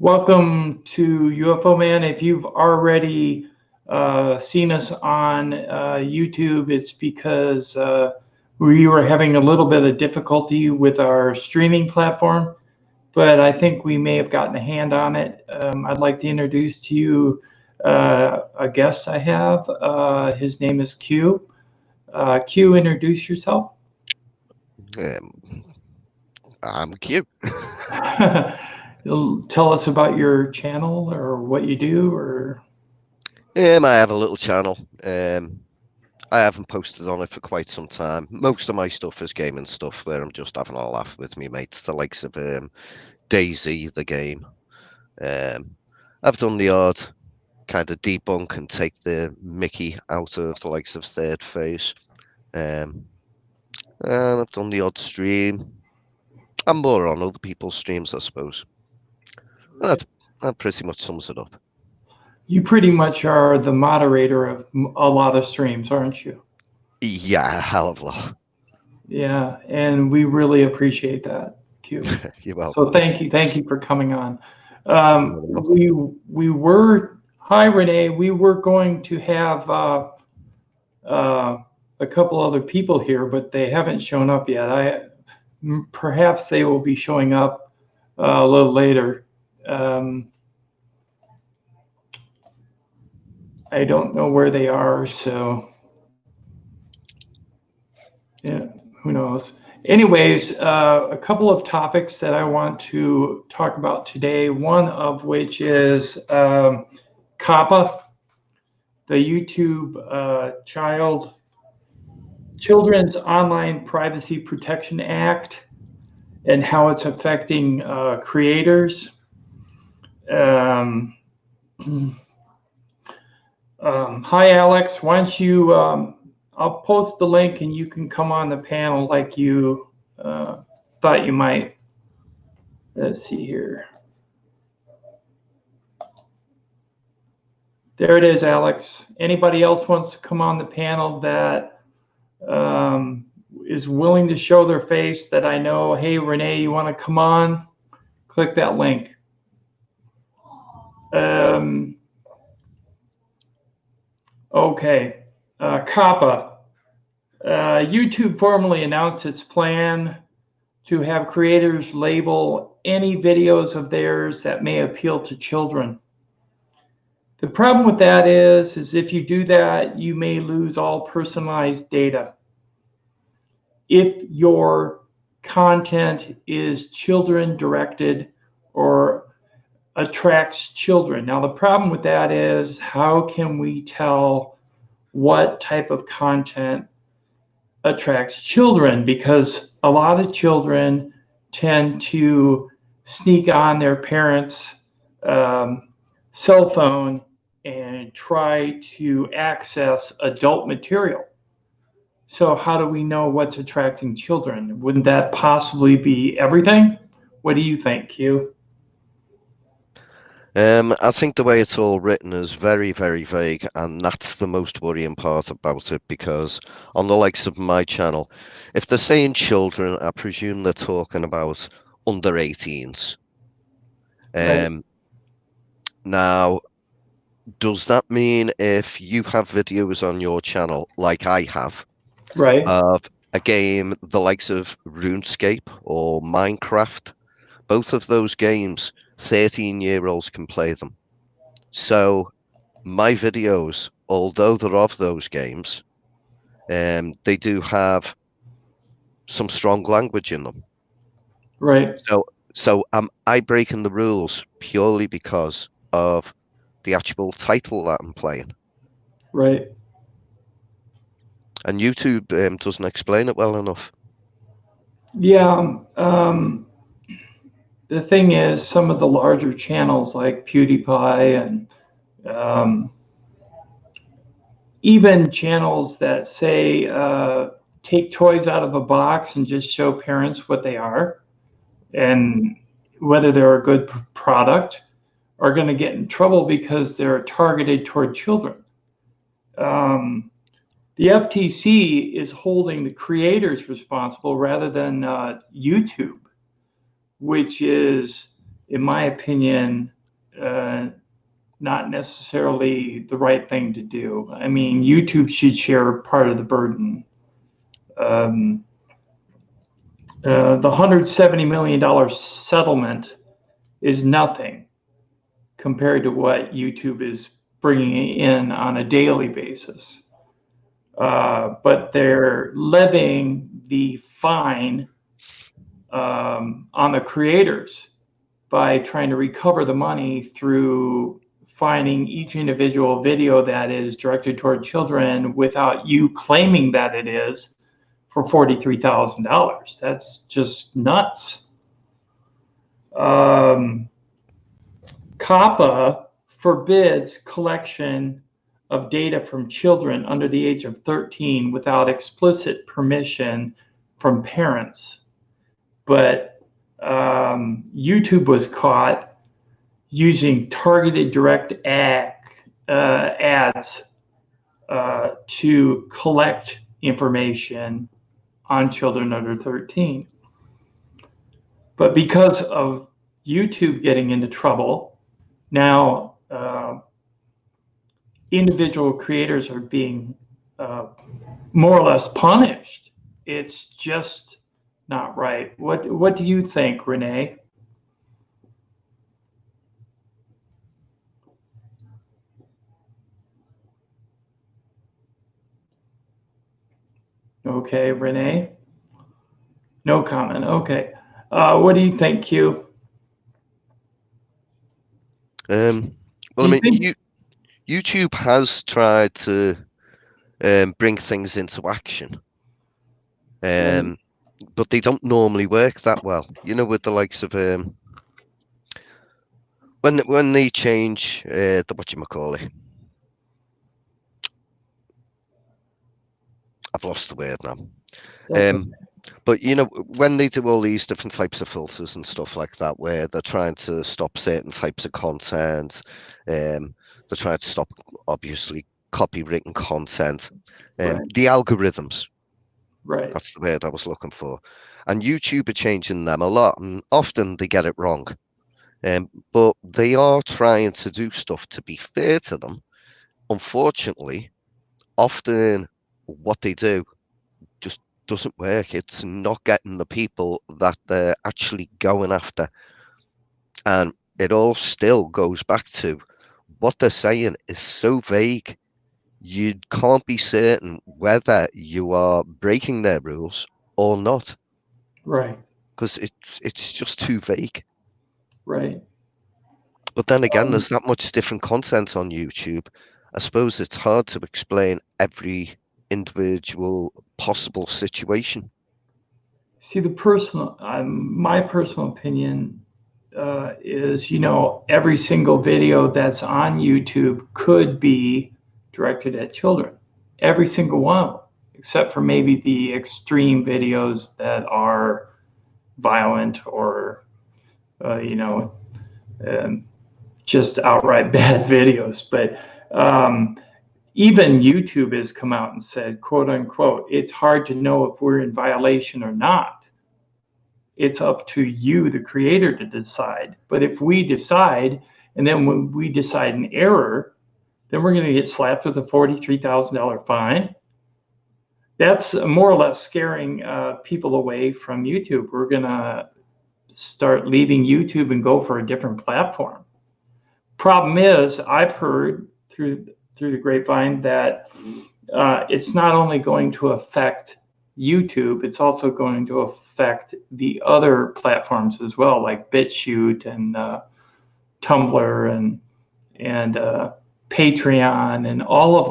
Welcome to UFO Man. If you've already seen us on YouTube, it's because we were having a little bit of difficulty with our streaming platform, but I think we may have gotten a hand on it. I'd like to introduce to you a guest I have. His name is Q. Q, introduce yourself. Um, I'm cute. Tell us about your channel or what you do, or I have a little channel. I haven't posted on it for quite some time. Most of my stuff is gaming stuff where I'm just having a laugh with me mates, the likes of Daisy, the game. Um, I've done the odd kind of debunk and take the Mickey out of the likes of Third Phase. Um, and I've done the odd stream. I'm more on other people's streams, I suppose. And that pretty much sums it up. you pretty much are the moderator of a lot of streams, aren't you? Yeah, a hell of a lot. Yeah, and we really appreciate that, Q. You're So welcome. thank you for coming on. You're more than welcome. We were hi Renee. We were going to have a couple other people here, but they haven't shown up yet. Perhaps they will be showing up a little later. I don't know where they are, so yeah, who knows? Anyways, a couple of topics that I want to talk about today. One of which is Coppa, the YouTube Children's Online Privacy Protection Act, and how it's affecting creators. Hi, Alex. Why don't you? I'll post the link, and you can come on the panel like you thought you might. Let's see here. There it is, Alex. Anybody else wants to come on the panel that is willing to show their face that I know, hey, Renee, you want to come on? Click that link. Okay, Coppa. YouTube formally announced its plan to have creators label any videos of theirs that may appeal to children. The problem with that is if you do that, you may lose all personalized data. If your content is children directed or attracts children. Now, the problem with that is how can we tell what type of content attracts children? Because a lot of children tend to sneak on their parents' cell phone and try to access adult material. So how do we know what's attracting children? Wouldn't that possibly be everything? What do you think, Q? I think the way it's all written is very, very vague, and that's the most worrying part about it because on the likes of my channel, if they're saying children, I presume they're talking about under 18s. Right. Now, does that mean if you have videos on your channel, like I have, Right. of a game the likes of RuneScape or Minecraft, both of those games, 13-year-olds can play them. So my videos, although they're of those games, they do have some strong language in them. Right. So am I breaking the rules purely because of the actual title that I'm playing? Right. And YouTube doesn't explain it well enough. Yeah. The thing is, some of the larger channels like PewDiePie and even channels that say take toys out of a box and just show parents what they are and whether they're a good product are going to get in trouble because they're targeted toward children. The FTC is holding the creators responsible rather than YouTube, which is in my opinion, not necessarily the right thing to do. I mean, YouTube should share part of the burden. The $170 million settlement is nothing compared to what YouTube is bringing in on a daily basis. But they're levying the fine on the creators by trying to recover the money through finding each individual video that is directed toward children without you claiming that it is for $43,000. That's just nuts. Coppa forbids collection of data from children under the age of 13 without explicit permission from parents. But YouTube was caught using targeted direct ads to collect information on children under 13. But because of YouTube getting into trouble, now individual creators are being more or less punished. It's just not right. What do you think, Renee? Okay, Renee? No comment. Okay. What do you think, Q? Well, I mean, YouTube has tried to bring things into action, but they don't normally work that well. You know, with the likes of when they change the whatchamacallit. I've lost the word now. But you know, when they do all these different types of filters and stuff like that, where they're trying to stop certain types of content, they're trying to stop, obviously, copywritten content, Right. the algorithms. Right. That's the word I was looking for. And YouTube are changing them a lot, and often they get it wrong. But they are trying to do stuff to be fair to them. Unfortunately, often what they do just doesn't work. It's not getting the people that they're actually going after. And it all still goes back to what they're saying is so vague. You can't be certain whether you are breaking their rules or not. Right. Because it's just too vague. Right. But then again, there's that much different content on YouTube. I suppose it's hard to explain every individual possible situation. See, my personal opinion is, you know, every single video that's on YouTube could be directed at children. Every single one of them, except for maybe the extreme videos that are violent or, you know, just outright bad videos. But even YouTube has come out and said, quote unquote, it's hard to know if we're in violation or not. It's up to you, the creator, to decide. But if we decide, and then when we decide an error, then we're going to get slapped with a $43,000 fine. That's more or less scaring people away from YouTube. We're going to start leaving YouTube and go for a different platform. Problem is, I've heard through the grapevine that it's not only going to affect YouTube, it's also going to affect the other platforms as well, like BitChute and Tumblr and Patreon and all of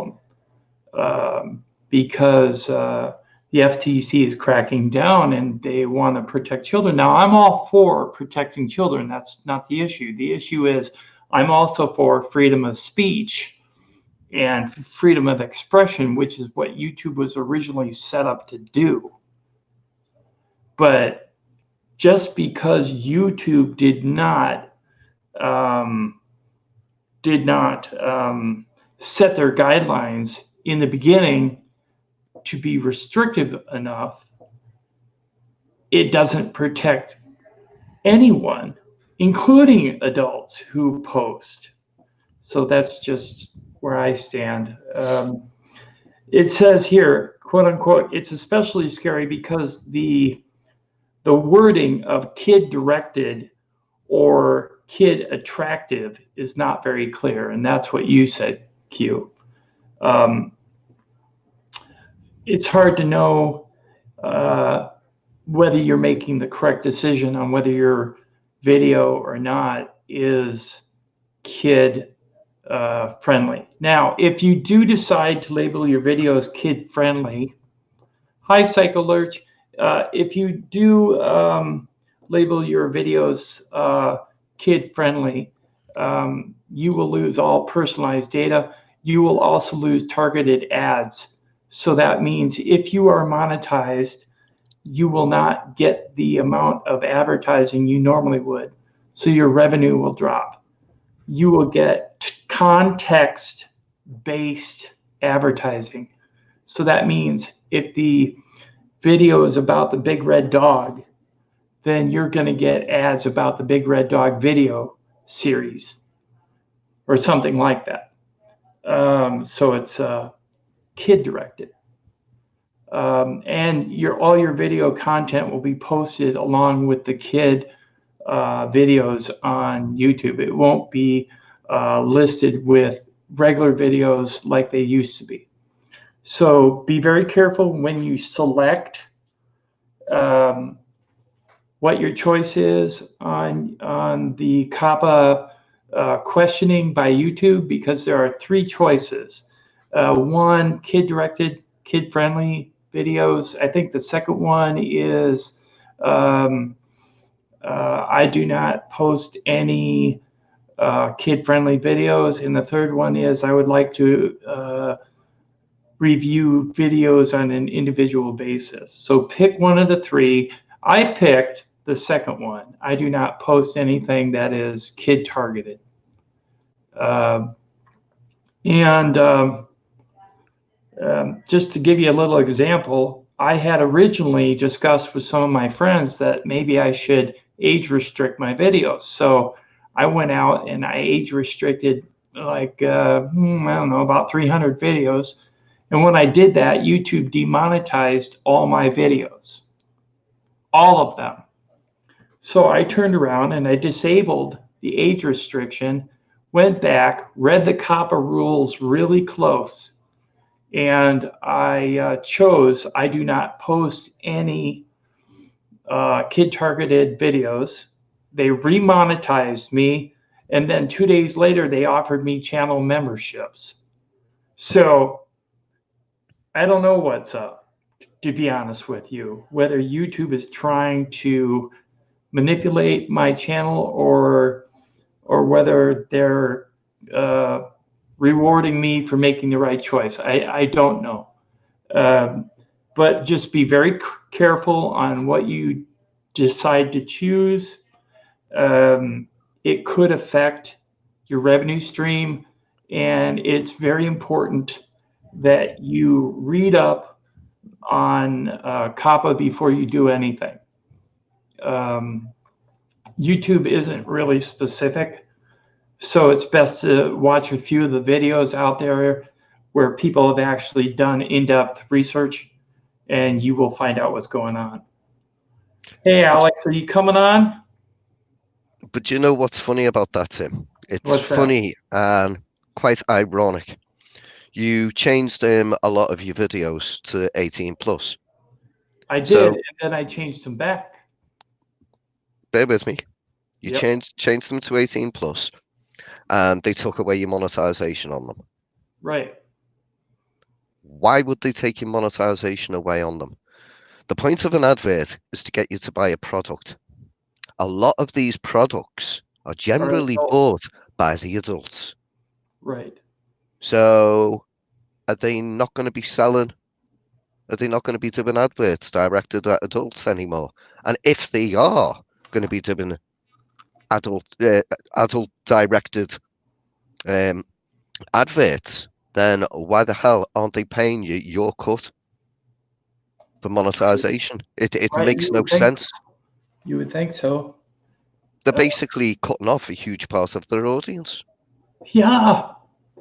them, because the FTC is cracking down and they want to protect children. Now, I'm all for protecting children. That's not the issue. The issue is I'm also for freedom of speech and freedom of expression, which is what YouTube was originally set up to do. But just because YouTube did not set their guidelines in the beginning to be restrictive enough, it doesn't protect anyone including adults who post. So that's just where I stand. It says here, quote unquote, it's especially scary because the wording of kid directed or kid attractive is not very clear. And that's what you said, Q. It's hard to know whether you're making the correct decision on whether your video or not is kid friendly. Now, if you do decide to label your videos kid friendly, hi Psycho Lurch, if you do label your videos kid friendly, you will lose all personalized data. You will also lose targeted ads. So that means if you are monetized, you will not get the amount of advertising you normally would. So your revenue will drop. You will get context-based advertising. So that means if the video is about the big red dog, then you're going to get ads about the big red dog video series or something like that. So it's kid directed. And all your video content will be posted along with the kid videos on YouTube. It won't be listed with regular videos like they used to be. So be very careful when you select what your choice is on the Coppa questioning by YouTube, because there are three choices. One, kid-directed, kid-friendly videos. I think the second one is I do not post any kid-friendly videos. And the third one is I would like to review videos on an individual basis. So pick one of the three. I picked the second one. I do not post anything that is kid targeted. Just to give you a little example, I had originally discussed with some of my friends that maybe I should age restrict my videos. So I went out and I age restricted like, I don't know, about 300 videos. And when I did that, YouTube demonetized all my videos, all of them. So I turned around and I disabled the age restriction, went back, read the Coppa rules really close, and I chose I do not post any kid-targeted videos. They remonetized me, and then 2 days later, they offered me channel memberships. So I don't know what's up, to be honest with you, whether YouTube is trying to manipulate my channel or whether they're rewarding me for making the right choice. I don't know. But just be very careful on what you decide to choose. It could affect your revenue stream, and it's very important that you read up on Coppa before you do anything. YouTube isn't really specific, so it's best to watch a few of the videos out there where people have actually done in-depth research, and you will find out what's going on. Hey, Alex, are you coming on? But you know what's funny about that, Tim? It's funny and quite ironic. You changed a lot of your videos to 18 plus. I did, and then I changed them back. Bear with me. You changed them to 18 plus, and they took away your monetization on them. Right. Why would they take your monetization away on them? The point of an advert is to get you to buy a product. A lot of these products are generally bought by the adults. Right. So are they not going to be selling? Are they not going to be doing adverts directed at adults anymore? And if they are going to be doing adult directed adverts, then why the hell aren't they paying you your cut for monetization? It makes no sense. You would think so. they're basically cutting off a huge part of their audience. Yeah.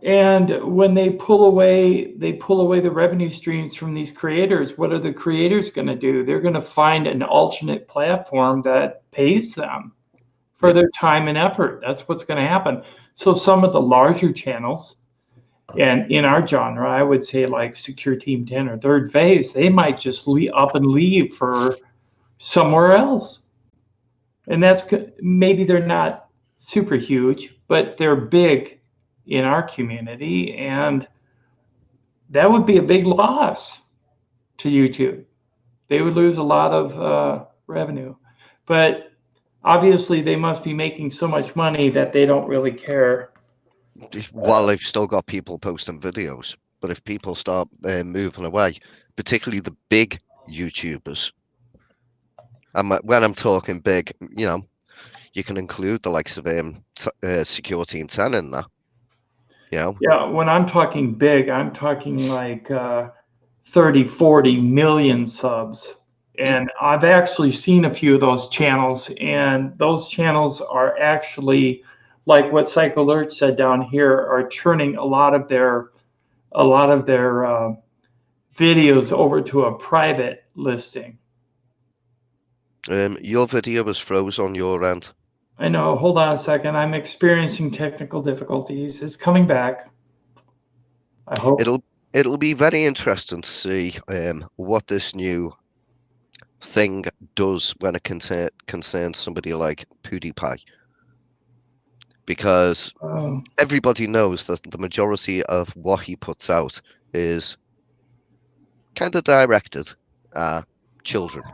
And when they pull away the revenue streams from these creators, what are the creators going to do? They're going to find an alternate platform that pays them for their time and effort. That's what's going to happen. So some of the larger channels, and in our genre, I would say like Secure Team 10 or Third Phase, they might just up and leave for somewhere else. And that's maybe they're not super huge, but they're big in our community, and that would be a big loss to YouTube. They would lose a lot of revenue, but obviously they must be making so much money that they don't really care. While they've still got people posting videos, but if people start moving away, particularly the big YouTubers, and when I'm talking big, you can include the likes of Secure Team 10 in there. Yeah, when I'm talking big, I'm talking like 30, 40 million subs. And I've actually seen a few of those channels, and those channels are actually, like what Psycho LURCH said down here, are turning a lot of their videos over to a private listing. Your video was froze on your end. I know. Hold on a second. I'm experiencing technical difficulties. It's coming back. I hope. It'll be very interesting to see what this new thing does when it concerns somebody like PewDiePie, because everybody knows that the majority of what he puts out is kind of directed at children.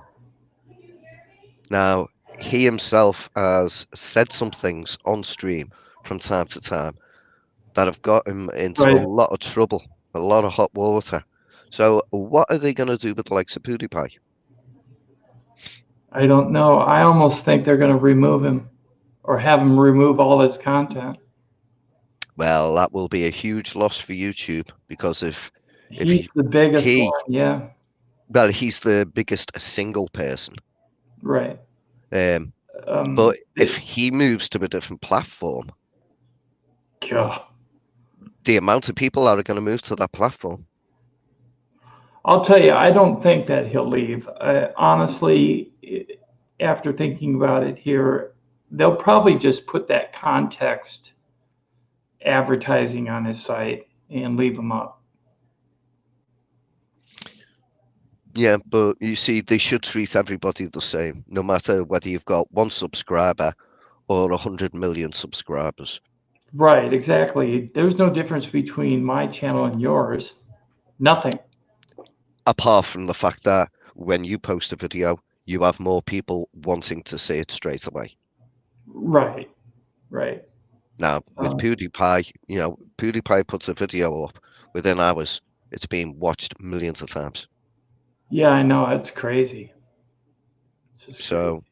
Now, he himself has said some things on stream from time to time that have got him into a lot of trouble, a lot of hot water. So what are they going to do with the likes of PewDiePie? I don't know. I almost think they're going to remove him or have him remove all his content. Well, that will be a huge loss for YouTube, because if he's the biggest one, yeah. Well, he's the biggest single person. Right. But if he moves to a different platform, the amount of people that are going to move to that platform. I'll tell you, I don't think that he'll leave. Honestly, after thinking about it here, they'll probably just put that context advertising on his site and leave him up. Yeah, but you see, they should treat everybody the same, no matter whether you've got 1 subscriber or 100 million subscribers. Right, exactly. There's no difference between my channel and yours. Nothing. Apart from the fact that when you post a video, you have more people wanting to see it straight away. Right, right. Now, with PewDiePie, PewDiePie puts a video up, within hours, it's being watched millions of times. Yeah, I know. It's crazy. So,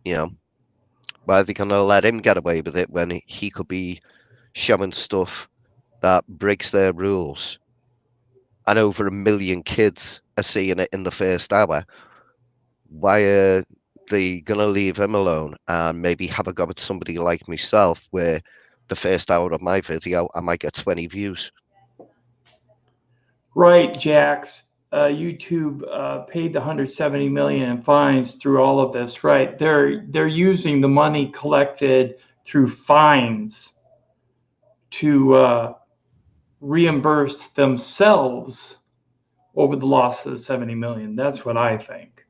why are they going to let him get away with it when he could be showing stuff that breaks their rules, and over 1 million kids are seeing it in the first hour? Why are they going to leave him alone and maybe have a go at somebody like myself, where the first hour of my video, I might get 20 views? Right, Jax. YouTube paid the 170 million in fines through all of this. Right, they're using the money collected through fines to reimburse themselves over the loss of the 70 million. That's what I think.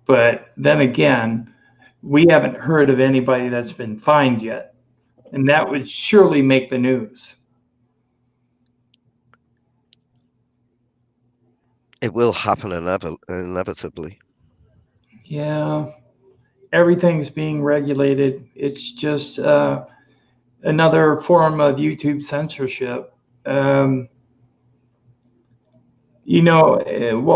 But then again, we haven't heard of anybody that's been fined yet, and that would surely make the news. It will happen inevitably. Yeah, everything's being regulated. It's just another form of YouTube censorship. What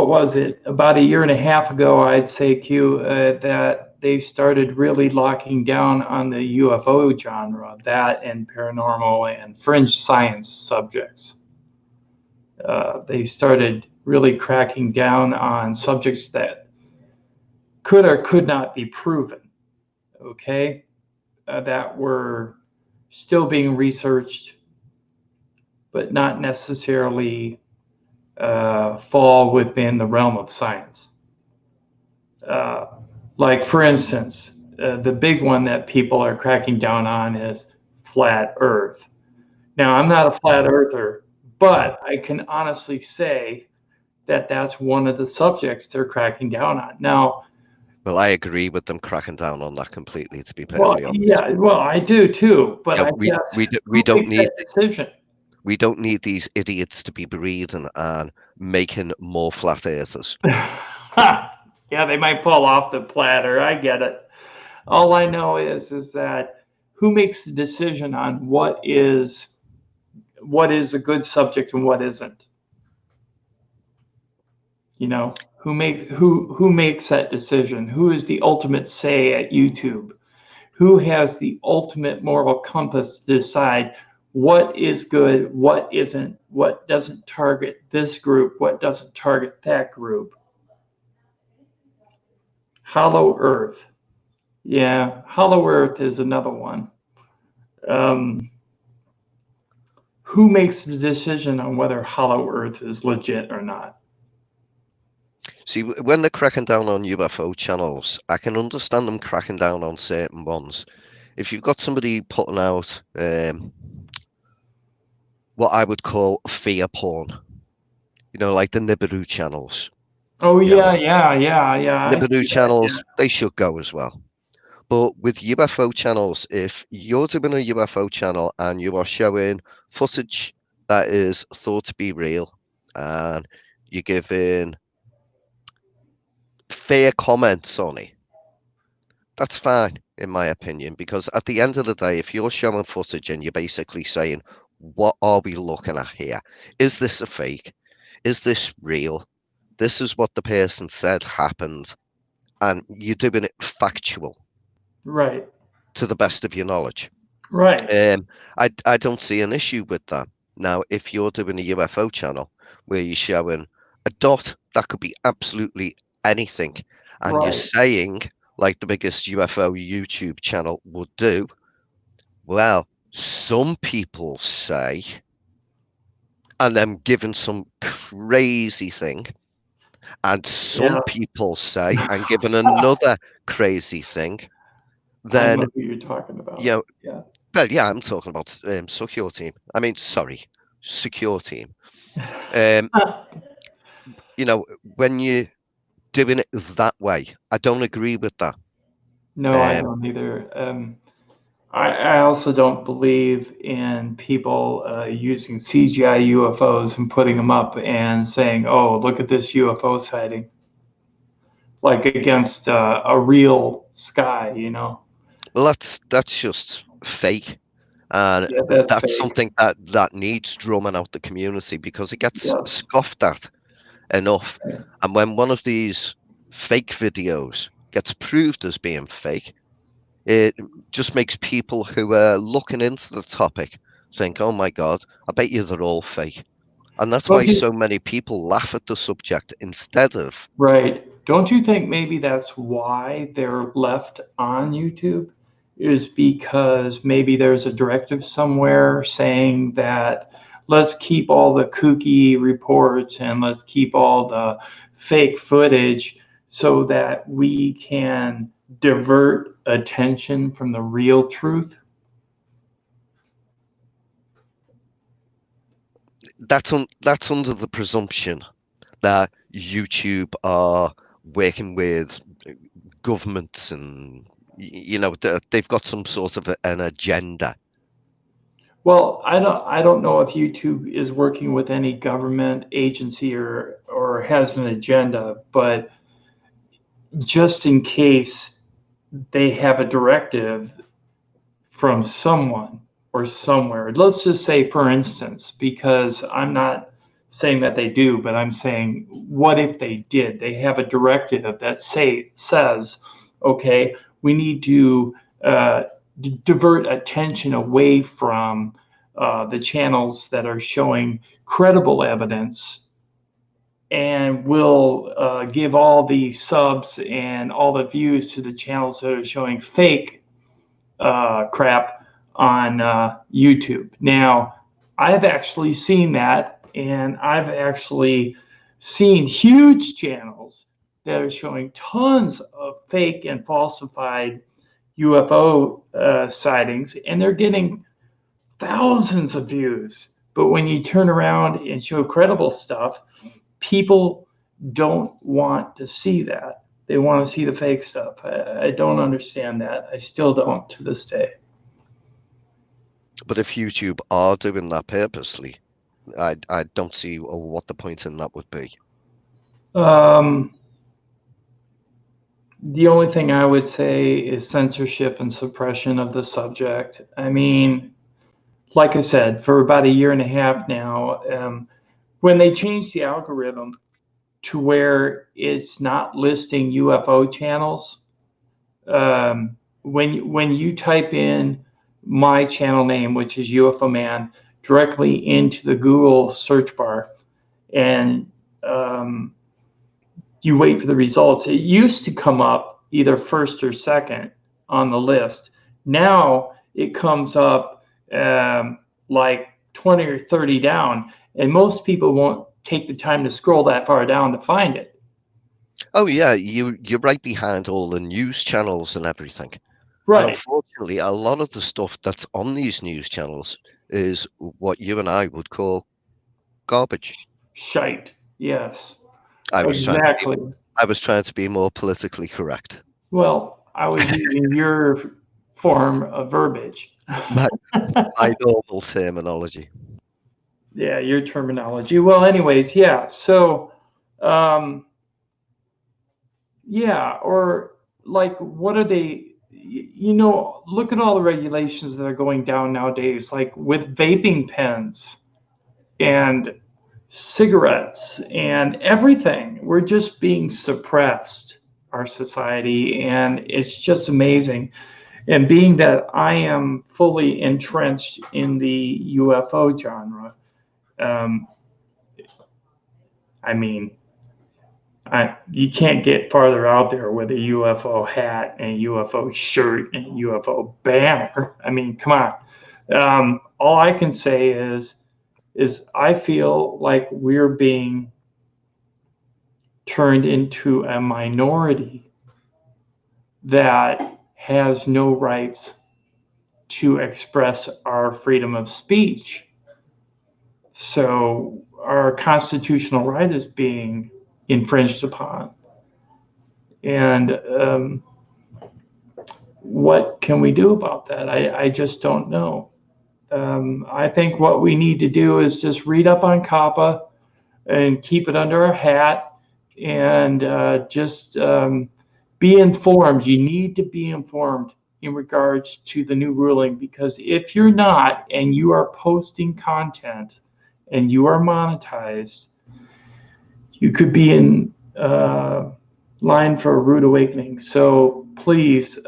was it? About 1.5 years ago, I'd say, Q, that they started really locking down on the UFO genre, that and paranormal and fringe science subjects. They started really cracking down on subjects that could or could not be proven. Okay. that were still being researched, but not necessarily fall within the realm of science. Like, for instance, the big one that people are cracking down on is flat Earth. Now, I'm not a flat earther, but I can honestly say that that's one of the subjects they're cracking down on. Now, Well, I agree with them cracking down on that completely, to be well, perfectly honest. yeah, well, I do too, but Yeah, I we guess we d- we who don't makes need that decision? we don't need these idiots to be breeding and making more flat earthers. Yeah, they might fall off the platter. I get it. All I know is that who makes the decision on what is a good subject and what isn't? You know, who makes that decision? Who is the ultimate say at YouTube? Who has the ultimate moral compass to decide what is good, what isn't, what doesn't target this group, what doesn't target that group? Hollow Earth. Yeah, Hollow Earth is another one. Um, who makes the decision on whether Hollow Earth is legit or not? See, when they're cracking down on UFO channels, I can understand them cracking down on certain ones. If you've got somebody putting out what I would call fear porn, like the Nibiru channels. Oh You know, yeah. I Nibiru see that. Yeah. channels, they should go as well. But with UFO channels, if you're doing a UFO channel and you are showing footage that is thought to be real and you're giving fair comments on it, that's fine, in my opinion, because at the end of the day, if you're showing footage and you're basically saying, what are we looking at here? Is this a fake? Is this real? This is what the person said happened, and you're doing it factual Right. to the best of your knowledge. Right. I don't see an issue with that. Now, if you're doing a UFO channel where you're showing a dot that could be absolutely anything, and you're Right. saying, like the biggest UFO YouTube channel would do, well, some people say, and then given some crazy thing, and some Yeah. people say, and given another crazy thing, I know then, who you're talking you about. know, Yeah. well, yeah, I'm talking about secure team. I mean, sorry, secure team. Um, when you're doing it that way, I don't agree with that. No, I Um, don't either. I also don't believe in people using CGI UFOs and putting them up and saying, "Oh, look at this UFO sighting," like against a real sky. well, that's just fake, and Yeah, that's that's fake. something that needs drumming out the community because it gets Yes. scoffed at enough. Right. And when one of these fake videos gets proved as being fake, it just makes people who are looking into the topic think, "Oh my God, I bet you they're all fake." And that's Don't why you so many people laugh at the subject instead of. Right. Don't you think maybe that's why they're left on YouTube? Is because maybe there's a directive somewhere saying that let's keep all the kooky reports and let's keep all the fake footage so that we can divert attention from the real truth? That's under the presumption that YouTube are working with governments and they've got some sort of an agenda. Well, I don't know if YouTube is working with any government agency or has an agenda, but just in case they have a directive from someone or somewhere. Let's just say, for instance, because I'm not saying that they do, but I'm saying, what if they did? They have a directive that says, okay, we need to divert attention away from the channels that are showing credible evidence, and we'll give all the subs and all the views to the channels that are showing fake crap on YouTube. Now, I've actually seen that, and I've actually seen huge channels that are showing tons of fake and falsified UFO sightings, and they're getting thousands of views. But when you turn around and show credible stuff, people don't want to see that. They want to see the fake stuff. I don't understand that. I still don't to this day. But if YouTube are doing that purposely, I don't see what the point in that would be. The only thing I would say is censorship and suppression of the subject. I mean, like I said, for about a year and a half now, when they changed the algorithm to where it's not listing UFO channels, when you type in my channel name, which is UFO Man, directly into the Google search bar, and you wait for the results, it used to come up either first or second on the list. Now it comes up like 20 or 30 down, and most people won't take the time to scroll that far down to find it. Oh yeah, you're right behind all the news channels and everything. Right. And unfortunately, a lot of the stuff that's on these news channels is what you and I would call garbage. Shite. Yes. I was Exactly. trying to be more politically correct. Well, I was using your form of verbiage. My normal terminology. Yeah, your terminology. Well, anyways, yeah. So, yeah, or like, what are they? Look at all the regulations that are going down nowadays, like with vaping pens and cigarettes and everything. We're just being suppressed, our society, and it's just amazing. And being that I am fully entrenched in the UFO genre, I mean, you can't get farther out there with a UFO hat and a UFO shirt and a UFO banner. I mean, come on. All I can say is I feel like we're being turned into a minority that has no rights to express our freedom of speech. So our constitutional right is being infringed upon. And what can we do about that? I just don't know. I think what we need to do is just read up on Coppa and keep it under our hat and just be informed. You need to be informed in regards to the new ruling, because if you're not and you are posting content and you are monetized, you could be in line for a rude awakening. So please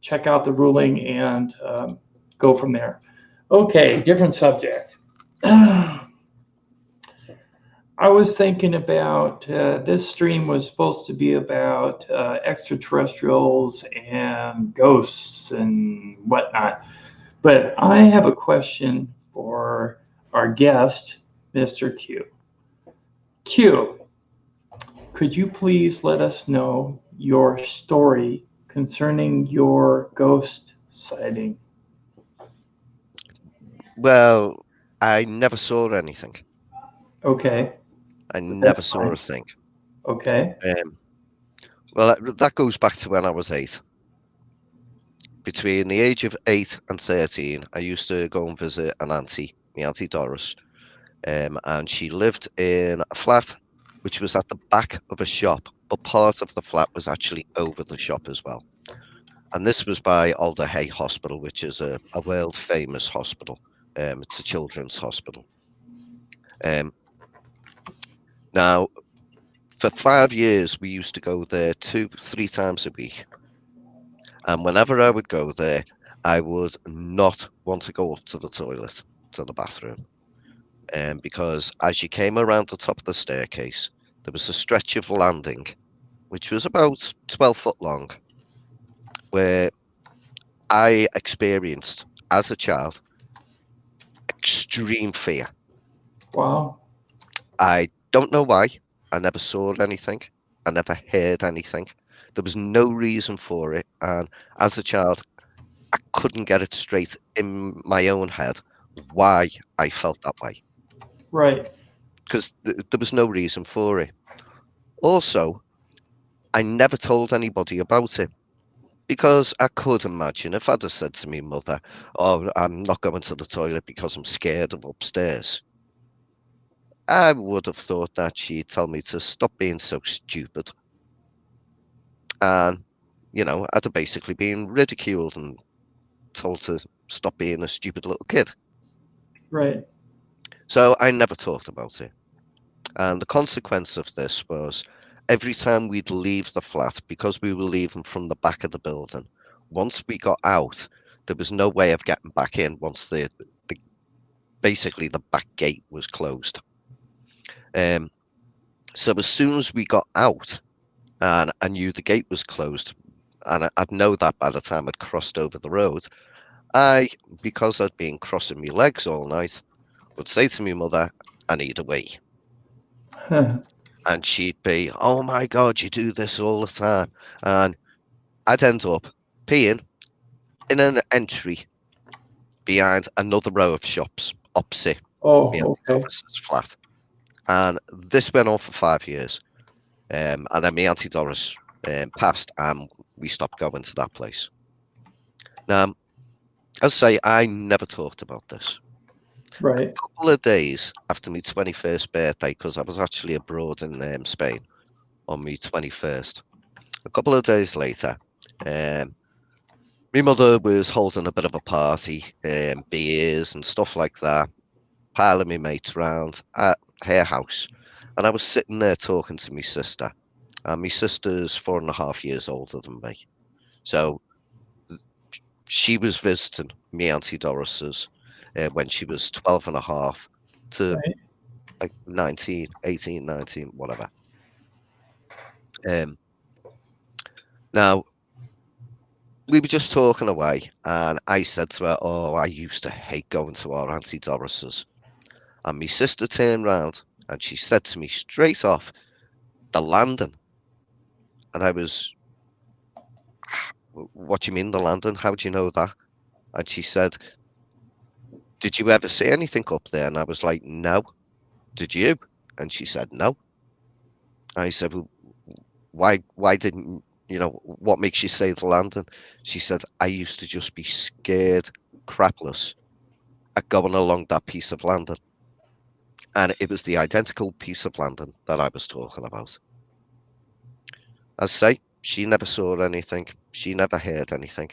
check out the ruling and go from there. Okay, different subject. I was thinking about this stream was supposed to be about extraterrestrials and ghosts and whatnot. But I have a question for our guest, Mr. Q. Q, could you please let us know your story concerning your ghost sighting? Well, I never saw anything. Okay. I never saw a thing. Okay. Well, that goes back to when I was 8. Between the age of 8 and 13, I used to go and visit an auntie, my auntie Doris, and she lived in a flat which was at the back of a shop, but part of the flat was actually over the shop as well. And this was by Alder Hey Hospital, which is a world famous hospital. It's a children's hospital. Now, for 5 years, we used to go there 2-3 times a week. And whenever I would go there, I would not want to go up to the toilet, to the bathroom. Because as you came around the top of the staircase, there was a stretch of landing, which was about 12 foot long, where I experienced as a child extreme fear. Wow. I don't know why. I never saw anything. I never heard anything. There was no reason for it. And as a child, I couldn't get it straight in my own head why I felt that way Right. because there was no reason for it. Also, I never told anybody about it because I could imagine if I'd have said to me mother, "Oh, I'm not going to the toilet because I'm scared of upstairs," I would have thought that she'd tell me to stop being so stupid. And, I'd have basically been ridiculed and told to stop being a stupid little kid. Right. So I never talked about it. And the consequence of this was every time we'd leave the flat, because we were leaving from the back of the building, once we got out, there was no way of getting back in once the basically the back gate was closed. Um, so as soon as we got out and I knew the gate was closed, and I'd know that by the time I'd crossed over the road, because I'd been crossing my legs all night, would say to my mother, "I need a wee." And she'd be, "Oh my God, you do this all the time." And I'd end up peeing in an entry behind another row of shops opposite me Oh, and okay. Doris's flat. And this went on for 5 years. And then my Auntie Doris passed and we stopped going to that place. Now, as I say, I never talked about this. Right. A couple of days after my 21st birthday, because I was actually abroad in Spain on my 21st, a couple of days later, um, my mother was holding a bit of a party, beers and stuff like that, piling my mates round at her house. And I was sitting there talking to my sister. And my sister's 4.5 years older than me. So she was visiting me Auntie Doris's when she was 12 and a half to Right. like 19, 18, 19, whatever. Um, Now, we were just talking away, and I said to her, "Oh, I used to hate going to our Auntie Doris's." And my sister turned round and she said to me straight off, "The landing." And I was, "What do you mean the landing? How do you know that?" And she said, "Did you ever see anything up there?" And I was like, "No." "Did you?" And she said, "No." I said, "Well, why didn't, what makes you say the landing?" She said, "I used to just be scared crapless at going along that piece of landing." And it was the identical piece of landing that I was talking about. As I say, she never saw anything. She never heard anything.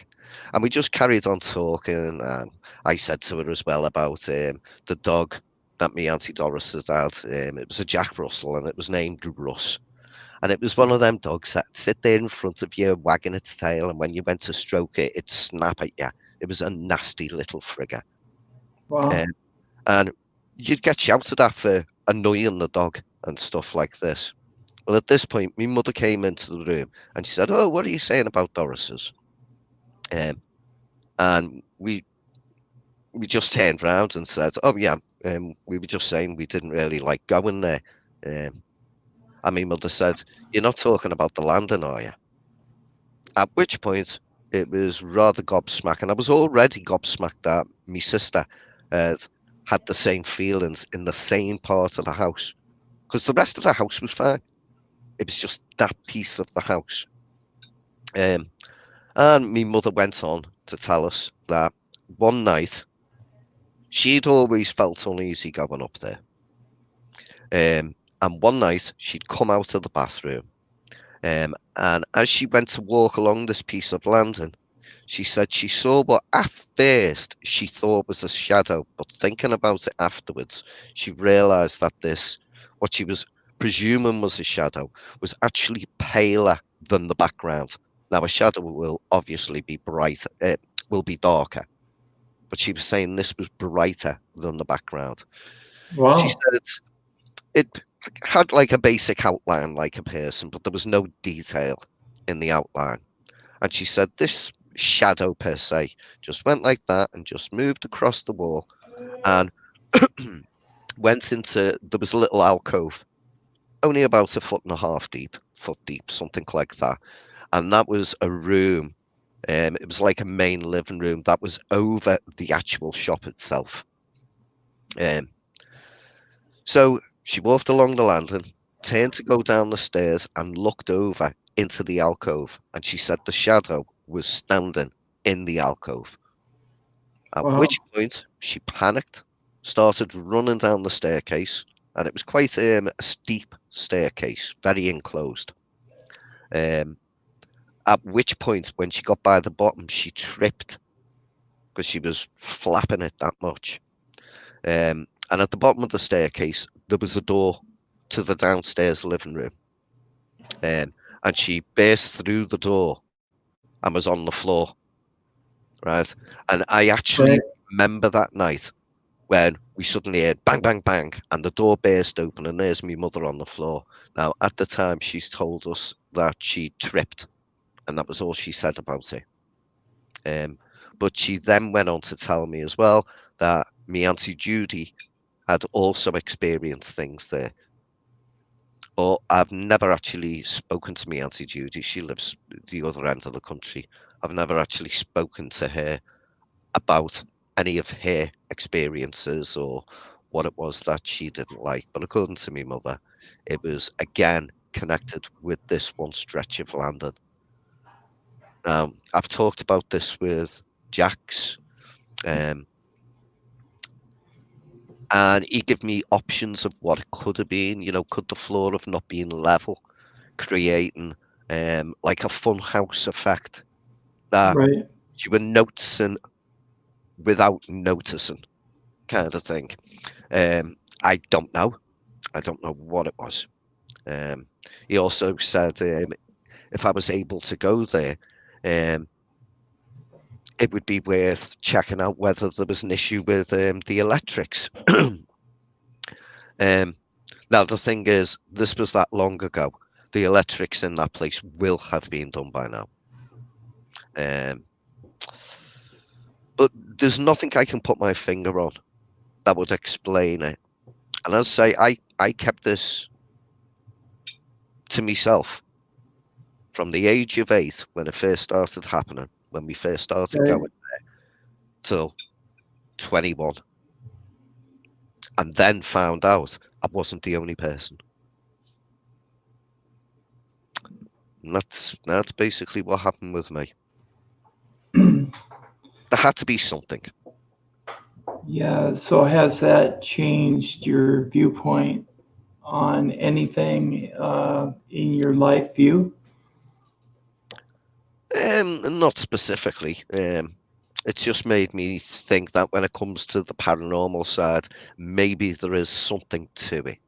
And we just carried on talking. And I said to her as well about the dog that me Auntie Doris had had. It was a Jack Russell and it was named Russ. And it was one of them dogs that sit there in front of you, wagging its tail. And when you went to stroke it, it'd snap at you. It was a nasty little frigger. Wow. Um, and you'd get shouted at for annoying the dog and stuff like this. Well, at this point, my mother came into the room and she said, "Oh, what are you saying about Doris's?" Um, and we just turned round and said, "Oh yeah, we were just saying we didn't really like going there." Um, and my mother said, "You're not talking about the landing, are you?" At which point, it was rather gobsmacking. I was already gobsmacked that my sister had the same feelings in the same part of the house because the rest of the house was fine. It was just that piece of the house. Um, And my mother went on to tell us that one night she'd always felt uneasy going up there. And one night she'd come out of the bathroom, and as she went to walk along this piece of landing, she said she saw what at first she thought was a shadow, but thinking about it afterwards, she realised that what she was presuming was a shadow, was actually paler than the background. Now, a shadow will obviously be bright, it will be darker, but she was saying this was brighter than the background. She Wow. said it had like a basic outline like a person, but there was no detail in the outline. And she said, "This shadow per se. Just went like that and just moved across the wall and went into, there was a little alcove, only about 1.5 foot deep, something like that. And that was a room. It was like a main living room that was over the actual shop itself. So she walked along the landing, turned to go down the stairs, and looked over into the alcove. And she said the shadow was standing in the alcove. At Wow. which point she panicked, started running down the staircase, and it was quite a steep staircase, very enclosed. At which point, when she got by the bottom, she tripped because she was flapping it that much. And at the bottom of the staircase, there was a door to the downstairs living room. And she burst through the door and was on the floor. Right. And I actually remember that night when we suddenly heard bang, bang, bang, and the door burst open, and there's my mother on the floor. Now, at the time, she's told us that she tripped, and that was all she said about it. But she then went on to tell me as well that my Auntie Judy had also experienced things there. Or I've never actually spoken to my Auntie Judy. She lives the other end of the country. I've never actually spoken to her about any of her experiences or what it was that she didn't like. But according to my mother, it was again connected with this one stretch of landing. I've talked about this with Jax, and he gave me options of what it could have been. You know, could the floor have not been level, creating like a fun house effect that Right. you were noticing without noticing, kind of thing. I don't know. I don't know what it was. He also said if I was able to go there, it would be worth checking out whether there was an issue with the electrics. Now, the thing is, this was that long ago. The electrics in that place will have been done by now. But there's nothing I can put my finger on that would explain it. And as I say, I kept this to myself from the age of 8 when it first started happening, when we first started going there, till 21. And then found out I wasn't the only person. And that's basically what happened with me. There had to be something. Yeah, so has that changed your viewpoint on anything in your life view? Not specifically. It's just made me think that when it comes to the paranormal side, maybe there is something to it.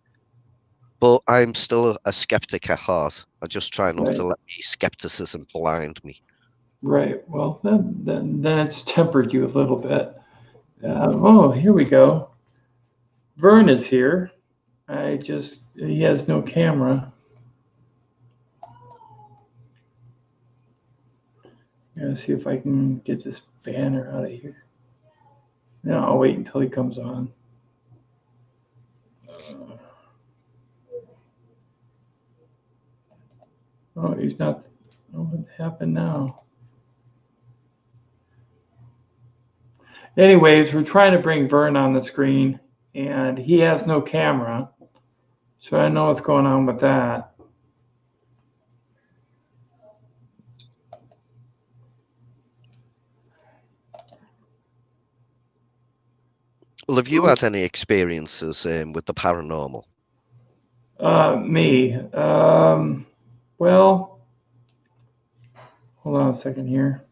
But I'm still a skeptic at heart. I just try not to let my skepticism blind me. Right. Well, then it's tempered you a little bit. Oh, here we go. Vern is here. He has no camera. I'm gonna see if I can get this banner out of here. No, I'll wait until he comes on. Oh, he's not. Oh, what happened now? Anyways, we're trying to bring Vern on the screen, and he has no camera, so I don't know what's going on with that. Well, have you had any experiences with the paranormal? Me. Well, hold on a second here.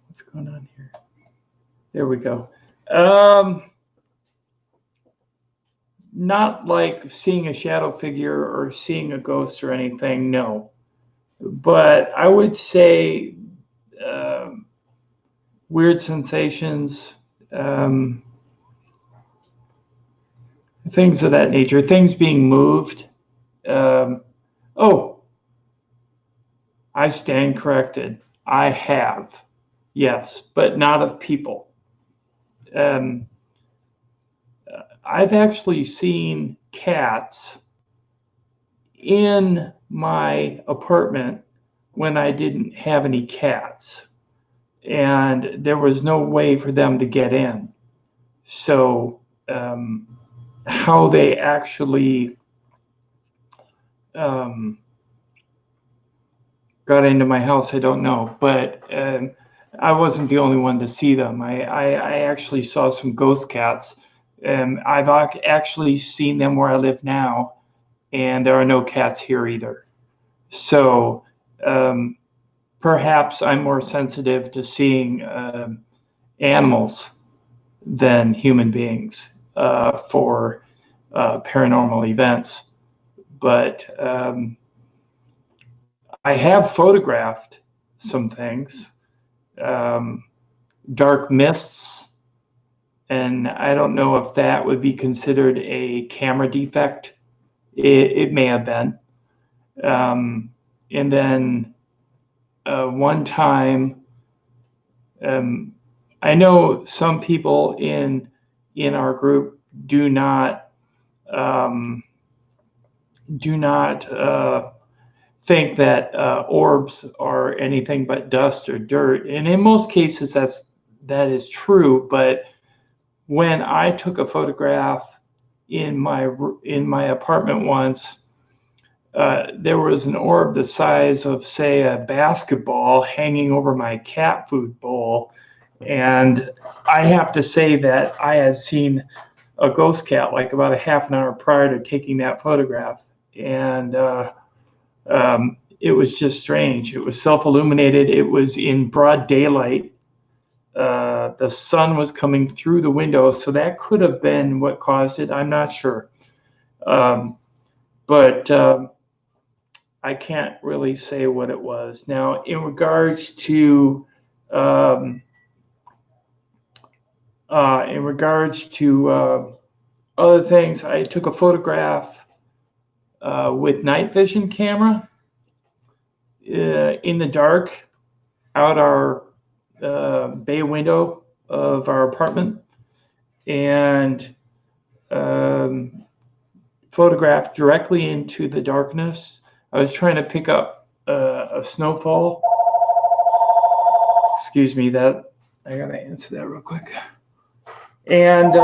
What's going on here? There we go. Not like seeing a shadow figure or seeing a ghost or anything, no. But I would say weird sensations, things of that nature, things being moved. Oh, I stand corrected. I have. yes, but not of people. I've actually seen cats in my apartment when I didn't have any cats, and there was no way for them to get in. So how they actually got into my house, I don't know, but I wasn't the only one to see them. I actually saw some ghost cats. I've actually seen them where I live now, and there are no cats here either. So perhaps I'm more sensitive to seeing animals than human beings for paranormal events. But I have photographed some things, dark mists, and I don't know if that would be considered a camera defect. It may have been. And then one time, I know some people in our group do not think that orbs are anything but dust or dirt, and in most cases that is true. But when I took a photograph in my apartment once, there was an orb the size of, say, a basketball hanging over my cat food bowl, and I have to say that I had seen a ghost cat like about a half an hour prior to taking that photograph, and it was just strange. It was self-illuminated. It was in broad daylight. The sun was coming through the window, so that could have been what caused it. I'm not sure. But I can't really say what it was. Now, in regards to other things, I took a photograph with night vision camera in the dark out our bay window of our apartment, and photographed directly into the darkness. I was trying to pick up a snowfall. Excuse me, that I gotta answer that real quick. And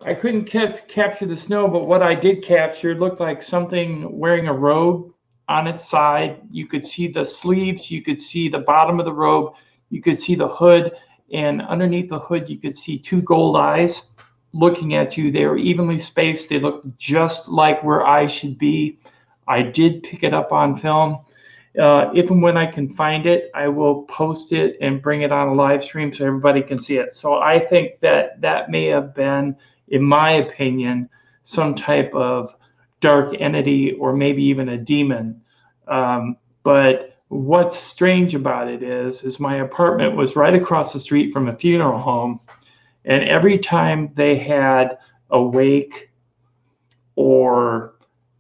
I couldn't capture the snow, but what I did capture looked like something wearing a robe on its side. You could see the sleeves, you could see the bottom of the robe, you could see the hood, and underneath the hood you could see two gold eyes looking at you. They were evenly spaced. They looked just like where eyes should be. I did pick it up on film. If and when I can find it, I will post it and bring it on a live stream so everybody can see it. So I think that may have been, in my opinion, some type of dark entity or maybe even a demon. But what's strange about it is my apartment was right across the street from a funeral home. And every time they had a wake or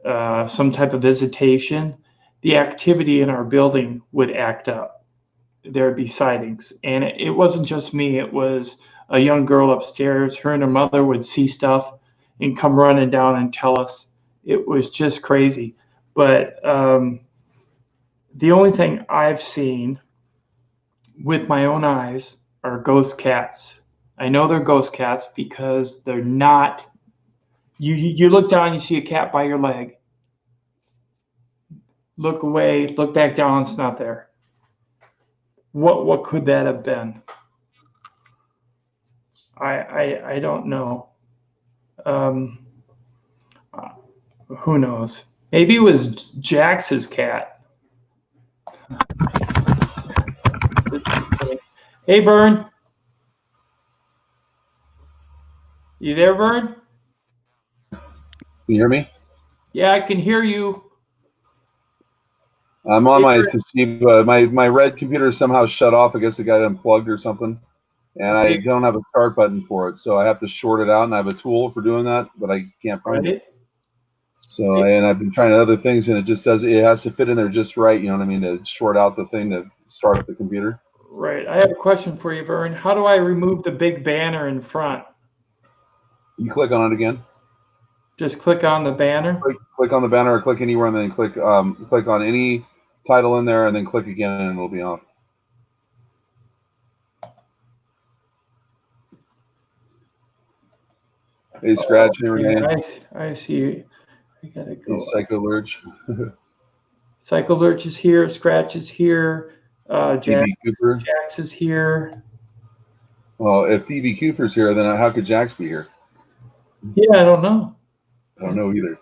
some type of visitation, the activity in our building would act up. There'd be sightings. And it wasn't just me. It was a young girl upstairs. Her and her mother would see stuff and come running down and tell us. It was just crazy. But the only thing I've seen with my own eyes are ghost cats. I know they're ghost cats because they're not. You look down, you see a cat by your leg. Look away, look back down, it's not there. What could that have been? I don't know. Who knows? Maybe it was Jax's cat. Hey, Vern. You there, Vern? Can you hear me? Yeah, I can hear you. I'm on my Toshiba. My red computer somehow shut off. I guess it got unplugged or something. And I don't have a start button for it. So I have to short it out, and I have a tool for doing that, but I can't find it. So, and I've been trying other things, and it just does. It has to fit in there just right. You know what I mean? To short out the thing to start up the computer. Right. I have a question for you, Vern. How do I remove the big banner in front? You click on it again. Just click on the banner. Click on the banner, or click anywhere, and then click on any title in there, and then click again, and it'll be off. Hey, Scratch, I see. I gotta go. Hey, Psycho Lurch. Psycho Lurch is here. Scratch is here. DB Cooper. Jax is here. Well, if DB Cooper's here, then how could Jax be here? Yeah, I don't know. I don't know either.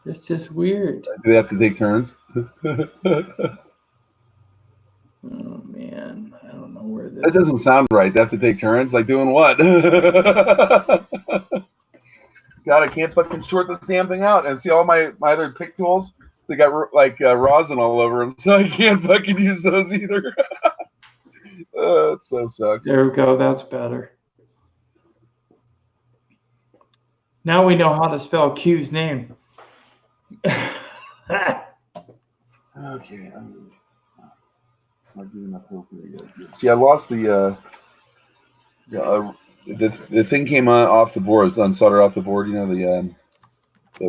It's just weird. Do they have to take turns? Oh man, I don't know where this. That doesn't sound right. They have to take turns. Like doing what? God, I can't fucking short this damn thing out. And see all my other pick tools? They got like rosin all over them, so I can't fucking use those either. It so sucks. There we go. That's better. Now we know how to spell Q's name. Okay. I'm not doing enough work yet. See, I lost the thing came off the board. It's unsoldered off the board. You know, the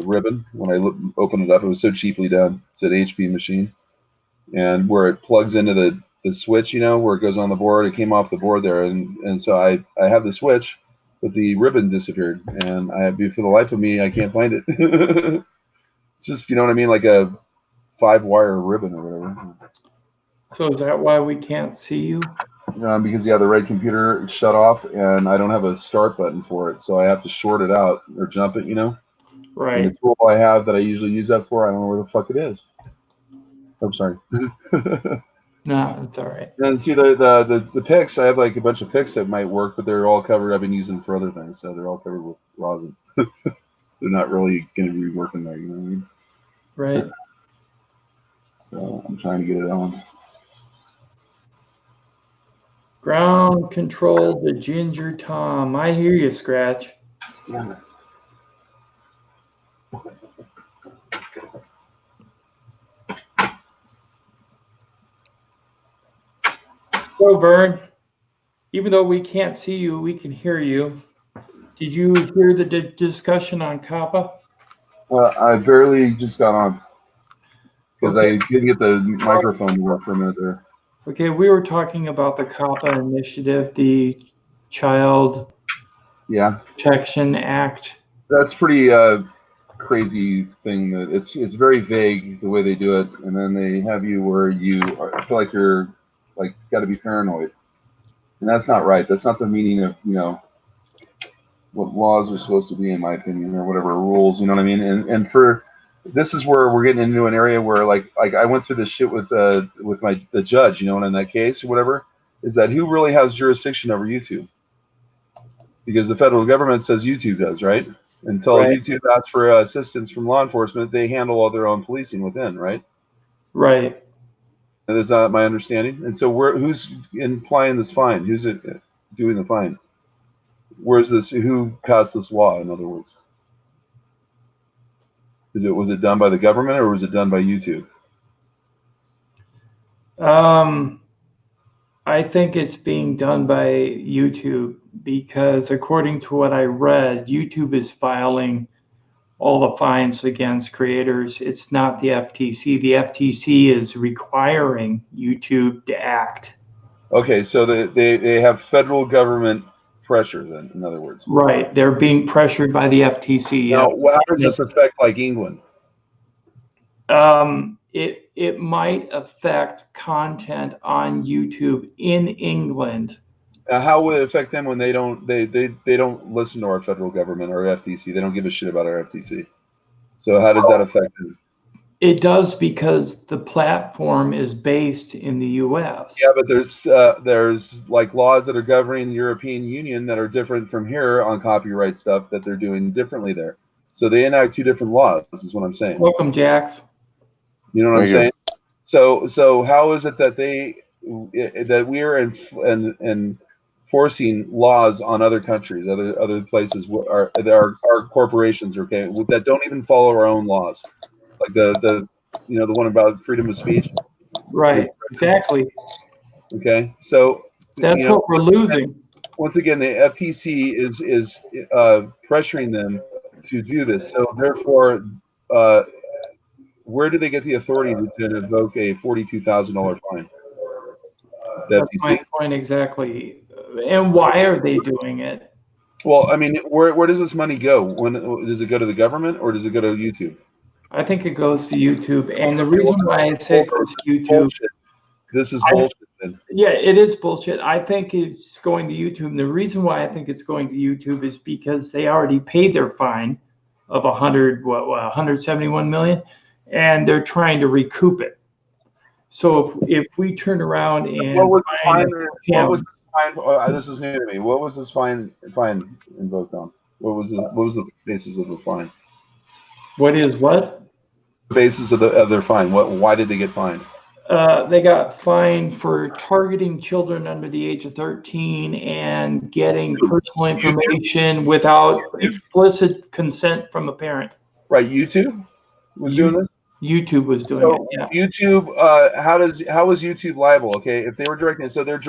ribbon. When I opened it up, it was so cheaply done. It's an HP machine, and where it plugs into the switch, you know, where it goes on the board, it came off the board there, and so I have the switch, but the ribbon disappeared, and for the life of me, I can't find it. It's just, you know what I mean, like a 5-wire ribbon or whatever. So is that why we can't see you? Because the red computer shut off, and I don't have a start button for it, so I have to short it out or jump it, you know. Right. And the tool I have that I usually use that for, I don't know where the fuck it is. I'm sorry. No, it's all right. And see the picks, I have like a bunch of picks that might work, but they're all covered. I've been using them for other things, so they're all covered with rosin. They're not really going to be working there, you know what I mean? Right. So I'm trying to get it on. Ground control the Ginger Tom. I hear you, Scratch. Damn it. So, Vern, even though we can't see you, we can hear you. Did you hear the discussion on Coppa? I barely just got on because I didn't get the microphone to work for a minute there. Okay, we were talking about the Coppa initiative, the Child Protection Act. That's pretty crazy thing. That it's very vague the way they do it, and then they have you where I feel like you're like got to be paranoid, and that's not right. That's not the meaning of what laws are supposed to be, in my opinion, or whatever rules. You know what I mean? And for this is where we're getting into an area where like I went through this shit with the judge, you know, and in that case or whatever, is that who really has jurisdiction over YouTube? Because the federal government says YouTube does, right? Until YouTube asks for assistance from law enforcement, they handle all their own policing within, right? Right. And that's not my understanding. And so who's implying this fine? Who's it doing the fine? Where's this? Who passed this law? In other words, was it done by the government or was it done by YouTube? I think it's being done by YouTube because according to what I read, YouTube is filing all the fines against creators. It's not the FTC. The FTC is requiring YouTube to act. Okay, so they have federal government pressure then, in other words. Right, they're being pressured by the FTC. Now, how does this affect like England? It might affect content on YouTube in England. How would it affect them when they don't listen to our federal government or FTC? They don't give a shit about our FTC. So how does that affect them? It does because the platform is based in the U.S. Yeah, but there's like laws that are governing the European Union that are different from here on copyright stuff that they're doing differently there. So they enact two different laws. This is what I'm saying. Welcome, Jax. You know what I'm saying? So how is it that we are forcing laws on other countries, other places there are corporations, okay, that don't even follow our own laws, like the the one about freedom of speech. Right. Exactly. Okay, so That's what we're losing. Once again, the FTC is pressuring them to do this. So therefore, where do they get the authority to invoke a $42,000 fine? The That's my FTC. point exactly. And why are they doing it? Well, I mean, where does this money go? When does it go to the government or does it go to YouTube? I think it goes to YouTube, and the reason why I say it goes to YouTube. Bullshit. This is bullshit. Then. Yeah, it is bullshit. I think it's going to YouTube, and the reason why I think it's going to YouTube is because they already paid their fine of 171 million, and they're trying to recoup it. So if we turn around and what was the fine? What was the fine? This is new to me. What was this fine invoked on? What was the basis of the fine? What is what? The basis of their fine. Why did they get fined? They got fined for targeting children under the age of 13 and getting personal information without explicit consent from a parent. Right, YouTube was doing this? YouTube was doing it, yeah. YouTube, how was YouTube liable? Okay, if they were directing it, so they're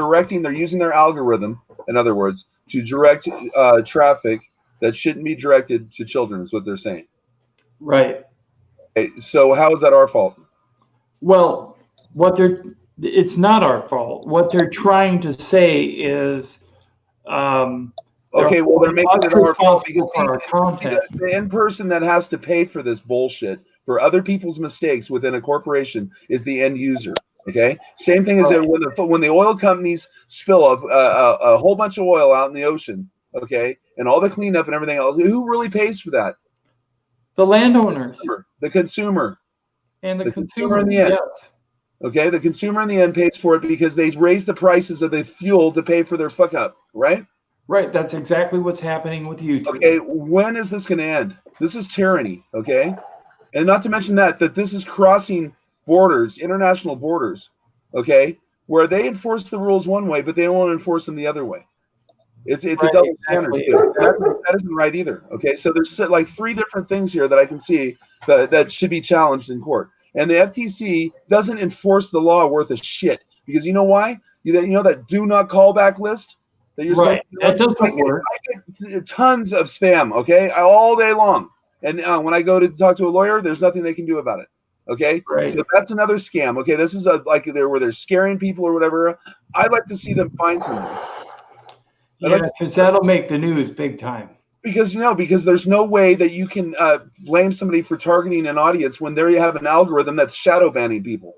using their algorithm, in other words, to direct traffic that shouldn't be directed to children, is what they're saying. Right. Okay, so how is that our fault? Well, it's not our fault. What they're trying to say is, okay, well, they're making it our fault because our content. the end person that has to pay for this bullshit for other people's mistakes within a corporation is the end user. Okay, same thing as when the oil companies spill a whole bunch of oil out in the ocean. Okay, and all the cleanup and everything else. Who really pays for that? The landowners. The consumer. And the consumer in the end. Yes. Okay, the consumer in the end pays for it because they raise the prices of the fuel to pay for their fuck up, right? Right, that's exactly what's happening with YouTube. Okay, when is this going to end? This is tyranny, okay? And not to mention that this is crossing borders, international borders, okay? Where they enforce the rules one way, but they won't enforce them the other way. It's right, a double standard. That isn't right either, okay? So there's like 3 different things here that I can see that should be challenged in court. And the FTC doesn't enforce the law worth a shit. Because you know why? You know that do not call back list? That you're right. That doesn't work. I get tons of spam, okay, all day long. And when I go to talk to a lawyer, there's nothing they can do about it. Okay, right. So that's another scam. Okay, this is where they're scaring people or whatever. I'd like to see them find someone. Yeah, because that'll make the news big time. Because there's no way that you can blame somebody for targeting an audience when there you have an algorithm that's shadow banning people.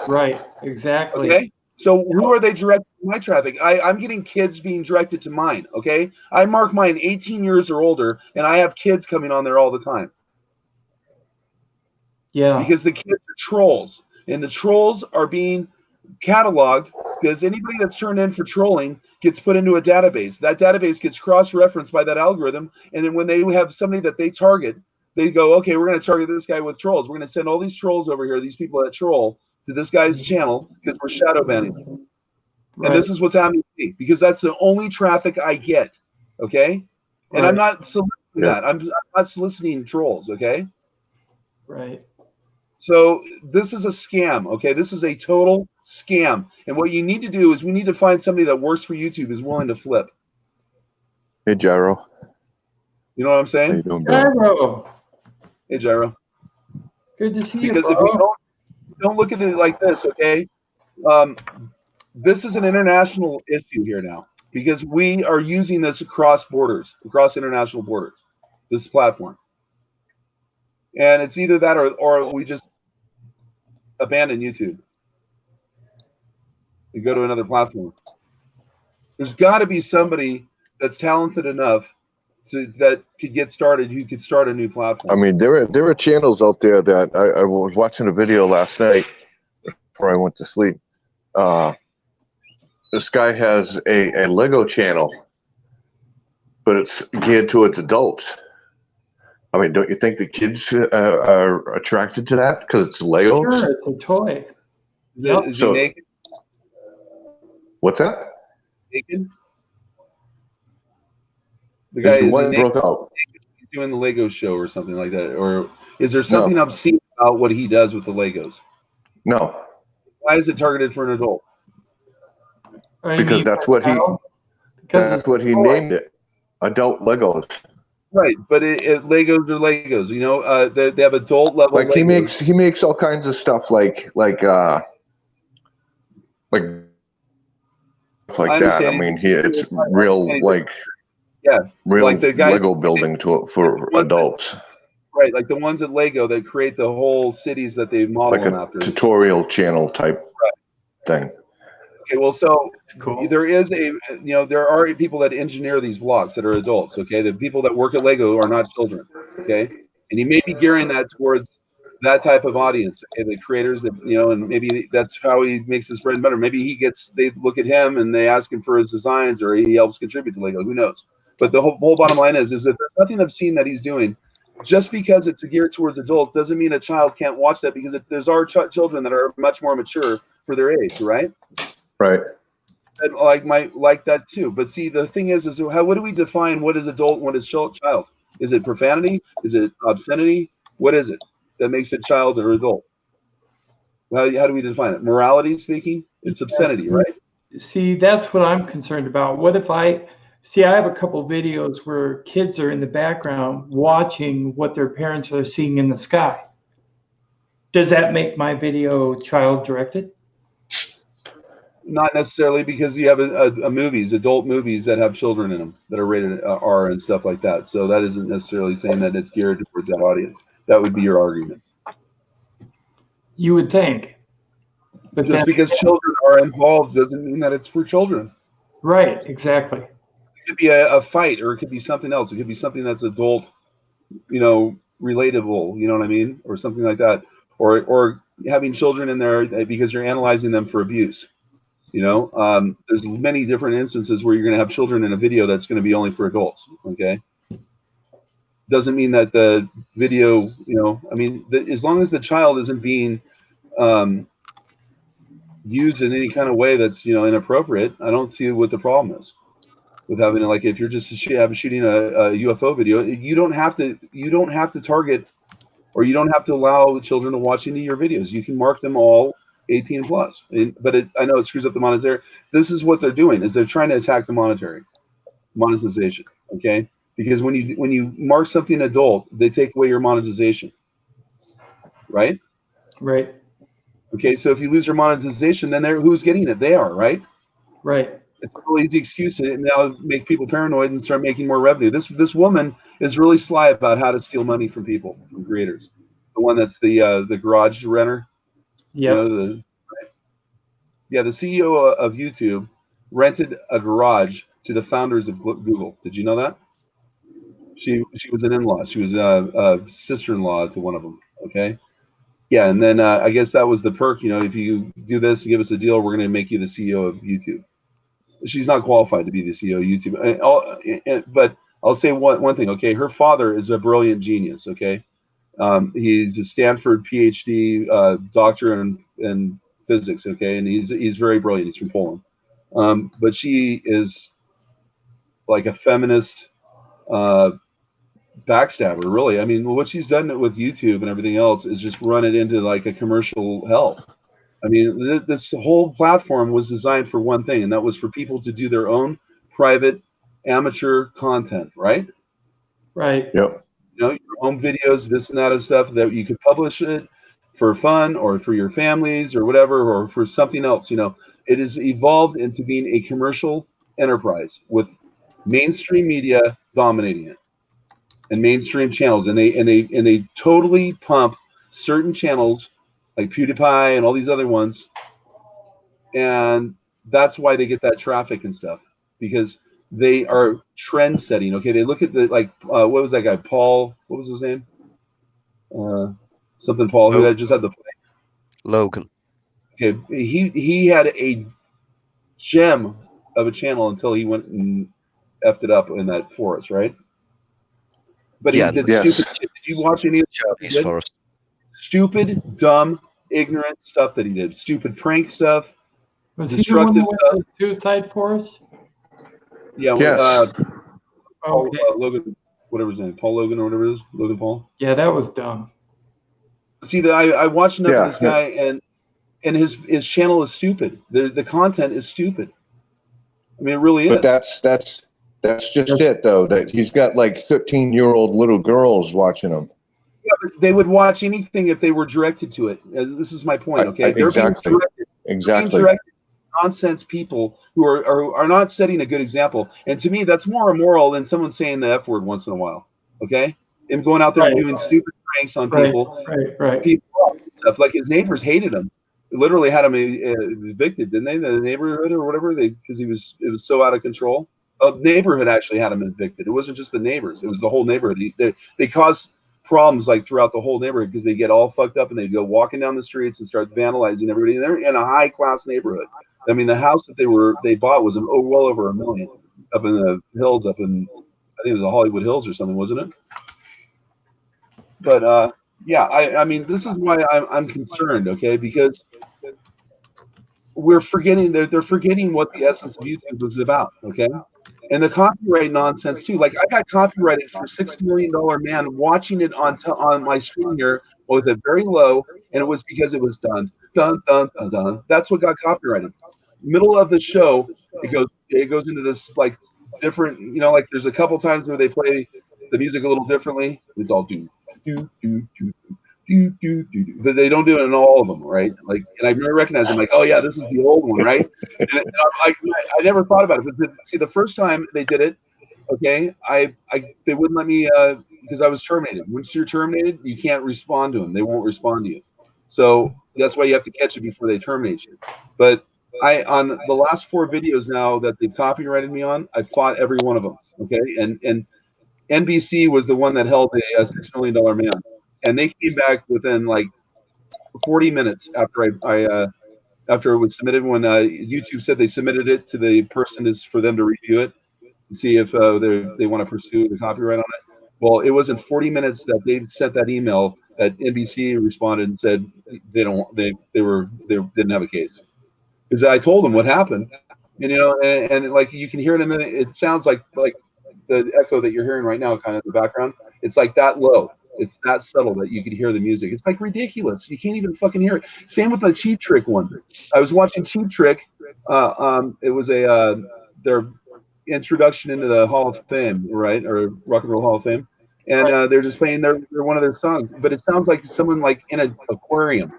Right, exactly. Okay, so who are they directing my traffic? I'm getting kids being directed to mine. Okay, I mark mine 18 years or older, and I have kids coming on there all the time. Yeah. Because the kids are trolls, and the trolls are being cataloged because anybody that's turned in for trolling gets put into a database. That database gets cross-referenced by that algorithm, and then when they have somebody that they target, they go, okay, we're going to target this guy with trolls. We're going to send all these trolls over here, these people that troll, to this guy's channel because we're shadow banning them. Right. And this is what's happening to me because that's the only traffic I get, okay? And I'm not soliciting that. I'm not soliciting trolls, okay? Right. So this is a scam, okay? This is a total scam. And what you need to do is we need to find somebody that works for YouTube is willing to flip. Hey, Gyro. You know what I'm saying? How you doing, Bill? Gyro. Hey, Gyro. Good to see you. Because if we don't look at it like this, okay? This is an international issue here now because we are using this across borders, across international borders, this platform. And it's either that or we just abandon YouTube and go to another platform. There's got to be somebody that's talented enough that could get started, who could start a new platform. I mean, there are channels out there that I was watching a video last night before I went to sleep. This guy has a Lego channel, but it's geared towards adults. I mean, don't you think the kids are attracted to that because it's Legos? Sure, it's a toy. Is he naked? What's that? Naked? The guy is one broke out. doing the Lego show or something like that, or is there something obscene about what he does with the Legos? No, Why is it targeted for an adult? because that's what he named it. Adult Legos. Right, but Legos are Legos. You know, they have adult level. Like Legos. he makes all kinds of stuff like that. I mean, it's real like real like the guys Lego building for adults. Right, like the ones at Lego that create the whole cities that they model them after. Like a tutorial channel type thing. Okay, well, so Cool. there is there are people that engineer these blocks that are adults. Okay, the people that work at Lego are not children. Okay, and he may be gearing that towards that type of audience. Okay, the creators that and maybe that's how he makes his bread and butter. Maybe they look at him and they ask him for his designs, or he helps contribute to Lego. Who knows? But the whole bottom line is that there's nothing obscene that he's doing. Just because it's geared towards adults doesn't mean a child can't watch that, because there's our children that are much more mature for their age, right? Right. That might like that too. But see, the thing is what do we define what is adult and what is child? Is it profanity? Is it obscenity? What is it that makes it child or adult? How do we define it? Morality speaking, it's obscenity, right? See, that's what I'm concerned about. What if I have a couple videos where kids are in the background watching what their parents are seeing in the sky. Does that make my video child directed? Not necessarily, because you have adult movies that have children in them that are rated R and stuff like that. So that isn't necessarily saying that it's geared towards that audience. That would be your argument. You would think. But just because children are involved doesn't mean that it's for children. Right, exactly. It could be a fight, or it could be something else. It could be something that's adult, relatable, you know what I mean? Or something like that. Or having children in there because you're analyzing them for abuse. There's many different instances where you're going to have children in a video that's going to be only for adults. Okay. Doesn't mean that the video, as long as the child isn't being used in any kind of way that's, inappropriate, I don't see what the problem is with having it. Like, if you're just shooting a UFO video, you don't have to target, or you don't have to allow children to watch any of your videos. You can mark them all 18 plus, but I know it screws up the monetary. This is what they're doing, is they're trying to attack the monetization. Okay, because when you mark something adult, they take away your monetization, right? Right. Okay, so if you lose your monetization, then who's getting it? They are, right? Right. It's a really easy excuse to now make people paranoid and start making more revenue. This woman is really sly about how to steal money from people, from creators. The one that's the garage renter. Yeah. The CEO of YouTube rented a garage to the founders of Google. Did you know that? She was an in-law. She was a sister-in-law to one of them. Okay. Yeah, and then I guess that was the perk. If you do this, you give us a deal, we're going to make you the CEO of YouTube. She's not qualified to be the CEO of YouTube. But I'll say one thing. Okay, her father is a brilliant genius. Okay, he's a Stanford PhD doctor in physics. Okay, and he's very brilliant. He's from Poland. But she is like a feminist backstabber, really. I mean, what she's done with YouTube and everything else is just run it into like a commercial hell. I mean, this whole platform was designed for one thing, and that was for people to do their own private amateur content, right? Right. Yep. Your home videos, this and that and stuff, that you could publish it for fun or for your families or whatever, or for something else. It has evolved into being a commercial enterprise with mainstream media dominating it, and mainstream channels, and they totally pump certain channels like PewDiePie and all these other ones, and that's why they get that traffic and stuff, because they are trend setting. Okay, they look at what was that guy, Paul? What was his name? Something Paul, who had just had the fight. Logan. Okay, he had a gem of a channel until he went and effed it up in that forest, right? But he did stupid shit. Did you watch any of the Forest? Stupid, dumb, ignorant stuff that he did. Stupid prank stuff. Was he the one that went to suicide forest? Yeah. Yes. Paul, Okay. Logan, whatever his name, Paul Logan or whatever it is, Logan Paul. Yeah, that was dumb. See, that I watched enough Yeah. of this guy, and his channel is stupid. The content is stupid. I mean, it really is. But that's just it, though. That he's got like 15-year-old little girls watching him. Yeah, but they would watch anything if they were directed to it. This is my point. Okay, Exactly. Being directed nonsense people who are not setting a good example. And to me, that's more immoral than someone saying the F word once in a while. Okay, and going out there and doing stupid pranks on people, stuff like his neighbors hated him. Literally had him evicted, didn't they? The neighborhood or whatever, because it was so out of control. A neighborhood actually had him evicted. It wasn't just the neighbors; it was the whole neighborhood. They caused problems like throughout the whole neighborhood because they get all fucked up and they go walking down the streets and start vandalizing everybody. And they're in a high class neighborhood. I mean, the house that they bought was well over $1 million up in the hills, up in, I think it was the Hollywood Hills or something, wasn't it? But yeah, I mean, this is why I'm concerned, okay? Because we're forgetting they're forgetting what the essence of YouTube was about, okay? And the copyright nonsense too. Like I got copyrighted for $6 million man watching it on my screen here with it very low, and it was because it was done. That's what got copyrighted. Middle of the show, it goes into this like different, like there's a couple times where they play the music a little differently. It's all do do do do do do do, but they don't do it in all of them, right? Like, and I recognize them, like, oh yeah, this is the old one, right? And I'm like, I never thought about it, but see, the first time they did it, okay, they wouldn't let me because I was terminated. Once you're terminated, you can't respond to them; they won't respond to you. So that's why you have to catch it before they terminate you. But on the last 4 videos now that they've copyrighted me on, I fought every one of them, okay, and NBC was the one that held a $6 million man. And they came back within like 40 minutes after it was submitted. When YouTube said they submitted it to the person for them to review it to see if they want to pursue the copyright on it. Well, it wasn't 40 minutes that they sent that email that NBC responded and said they didn't have a case, because I told them what happened, and and like you can hear it in it sounds like the echo that you're hearing right now, kind of in the background. It's like that low. It's that subtle that you could hear the music. It's like ridiculous. You can't even fucking hear it. Same with the Cheap Trick one. I was watching Cheap Trick. It was their introduction into the Hall of Fame, right, or Rock and Roll Hall of Fame, and they're just playing their one of their songs, but it sounds like someone like in an aquarium.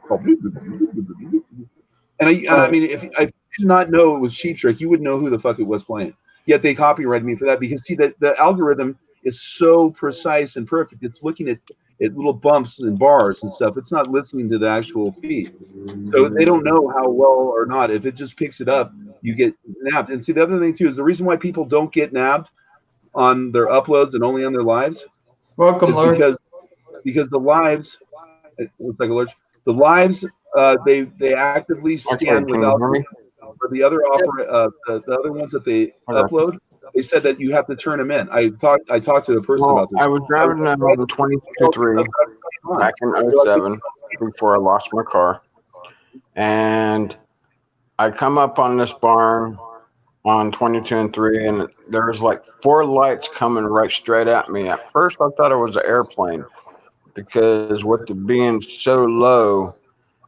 And I mean, if I did not know it was Cheap Trick, you would know who the fuck it was playing. Yet they copyrighted me for that because see that the algorithm is so precise and perfect. It's looking at little bumps and bars and stuff. It's not listening to the actual feed. So they don't know how well or not. If it just picks it up, you get nabbed. And see, the other thing too is the reason why people don't get nabbed on their uploads and only on their lives. Welcome, is Lord. because the lives, looks like a Lurch, the lives they actively scan without for the other the other ones that they upload. They said that you have to turn them in. I talked to a person about this. I was driving on 22.3 back in 07 before I lost my car, and I come up on this barn on 22 and 3, and there's like 4 lights coming right straight at me. At first, I thought it was an airplane because with it being so low,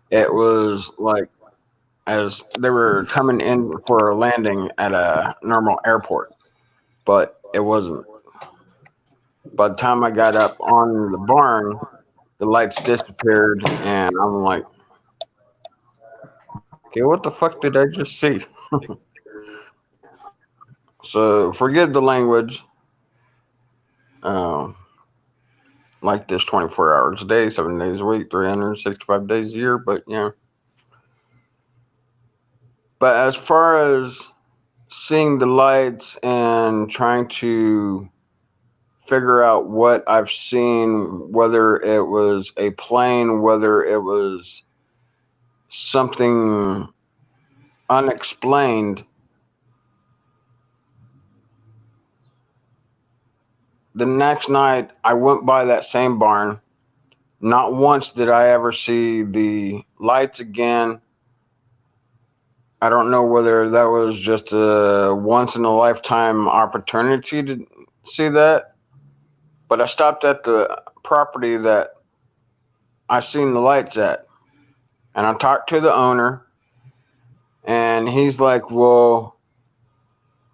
it was like as they were coming in for a landing at a normal airport, but it wasn't. By the time I got up on the barn, the lights disappeared, and I'm like, okay, what the fuck did I just see? So forgive the language. Like this 24 hours a day, 7 days a week, 365 days a year, but yeah. But as far as seeing the lights and trying to figure out what I've seen, whether it was a plane, whether it was something unexplained, the next night I went by that same barn. Not once did I ever see the lights again. I don't know whether that was just a once in a lifetime opportunity see that, but I stopped at the property that I seen the lights at, and I talked to the owner, and he's like, well,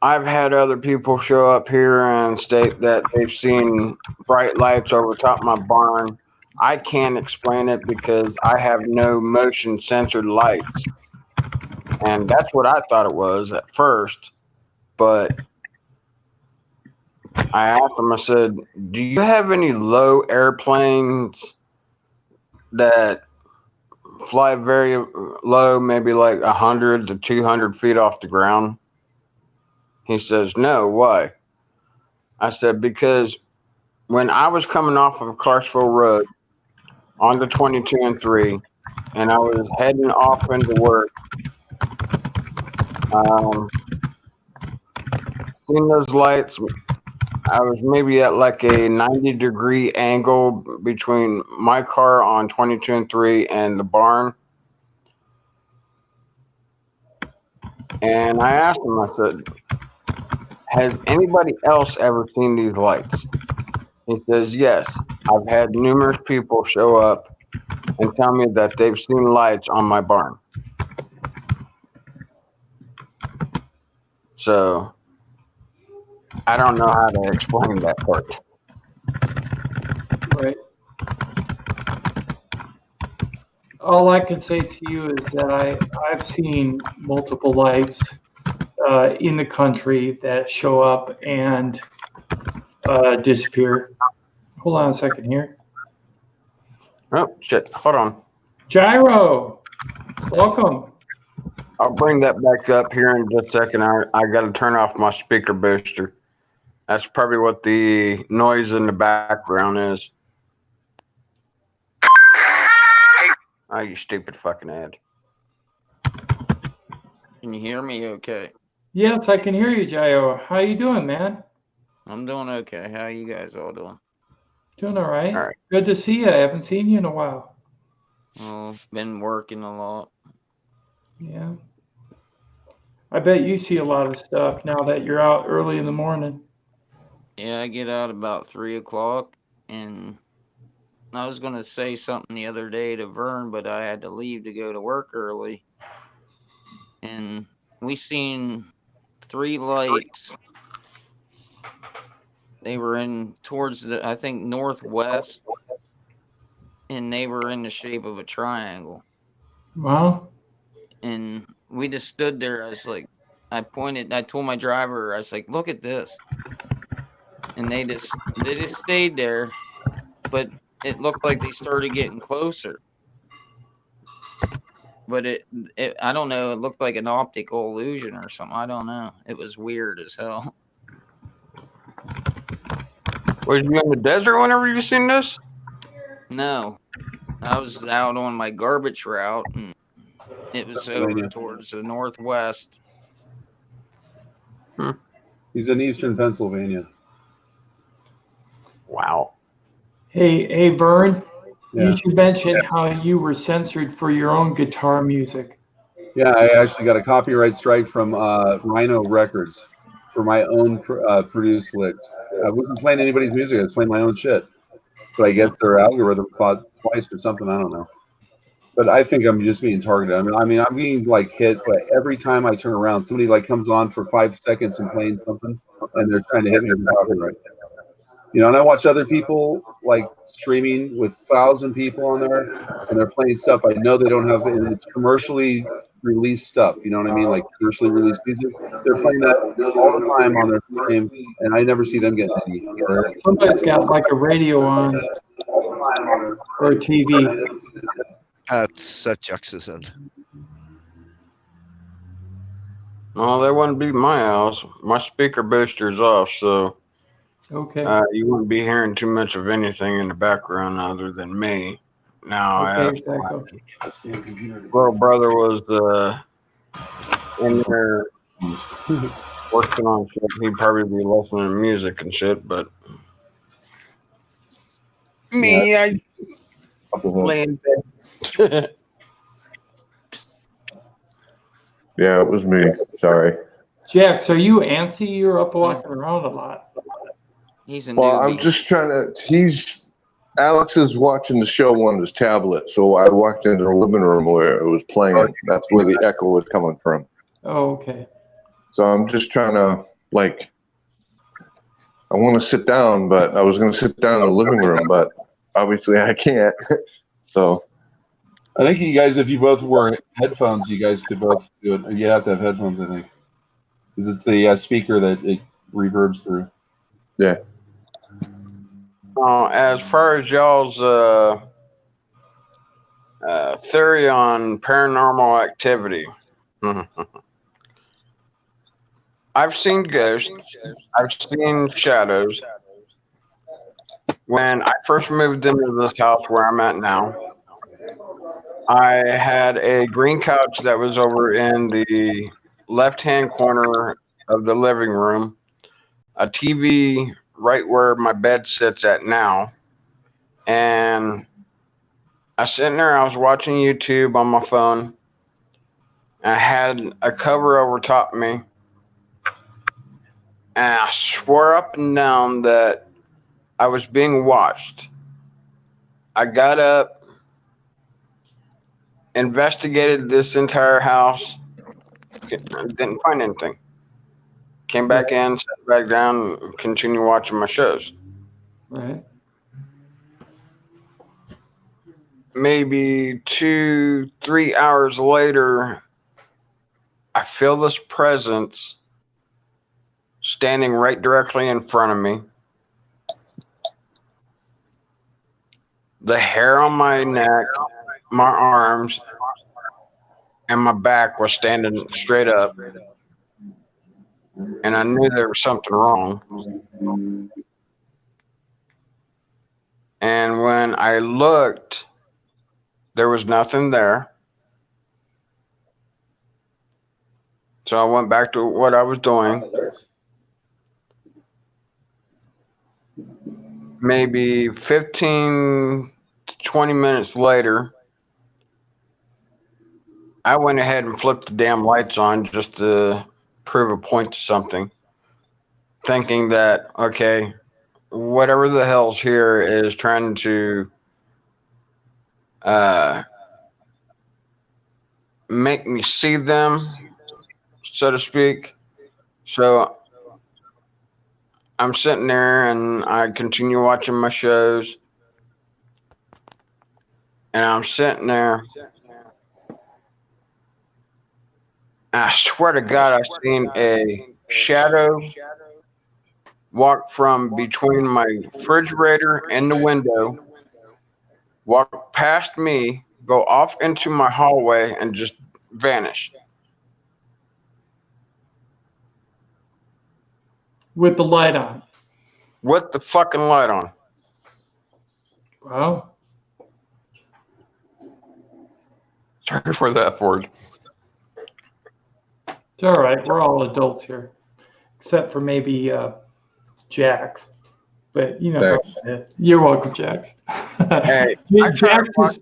I've had other people show up here and state that they've seen bright lights over top my barn. I can't explain it because I have no motion censored lights. And that's what I thought it was at first. But I asked him, I said, do you have any low airplanes that fly very low, maybe like 100 to 200 feet off the ground? He says, no, why? I said, because when I was coming off of Clarksville Road on the 22 and 3, and I was heading off into work, seeing those lights, I was maybe at like a 90-degree angle between my car on 22 and 3 and the barn. And I asked him, I said, has anybody else ever seen these lights? He says, yes. I've had numerous people show up and tell me that they've seen lights on my barn. So I don't know how to explain that part. Right. All I can say to you is that I've seen multiple lights in the country that show up and disappear. Hold on a second here. Oh, shit. Hold on. Gyro, welcome. I'll bring that back up here in just a second. I got to turn off my speaker booster. That's probably what the noise in the background is. Oh, you stupid fucking ad. Can you hear me okay? Yes, I can hear you, Gyro. How you doing, man? I'm doing okay. How you guys all doing? Doing all right. All right. Good to see you. I haven't seen you in a while. Well, been working a lot. Yeah. I bet you see a lot of stuff now that you're out early in the morning. Yeah, I get out about 3 o'clock, and I was going to say something the other day to Vern, but I had to leave to go to work early. And we seen 3 lights. They were in towards the, I think, northwest, and they were in the shape of a triangle. Wow. And we just stood there. I was like, I told my driver, I was like, look at this. And they just stayed there, but it looked like they started getting closer. But it I don't know, it looked like an optical illusion or something. I don't know. It was weird as hell. Was you in the desert whenever you seen this? No. I was out on my garbage route, and it was over towards the northwest. He's in eastern Pennsylvania. Wow. Hey, Vern, Yeah. you should mention how you were censored for your own guitar music. Yeah, I actually got a copyright strike from Rhino Records for my own produced licks. I wasn't playing anybody's music. I was playing my own shit. But I guess their algorithm thought twice or something. I don't know. But I think I'm just being targeted. I mean, I'm being like hit. But every time I turn around, somebody like comes on for 5 seconds and playing something, and they're trying to hit me with copyright. You know, and I watch other people like streaming with 1,000 people on there, and they're playing stuff I know they don't have, and it's commercially released stuff. You know what I mean? Like commercially released music. They're playing that all the time on their stream, and I never see them getting any. Somebody's got like a radio on or a TV. That's Jax's end. Well, that wouldn't be my house. My speaker booster's off, so Okay. you wouldn't be hearing too much of anything in the background other than me. Now, Okay, exactly. little brother was in there working on shit. He'd probably be listening to music and shit, but me, I lay in bed. Yeah, it was me. Sorry. Jax, are you antsy? You're up walking around a lot. He's a Well, newbie. I'm just trying to. Alex is watching the show on his tablet, so I walked into the living room where it was playing. That's where the echo was coming from. Oh, okay. So I'm just trying to, like, I want to sit down, but I was going to sit down in the living room, but obviously I can't. So I think you guys, if you both wore headphones, you guys could both do it. You have to have headphones, I think, because it's the speaker that it reverbs through. yeah. As far as y'all's theory on paranormal activity, I've seen ghosts. I've seen shadows. When I first moved into this house where I'm at now, I had a green couch that was over in the left-hand corner of the living room, a TV right where my bed sits at now, and I was sitting there, I was watching YouTube on my phone. I had a cover over top of me, and I swore up and down that I was being watched. I got up, investigated this entire house, didn't find anything. Came back in, sat back down, and continued watching my shows. Right. Maybe 2-3 hours later, I feel this presence standing right directly in front of me. The hair on my neck, my arms, and my back was standing straight up. And I knew there was something wrong. And when I looked, there was nothing there. So I went back to what I was doing. Maybe 15 to 20 minutes later, I went ahead and flipped the damn lights on just to prove a point to something, thinking that, okay, whatever the hell's here is trying to make me see them, so to speak. So I'm sitting there and I continue watching my shows, and I'm sitting there. I swear to God, I've seen a shadow walk from between my refrigerator and the window, walk past me, go off into my hallway, and just vanish. With the light on. With the fucking light on. Wow. Sorry for that, Ford. It's all right. We're all adults here, except for maybe Jax. But you know, you're welcome, Jax. Hey, I try to watch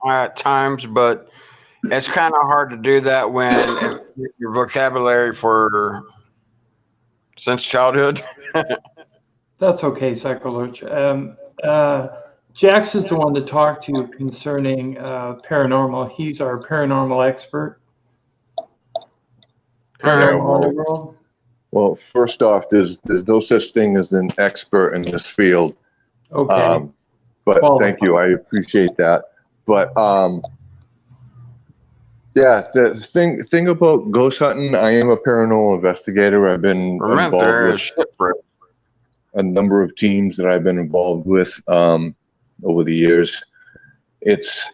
at times, but it's kind of hard to do that when your vocabulary for since childhood. That's okay, Psycho-Lurch. Jax is the one to talk to concerning paranormal. He's our paranormal expert. Paranormal Underworld. Well, first off, there's no such thing as an expert in this field. Okay. But thank you, I appreciate that. But yeah, the thing about ghost hunting, I am a paranormal investigator. I've been involved with a number of teams that I've been involved with over the years. It's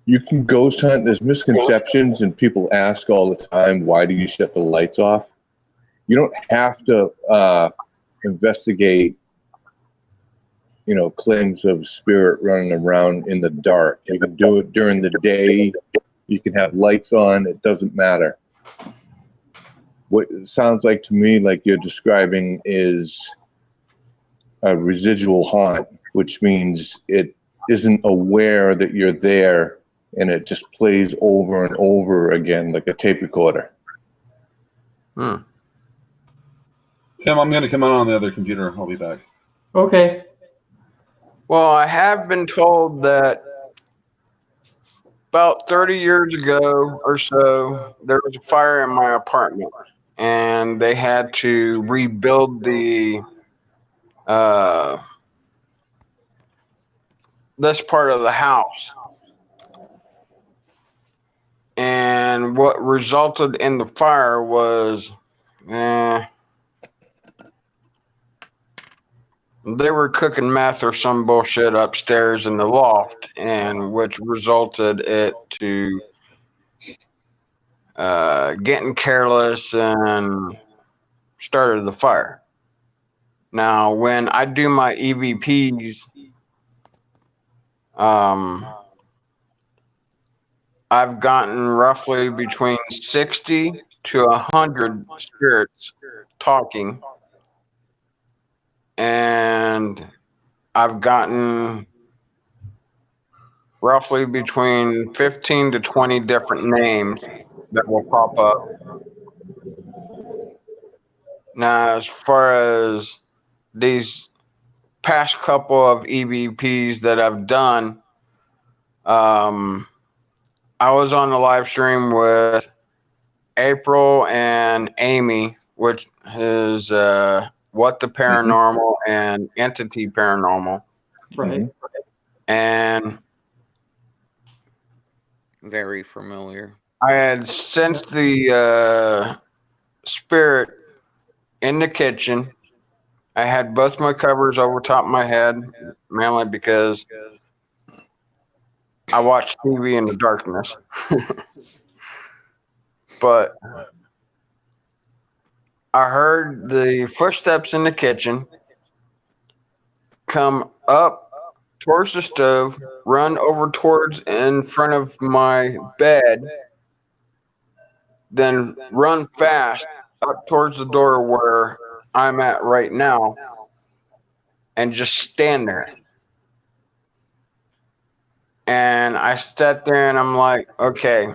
you can ghost hunt. There's misconceptions, and people ask all the time, why do you shut the lights off? You don't have to investigate, you know, claims of spirit running around in the dark. You can do it during the day. You can have lights on. It doesn't matter. What it sounds like to me, like you're describing, is a residual haunt, which means it isn't aware that you're there, and it just plays over and over again like a tape recorder. Tim, I'm going to come on the other computer. I'll be back. Okay. Well, I have been told that about 30 years ago or so, there was a fire in my apartment, and they had to rebuild this part of the house. And what resulted in the fire was, they were cooking meth or some bullshit upstairs in the loft, and which resulted it to getting careless and started the fire. Now, when I do my EVPs, I've gotten roughly between 60 to 100 spirits talking, and I've gotten roughly between 15 to 20 different names that will pop up. Now, as far as these past couple of EVPs that I've done, I was on the live stream with April and Amy, which is What the Paranormal and Entity Paranormal. Right. And Very familiar. I had sensed the spirit in the kitchen. I had both my covers over top of my head, mainly because I watch TV in the darkness. But I heard the footsteps in the kitchen come up towards the stove, run over towards in front of my bed, then run fast up towards the door where I'm at right now, and just stand there. And I sat there and I'm like, okay,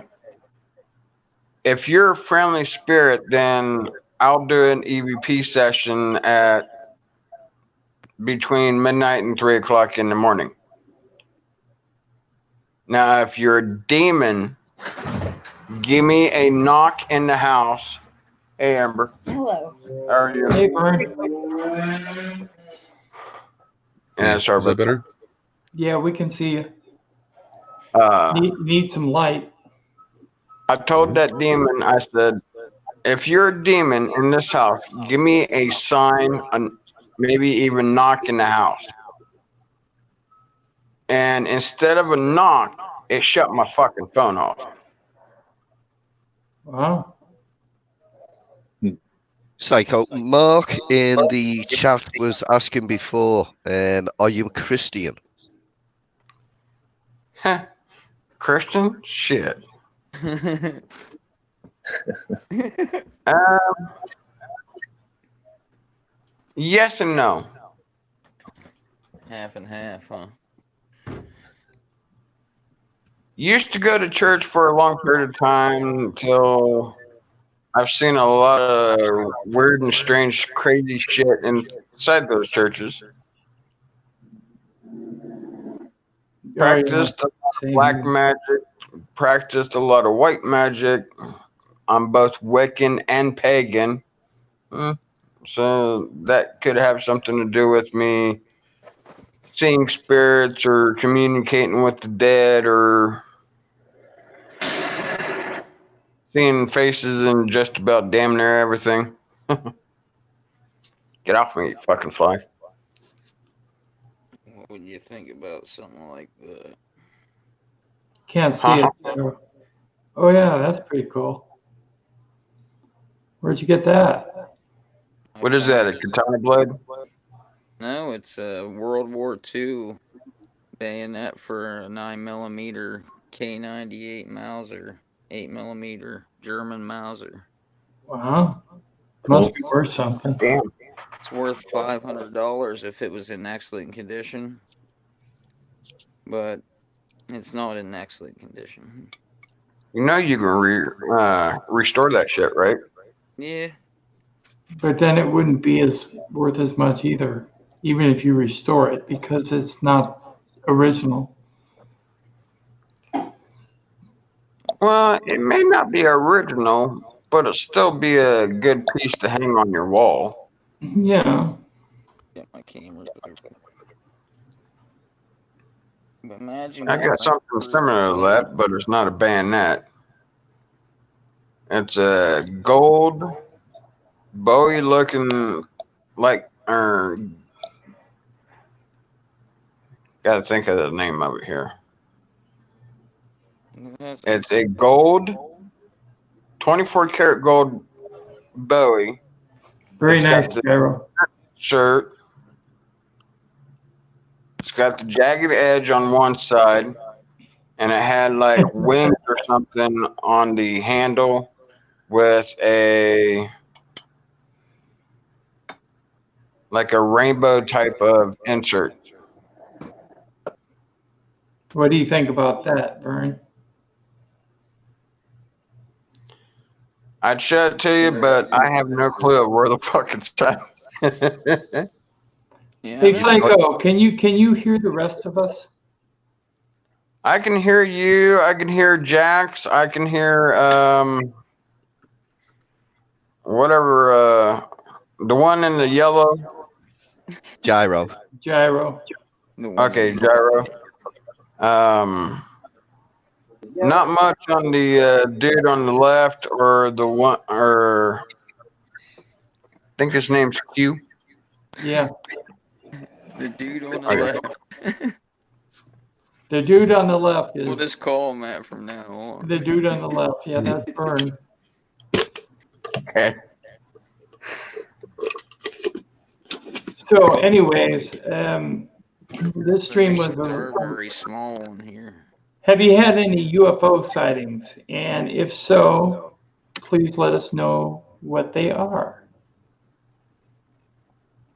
if you're a friendly spirit, then I'll do an EVP session at between midnight and 3 o'clock in the morning. Now, if you're a demon, give me a knock in the house. Hey, Amber. Hello. How are you? Hey, Vern. Yeah, sorry Is that about better? Yeah, we can see you. that. Need some light. I told that demon, I said, if you're a demon in this house, give me a sign, maybe even knock in the house. And instead of a knock, it shut my fucking phone off. Wow. Psycho. Mark in the chat was asking before, are you a Christian? Christian? Shit. Yes and no. Half and half, huh? Used to go to church for a long period of time until I've seen a lot of weird and strange, crazy shit inside those churches. Practiced a lot of black magic, practiced a lot of white magic. I'm both Wiccan and pagan. So that could have something to do with me seeing spirits or communicating with the dead or seeing faces and just about damn near everything. Get off me, you fucking fly. What would you think about something like that? Can't see it. Oh, yeah, that's pretty cool. Where'd you get that? What is that, a katana blade? No, it's a World War II bayonet for a 9mm K98 Mauser, 8mm German Mauser. Wow. Must be worth something. Damn. It's worth $500 if it was in excellent condition, but it's not in excellent condition. You know you can restore that shit, right? Yeah. But then it wouldn't be as worth as much either, even if you restore it, because it's not original. Well, it may not be original, but it'll still be a good piece to hang on your wall. Yeah. Get my camera open. Imagine I got something similar to that, but it's not a bayonet. It's a gold Bowie looking like, gotta think of the name of it here. It's a gold, 24 karat gold Bowie. Very It's nice, got the GYRO. shirt. It's got the jagged edge on one side, and it had like wings or something on the handle with a rainbow type of insert. What do you think about that, Vern? I'd show it to you, but I have no clue of where the fuck it's at. Yeah, Hey, Psycho, can you hear the rest of us? I can hear you. I can hear Jax. I can hear whatever the one in the yellow. Gyro. GYRO. Okay, gyro. Not much on the dude on the left or the one, or I think his name's Q. Yeah. the dude on the Okay. left. The dude on the left We'll is just call him that from now on. the dude on the left. Yeah, that's Vern. Okay. So, anyways, this stream was. They're very small in here. Have you had any UFO sightings? And if so, please let us know what they are.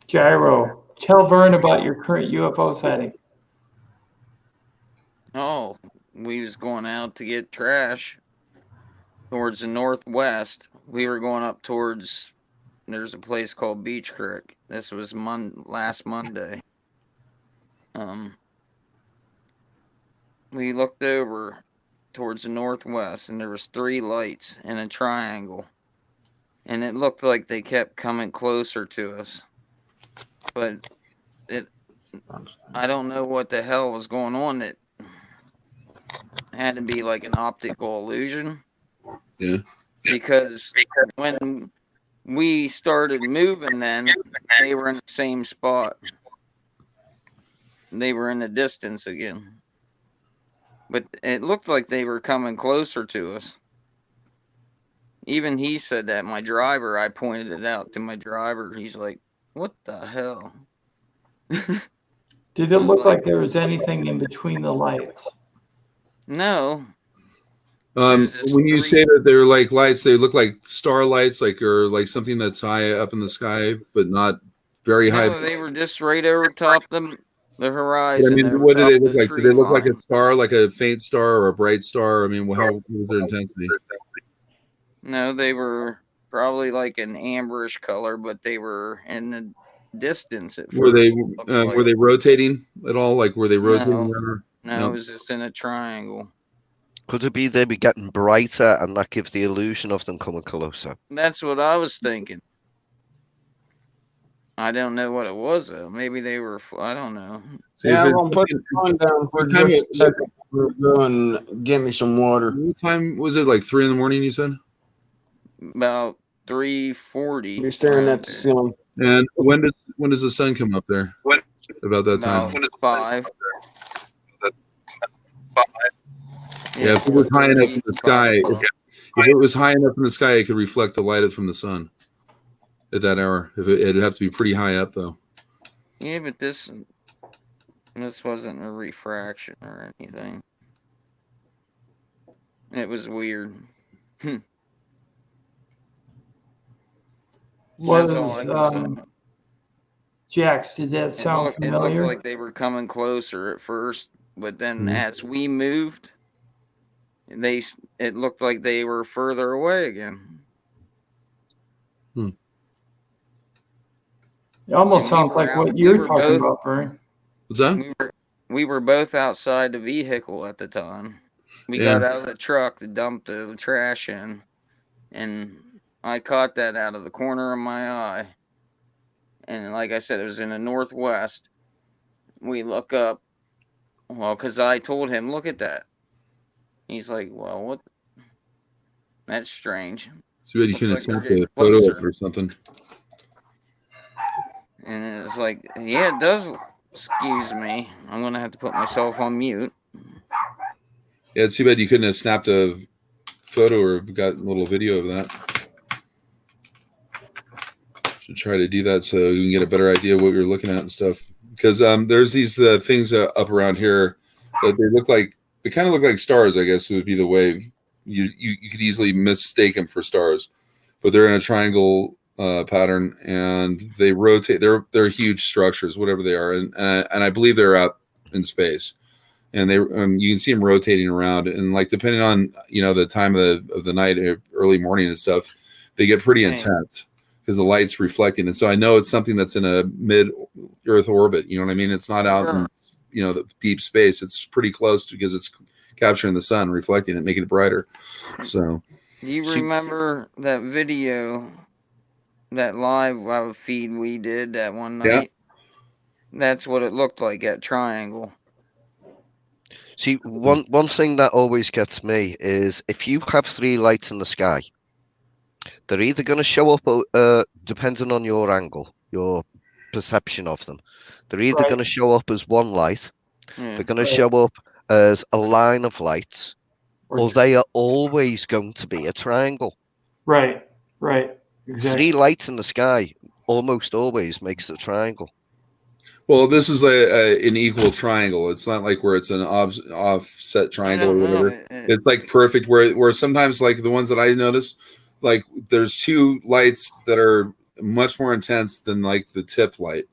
GYRO, tell Vern about your current UFO sighting. Oh, we was going out to get trash towards the northwest. We were going up towards, there's a place called Beach Creek. This was last Monday. We looked over towards the northwest, and there was 3 lights in a triangle, and it looked like they kept coming closer to us. But I don't know what the hell was going on. It had to be like an optical illusion. Yeah. Because when we started moving, then they were in the same spot. They were in the distance again. But it looked like they were coming closer to us. Even he said that. My driver, I pointed it out to my driver. He's like, what the hell? Did it look like there was anything in between the lights? No. When you say that they're like lights, they look like starlights, like, or like something that's high up in the sky, but not very high. No, they were just right over top the horizon. I mean, what do they look like? Do they look like a star, like a faint star or a bright star? I mean, how was their intensity? No, they were probably like an amberish color, but they were in the distance. Were they rotating at all? Like, were they rotating? No, it was just in a triangle. Could it be they'd be getting brighter and that gives the illusion of them coming closer? That's what I was thinking. I don't know what it was though. Maybe they were. I don't know. Yeah, I'm gonna put the phone down for just a second. Go and get me some water. What time was it? Like 3 a.m. You said? About 3:40. You're staring at the ceiling. And when does the sun come up there? When? About that time? About 5. Yeah, if it was high enough in the sky, if it was high enough in the sky, it could reflect the light from the sun at that hour. It'd have to be pretty high up, though. Yeah, but this wasn't a refraction or anything. It was weird. Jax, did that sound familiar? It looked like they were coming closer at first, but then as we moved, it looked like they were further away again. It almost And we sounds were like out- what we you're were talking both- about, Vern. What's that? We were both outside the vehicle at the time. We Yeah. got out of the truck to dump the trash in, and I caught that out of the corner of my eye. And like I said, it was in the northwest. We look up, well, because I told him, look at that. He's like, well, what? That's strange. Too bad you Looks couldn't like they're snap getting a photo of closer. it or something. And it's like, yeah, it does. Excuse me. I'm going to have to put myself on mute. Yeah, it's too bad you couldn't have snapped a photo or got a little video of that. Should try to do that so you can get a better idea of what you're looking at and stuff. Because there's these things up around here that they kind of look like stars. I guess would be the way you could easily mistake them for stars, but they're in a triangle pattern and they rotate. They're huge structures, whatever they are, and I believe they're up in space. And they you can see them rotating around, and like depending on the time of the night, early morning and stuff, they get pretty intense because the light's reflecting. And so I know it's something that's in a mid-Earth orbit. You know what I mean? It's not out in the deep space. It's pretty close because it's capturing the sun, reflecting it, making it brighter. So, Do you remember that video, that live feed we did that one night? Yeah. That's what it looked like at Triangle. See, one thing that always gets me is if you have 3 lights in the sky, they're either going to show up, depending on your angle, your perception of them. They're either going to show up as one light, they're going to show up as a line of lights, or they are always going to be a triangle. Right. Exactly. 3 lights in the sky almost always makes a triangle. Well, this is an equal triangle. It's not like where it's an offset triangle or whatever. It's like perfect where sometimes like the ones that I notice, like there's 2 lights that are much more intense than like the tip light.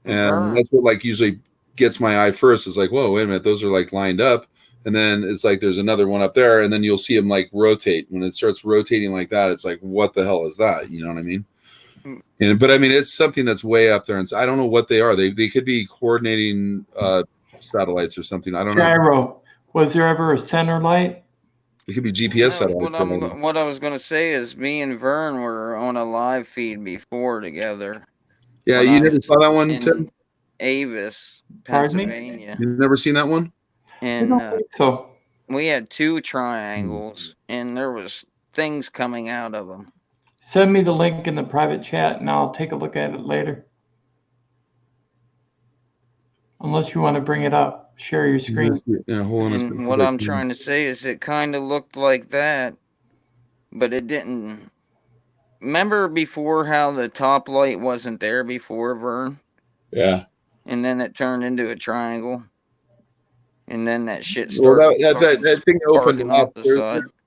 And that's what like usually gets my eye first. Is like, whoa, wait a minute, those are like lined up. And then it's like there's another one up there, and then you'll see them like rotate. When it starts rotating like that, it's like, what the hell is that? You know what I mean? But I mean, it's something that's way up there, and so I don't know what they are. They could be coordinating satellites or something. I don't know. GYRO. Was there ever a center light? It could be GPS satellites. What I was going to say is me and Vern were on a live feed before together. Yeah, you never saw that one, Tim? Avis, Pennsylvania. You've never seen that one? And I don't think so. we had 2 triangles, and there was things coming out of them. Send me the link in the private chat, and I'll take a look at it later. Unless you want to bring it up, share your screen. Yeah, hold on. And what I'm trying to say is it kind of looked like that, but it didn't. Remember before how the top light wasn't there before, Vern? Yeah. And then it turned into a triangle. And then that shit started. Well, that thing opened up.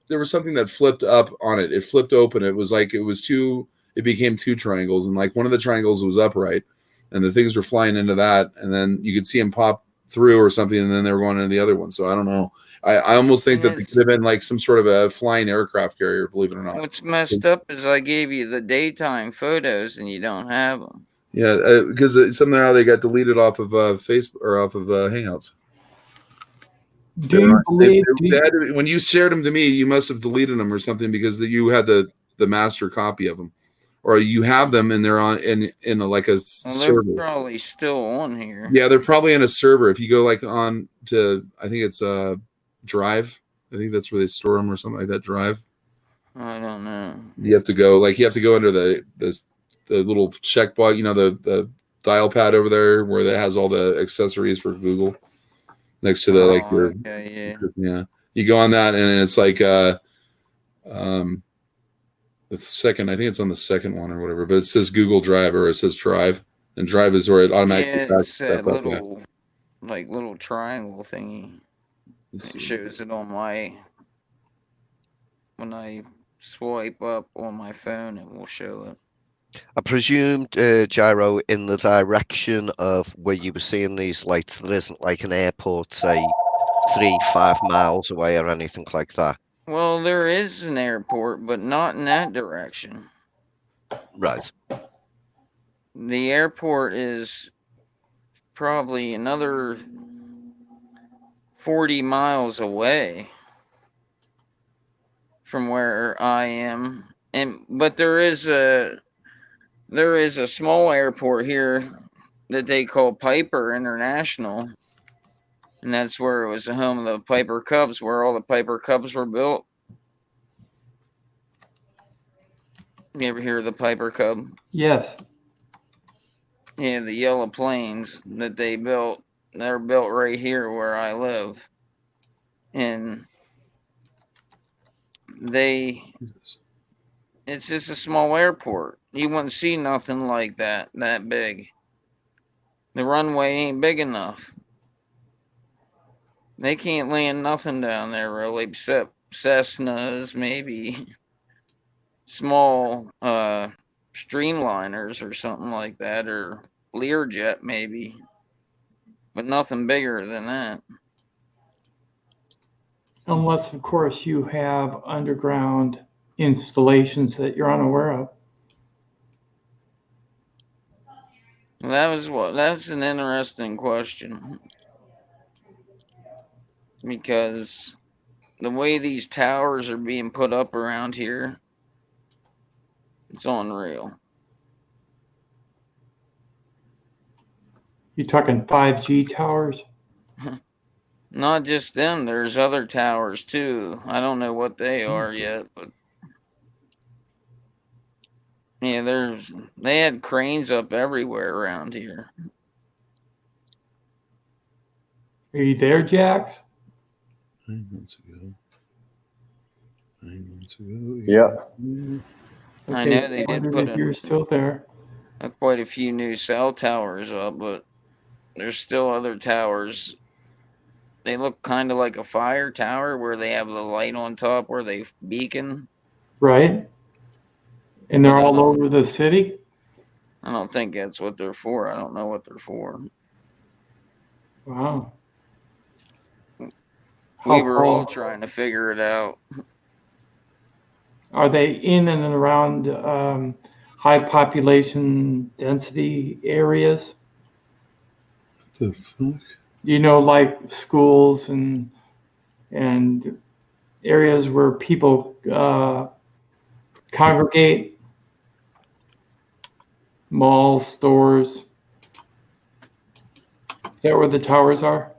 There was something that flipped up on it. It flipped open. It was like it became 2 triangles, and like one of the triangles was upright, and the things were flying into that, and then you could see them pop through or something, and then they were going into the other one. So I don't know. I almost think that it could have been like some sort of a flying aircraft carrier, believe it or not. What's messed up is I gave you the daytime photos and you don't have them. Yeah, because somehow they got deleted off of Facebook or off of Hangouts. Do you believe when you shared them to me, you must have deleted them or something because you had the master copy of them, or you have them and they're in a server. They're probably still on here. Yeah, they're probably in a server. If you go like on to, I think it's Drive. I think that's where they store them or something like that. Drive. I don't know. You have to go under the little check box, the dial pad over there where that has all the accessories for Google. Next to the you go on that and it's like the second, I think it's on the second one or whatever, but it says Google Drive or it says Drive, and Drive is where it automatically it's that little triangle thingy. It shows it on when I swipe up on my phone, it will show it. I presumed, GYRO, in the direction of where you were seeing these lights, there isn't like an airport, say, 3-5 miles away or anything like that. Well, there is an airport, but not in that direction. Right. the airport is probably another 40 miles away from where I am. But there is a small airport here that they call Piper International. And that's where it was the home of the Piper Cubs, where all the Piper Cubs were built. You ever hear of the Piper Cub? Yes. Yeah, the yellow planes that they built, they're built right here where I live. And it's just a small airport. You wouldn't see nothing like that big. The runway ain't big enough. They can't land nothing down there really, except Cessnas, maybe small streamliners or something like that, or Learjet maybe, but nothing bigger than that. Unless, of course, you have underground installations that you're unaware of. That's an interesting question. Because the way these towers are being put up around here, it's unreal. You talking 5G towers? Not just them, there's other towers too. I don't know what they are yet, but yeah, they had cranes up everywhere around here. Are you there, Jax? 9 months ago. 9 months ago. Yeah. I know they did put You're still there. quite a few new cell towers up, but there's still other towers. They look kind of like a fire tower where they have the light on top where they beacon. Right. And they're all over the city? I don't think that's what they're for. I don't know what they're for. Wow. We were all trying to figure it out. Are they in and around high population density areas? What the fuck? You know, like schools and areas where people congregate, malls, stores. Is that where the towers are?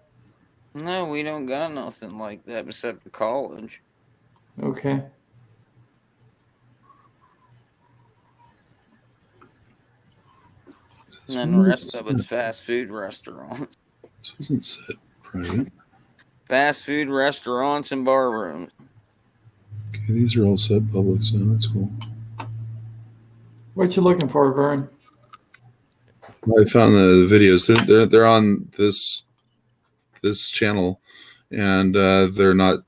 No, we don't got nothing like that except the college. Okay. And then the rest of it's fast food restaurants. This isn't set private. Fast food restaurants and bar rooms. Okay, these are all set public, so that's cool. What you looking for, Vern? I found the videos. They're on this channel, and they're not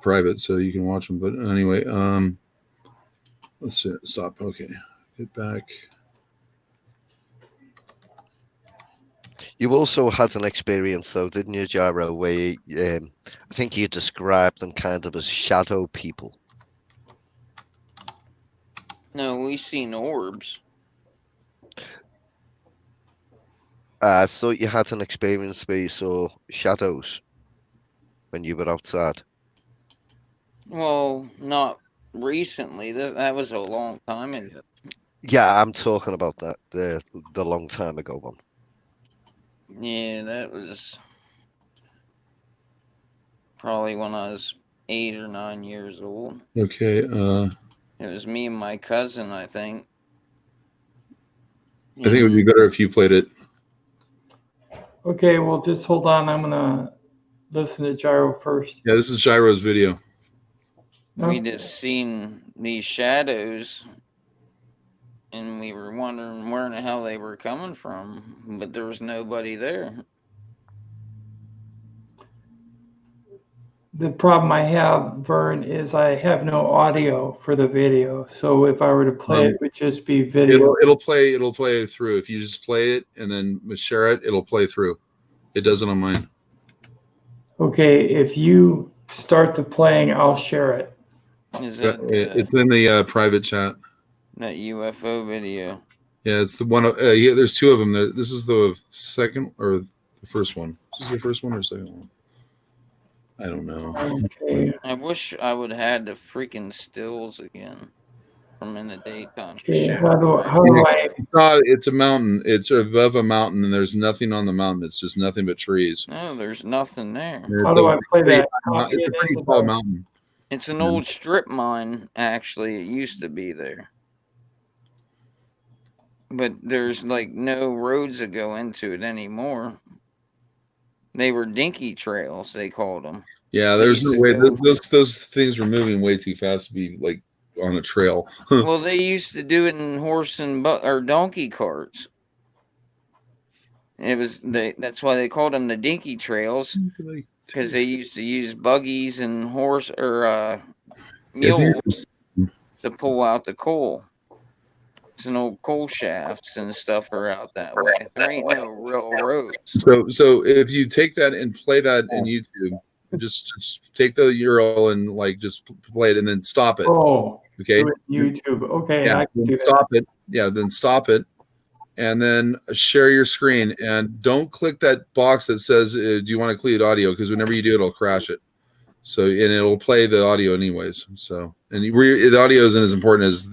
private, so you can watch them. But anyway, let's see. Stop. Okay, get back. You also had an experience, though, didn't you, Gyro, where I think you described them kind of as shadow people. No, we seen orbs. I thought you had an experience where you saw shadows when you were outside. Well, not recently. That was a long time ago. Yeah, I'm talking about that, the long time ago one. Yeah, that was probably when I was 8 or 9 years old. Okay. It was me and my cousin, I think. I think it would be better if you played it. Okay, well, just hold on. I'm going to listen to Gyro first. Yeah, this is Gyro's video. We just seen these shadows, and we were wondering where in the hell they were coming from, but there was nobody there. The problem I have, Vern, is I have no audio for the video. So if I were to play it, would just be video. It'll play through. If you just play it and then share it, it'll play through. It doesn't on mine. Okay, if you start the playing, I'll share it. Is it? It's in the private chat. That UFO video. Yeah, it's the one. Yeah, there's two of them. This is the second or the first one. Is this the first one or second one? I don't know. Okay. I wish I would have had the freaking stills again from in the daytime. Okay. Show How do right I? It's a mountain. It's above a mountain, and there's nothing on the mountain. It's just nothing but trees. No, there's nothing there. How do I play that? It's a pretty tall mountain. It's an old strip mine, actually. It used to be there. But there's like no roads that go into it anymore. They were dinky trails, they called them. Yeah, there's no way. Those things were moving way too fast to be like on a trail. Well, they used to do it in horse and or donkey carts. That's why they called them the dinky trails, because they used to use buggies and horse or mules to pull out the coal. Some old coal shafts and stuff are out that way. There ain't no real roads. So if you take that and play that in YouTube, just take the URL and like just play it and then stop it. Oh, okay. YouTube. Okay, yeah, I can do stop it. Yeah, then stop it, and then share your screen. And don't click that box that says, "Do you want to include audio?" Because whenever you do, it'll crash it. So and it'll play the audio anyways. So and the audio isn't as important as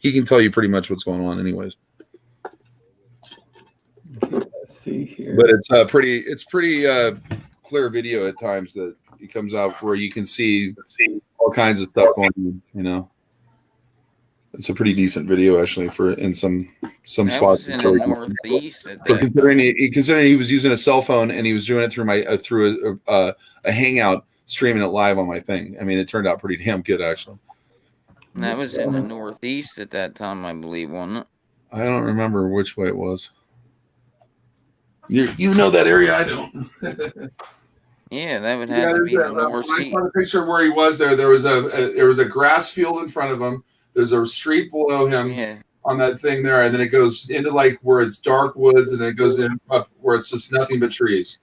he can tell you pretty much what's going on anyways. Let's see here. But it's pretty clear video at times that it comes out where you can see all kinds of stuff going on, you know. It's a pretty decent video actually for in some spots. In the northeast. Considering he was using a cell phone and he was doing it through a Hangout, streaming it live on my thing. I mean, it turned out pretty damn good actually. And that was in the northeast at that time, I believe, wasn't it? I don't remember which way it was. You know that area, I don't. Yeah, that would have to be the northeast. I saw the picture where he was there. There was a grass field in front of him. There's a street below him on that thing there, and then it goes into like where it's dark woods, and then it goes in up where it's just nothing but trees.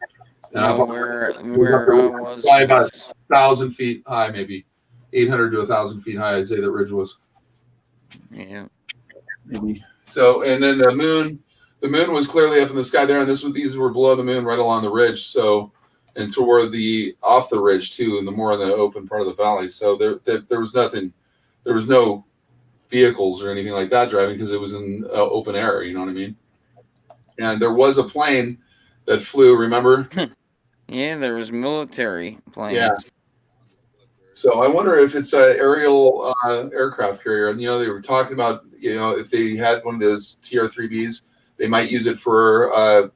And where I was, probably about 1,000 feet high, maybe 800 to 1,000 feet high. I'd say that ridge was. Yeah. Maybe. So, and then the moon was clearly up in the sky there, and these were below the moon right along the ridge. So, and toward off the ridge too, and the more in the open part of the valley. So there was nothing, there was no vehicles or anything like that driving because it was in open air. You know what I mean? And there was a plane that flew. Remember? Yeah, there was military planes. Yeah. So I wonder if it's an aerial aircraft carrier. And, you know, they were talking about, you know, if they had one of those TR-3Bs, they might use it for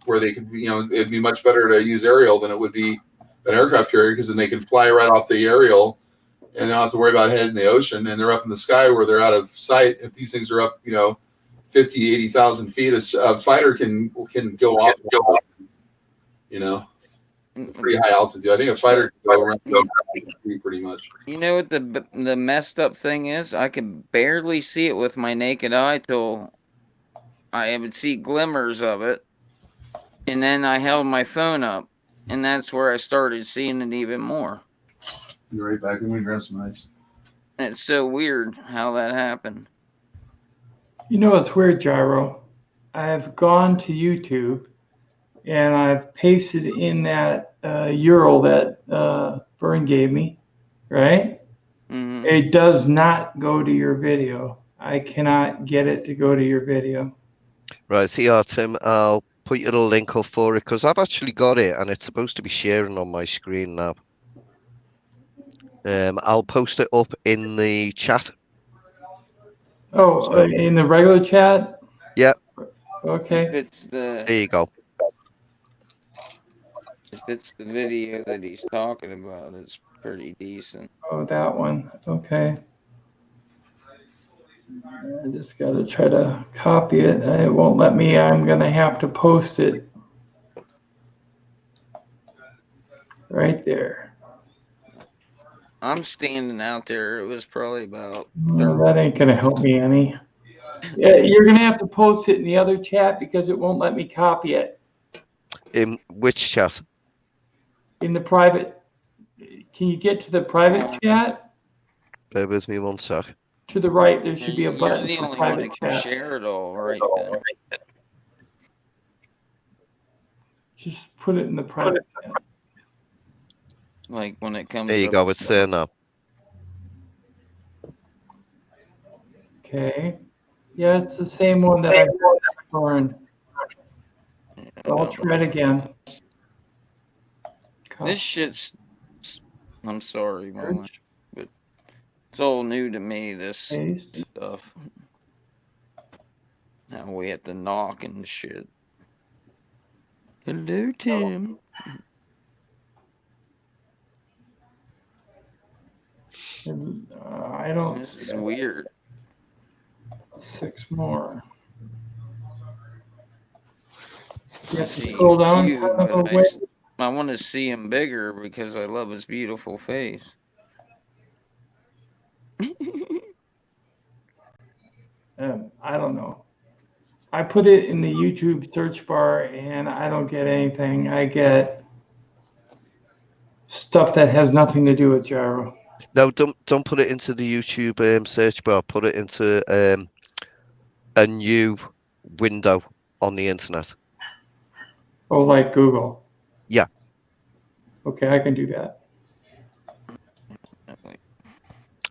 where they could, you know, it'd be much better to use aerial than it would be an aircraft carrier because then they can fly right off the aerial and they don't have to worry about heading the ocean. And they're up in the sky where they're out of sight. If these things are up, you know, 50, 80,000 feet, a fighter can go off, you know. Pretty high altitude. I think a fighter can go around pretty much. You know what the messed up thing is? I could barely see it with my naked eye till I would see glimmers of it, and then I held my phone up, and that's where I started seeing it even more. You're right back, and we grab some ice. It's so weird how that happened. You know, it's weird, Gyro. I've gone to YouTube. And I've pasted in that URL that Vern gave me, right? Mm-hmm. It does not go to your video. I cannot get it to go to your video. Right, here, Tim, I'll put you the link up for it because I've actually got it and it's supposed to be sharing on my screen now. I'll post it up in the chat. Oh, so, in the regular chat? Yeah. Okay. There you go. If it's the video that he's talking about, it's pretty decent. Oh, that one. Okay. I just got to try to copy it. It won't let me. I'm going to have to post it right there. I'm standing out there. It was probably about... that ain't going to help me any. Yeah, you're going to have to post it in the other chat because it won't let me copy it. In which chat? In the private. Can you get to the private chat? Bear with me one sec. To the right, there should be a You're button the for only one private that can chat. share it all, right then. Just put it in the private chat. Like when it comes There you up. go. It's there now. Okay. Yeah, it's the same one that I burned. I'll try it again. This shit's. I'm sorry, Merlin, but it's all new to me. This Paste. stuff. Now we have to knock and shit. Hello, Tim. I don't. This is weird. 6 more. You have to See, scroll down. cute, kind of but a way. I want to see him bigger because I love his beautiful face. I don't know. I put it in the YouTube search bar and I don't get anything. I get stuff that has nothing to do with gyro. No, don't put it into the YouTube search bar. Put it into a new window on the internet. Oh, like Google. Yeah. Okay, I can do that.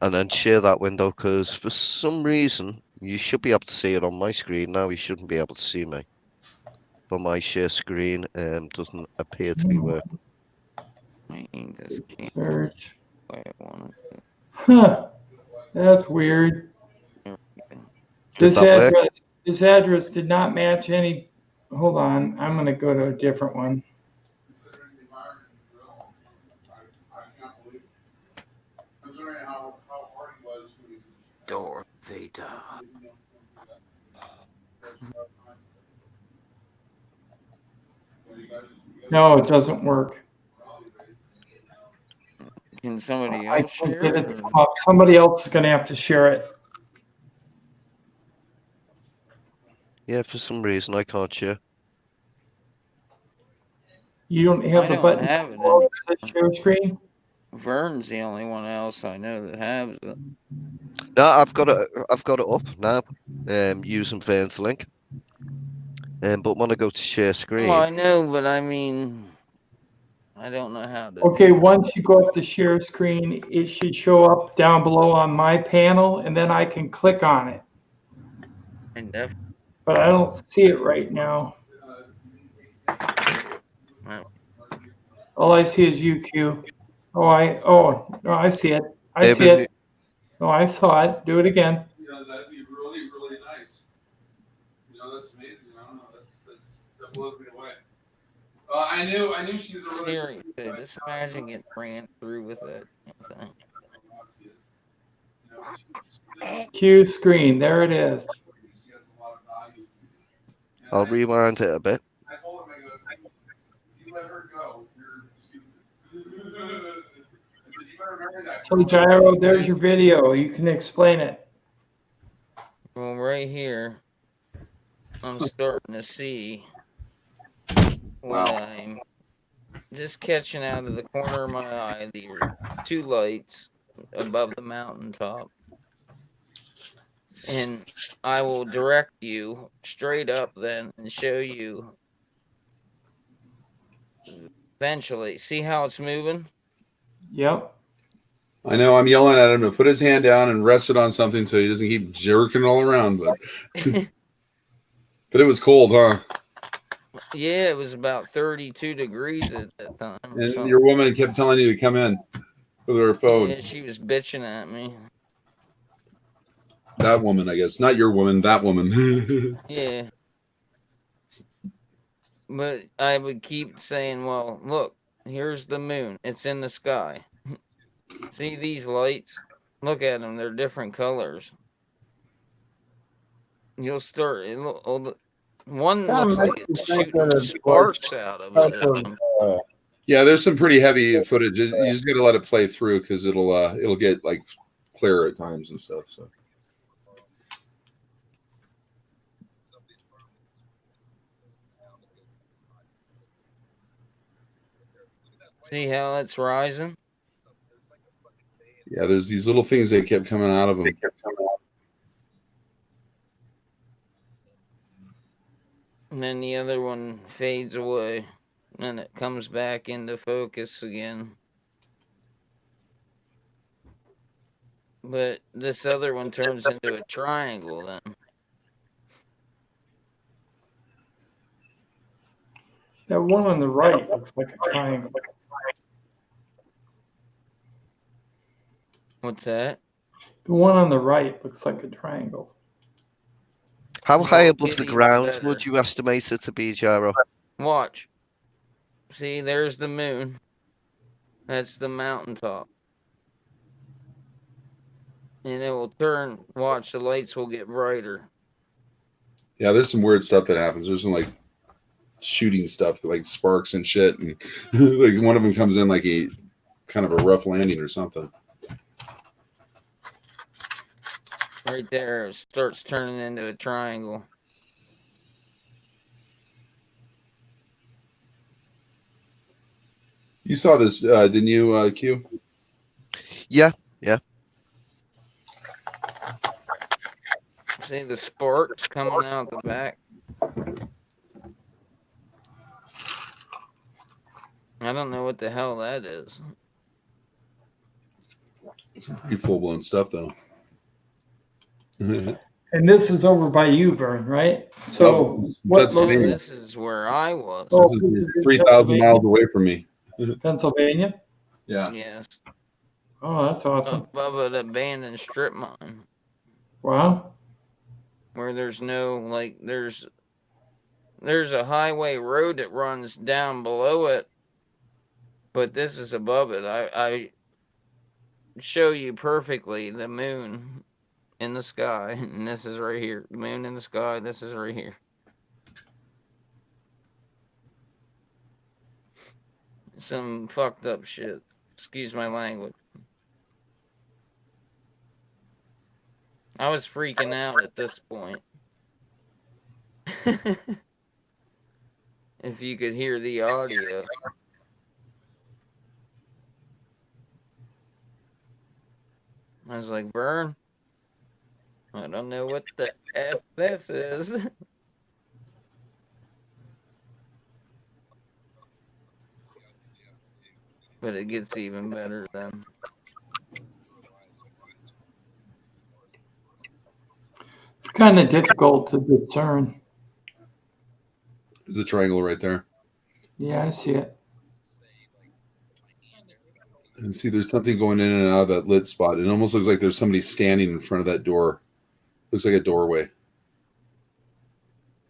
And then share that window, because for some reason you should be able to see it on my screen. Now you shouldn't be able to see me. But my share screen doesn't appear to be working. I need this Search. I want it. Huh. That's weird. This address did not match any. Hold on. I'm going to go to a different one. Darth Vader. No, it doesn't work. Can somebody I else can't share get it? it to or- come up. Somebody else is going to have to share it. Yeah, for some reason I can't share. You don't have I the don't button have it. below the share screen? Vern's the only one else I know that has it. No, I've got it up now. Using Vern's link. But when I go to share screen. Well, I know, but I mean, I don't know how to. Okay, do it. once you go up to share screen, it should show up down below on my panel, and then I can click on it. And But I don't see it right now. All I see is UQ. Oh, no, I see it. I see it. Oh, I saw it. Do it again. You know, that'd be really, really nice. You know, that's amazing. I don't know. That blows me away. I knew she was a really. Seriously, just imagine getting ran through with that thing. Q screen. There it is. I'll rewind it a bit. I told him, I go, if you let her go, you're stupid. I said, you better marry that. So Gyro, there's your video. You can explain it. Well, right here, I'm starting to see what I'm just catching out of the corner of my eye. There are 2 lights above the mountaintop. And I will direct you straight up then and show you eventually. See how it's moving? Yep. I know I'm yelling at him to put his hand down and rest it on something so he doesn't keep jerking all around, but but it was cold, huh? Yeah, it was about 32 degrees at that time. And your woman kept telling you to come in with her phone. Yeah, she was bitching at me. That woman, I guess. Not your woman, that woman. Yeah. But I would keep saying, well, look, here's the moon. It's in the sky. See these lights? Look at them. They're different colors. You'll start. One looks like it's shooting sparks out of it. Yeah, there's some pretty heavy footage. You just got to let it play through because it'll get like clearer at times and stuff. So. See how it's rising? Yeah, there's these little things that kept coming out of them. then the other one fades away. And it comes back into focus again. But this other one turns into a triangle then. That one on the right looks like a triangle. What's that? The one on the right looks like a triangle. How Well, high I'll above get the even ground better. would you estimate it to be, Gyro? Watch. See, there's the moon. That's the mountaintop. And it will turn. Watch, the lights will get brighter. Yeah, there's some weird stuff that happens. There's some like shooting stuff, like sparks and shit, and like one of them comes in like a kind of a rough landing or something. Right there, it starts turning into a triangle. You saw this, didn't you, Q? Yeah. See the sparks coming out the back? I don't know what the hell that is. Pretty full blown stuff, though. And this is over by you, Vern, right? So That's No, me. this is where I was. Oh, This this is is in 3,000 Pennsylvania? miles away from me. Pennsylvania? Yeah. Yes. Oh, that's awesome. Above an abandoned strip mine. Wow. Where there's no, like, there's a highway road that runs down below it, but this is above it. I show you perfectly the moon in the sky, and this is right here. The moon in the sky, this is right here. Some fucked up shit. Excuse my language. I was freaking out at this point. If you could hear the audio. I was like, Vern, I don't know what the F this is. But it gets even better then. It's kind of difficult to discern. There's a triangle right there. Yeah, I see it. And see, there's something going in and out of that lit spot. It almost looks like there's somebody standing in front of that door. Looks like a doorway.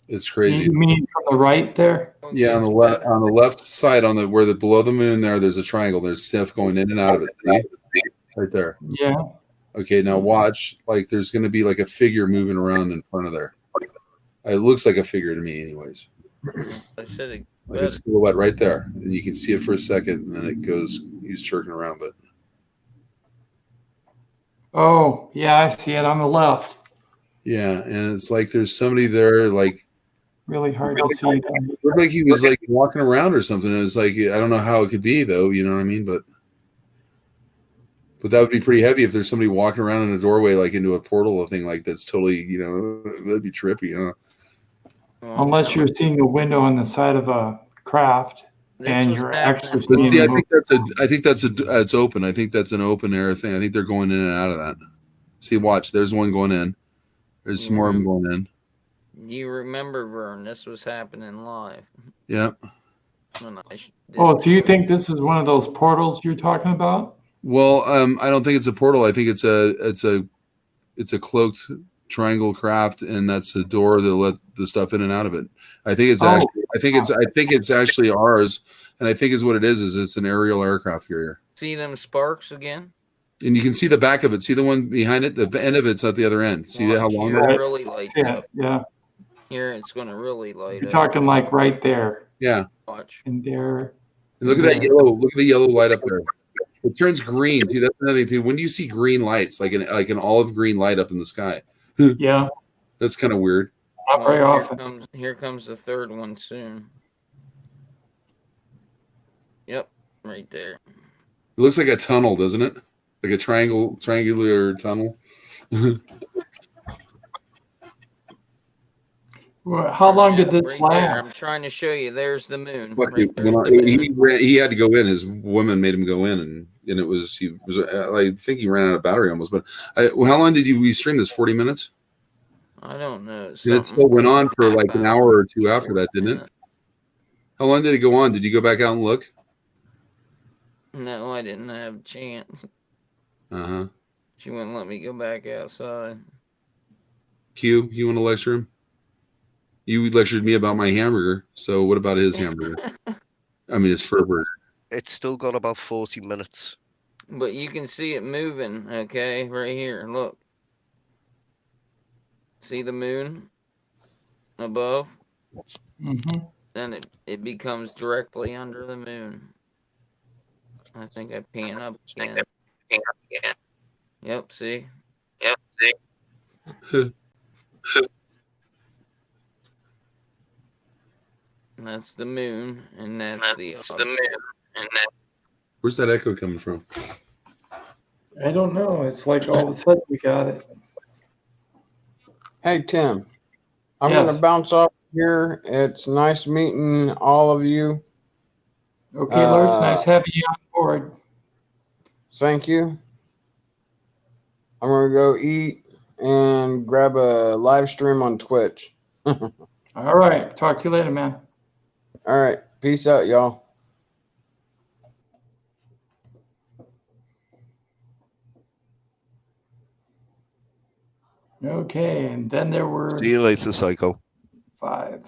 It's crazy. You mean from the right there? Yeah, on the left side, where below the moon there's a triangle. There's stuff going in and out of it. See? Right there. Yeah. Okay, now watch. Like there's going to be like a figure moving around in front of there. It looks like a figure to me, anyways. I said it. Like a silhouette right there, and you can see it for a second, and then it goes. He's jerking around, but Oh, yeah, I see it on the left. yeah, and it's like there's somebody there, like Really hard to see. looked like he was like walking around or something. It was like I don't know how it could be though. You know what I mean? But that would be pretty heavy if there's somebody walking around in a doorway, like into a portal, a thing like that's totally, that'd be trippy, huh? Unless you're seeing a window on the side of a craft and you're actually seeing. See, I think that's it's open. I think that's an open air thing. I think they're going in and out of that. See, watch. There's one going in. There's some more of them going in. You remember, Vern, this was happening live. Yeah. Oh, do you think this is one of those portals you're talking about? Well, I don't think it's a portal. I think it's a cloaked triangle craft, and that's the door that let the stuff in and out of it. I think it's actually ours, and I think is what it is it's an aerial aircraft carrier. See them sparks again? And you can see the back of it. See the one behind it? The end of it's at the other end. See how long that is? Really light up. Yeah. Here it's going to really light up. You're talking like right there. Yeah. Watch. And there. And look at that yellow. Look at the yellow light up there. It turns green. See, that's another thing too. When do you see green lights, like an olive green light up in the sky? Yeah. That's kind of weird. Not very often. Here comes the third one soon. Yep, right there. It looks like a tunnel, doesn't it? Like a triangular tunnel. Well, how long did Yeah, this right there. last? I'm trying to show you. There's the moon. Like Right he, there's the moon. he had to go in. His woman made him go in, and it was he was. I think he ran out of battery almost. But how long did we stream this? 40 minutes. I don't know. And it still went on for like an hour or two after that, didn't it? How long did it go on? Did you go back out and look? No, I didn't have a chance. Uh-huh. She wouldn't let me go back outside. Q, you want to lecture him? You lectured me about my hamburger, so what about his hamburger? I mean, his fur burger. It's still got about 40 minutes. But you can see it moving, okay? Right here, look. See the moon above? Mm-hmm. Then it becomes directly under the moon. I think I pan up again. Yep, see? That's the moon, and that's the moon, and Where's that echo coming from? I don't know. It's like all of a sudden we got it. Hey, Tim, I'm Yes. going to bounce off here. It's nice meeting all of you. Okay, Lurch, nice having you on board. Thank you. I'm going to go eat and grab a live stream on Twitch. All right. Talk to you later, man. All right. Peace out, y'all. Okay, and then there were See you later, Psycho. 5.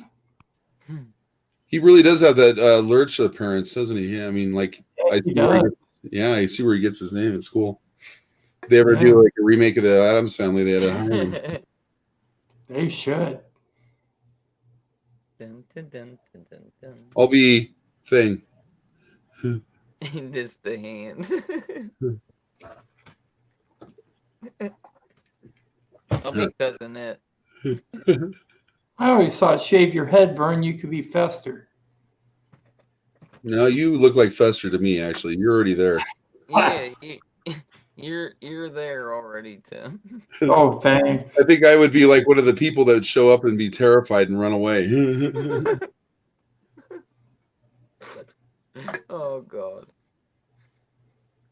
He really does have that Lurch appearance, doesn't he? Yeah, I mean, like, I He see where does. I see where he gets his name. It's cool. If they ever do like a remake of the Addams Family, they had to hire him. They should. Dun, dun, dun, dun, dun, dun. I'll be thing. This the hand. I'll be cousin it. I always thought shave your head, Vern, you could be Fester. No, you look like Fester to me. Actually, you're already there. Yeah, you're there already, Tim. Oh, thanks. I think I would be like one of the people that would show up and be terrified and run away. Oh God,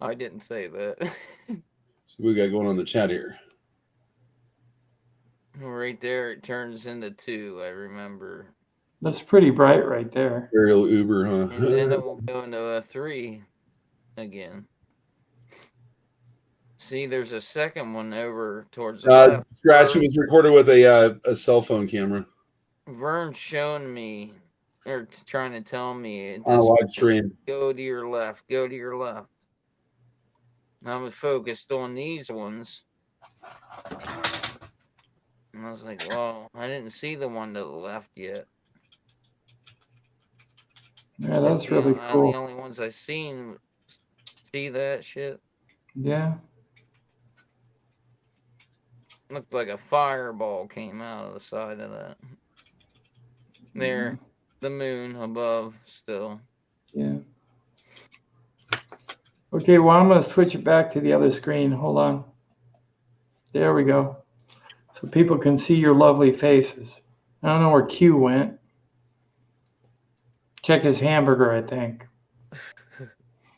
I didn't say that. So we got going on the chat here. Right there, it turns into 2. I remember, That's pretty bright right there. Aerial Uber, huh? and then it will go into a 3 again. See, there's a second one over towards the left. Scratch was recorded with a cell phone camera Vern's showing me, or trying to tell me, on a live stream. go to your left, go to your left. And I was focused on these ones. And I was like, well, I didn't see the one to the left yet. Yeah, that's really The cool. only ones I seen. See that shit? Yeah. Looked like a fireball came out of the side of that. There, the moon above still. Yeah. Okay, well, I'm going to switch it back to the other screen. Hold on. There we go. So people can see your lovely faces. I don't know where Q went. Check his hamburger, I think.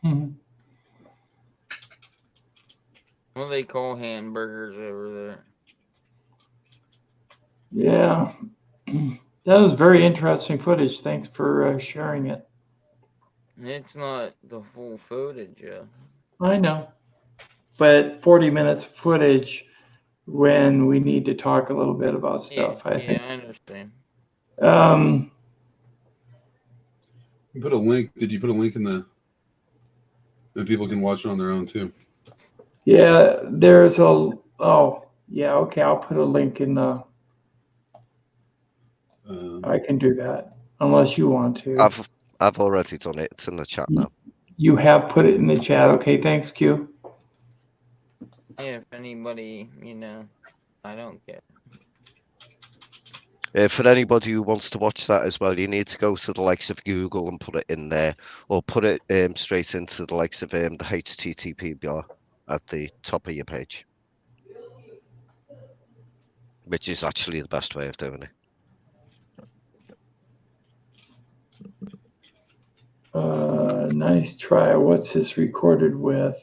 What do they call hamburgers over there? Yeah. That was very interesting footage. Thanks for sharing it. It's not the full footage, yeah. I know. But 40 minutes footage when we need to talk a little bit about stuff, I think. I understand. You put a link. Did you put a link in the that people can watch it on their own too? Yeah, there's a, oh, yeah, okay, I'll put a link in the, I can do that, unless you want to. I've already done it. It's in the chat now. You have put it in the chat. Okay, thanks, Q. Yeah, if anybody, I don't care. For anybody who wants to watch that as well, you need to go to the likes of Google and put it in there, or put it straight into the likes of the HTTP bar at the top of your page, which is actually the best way of doing it. Nice try. What's this recorded with?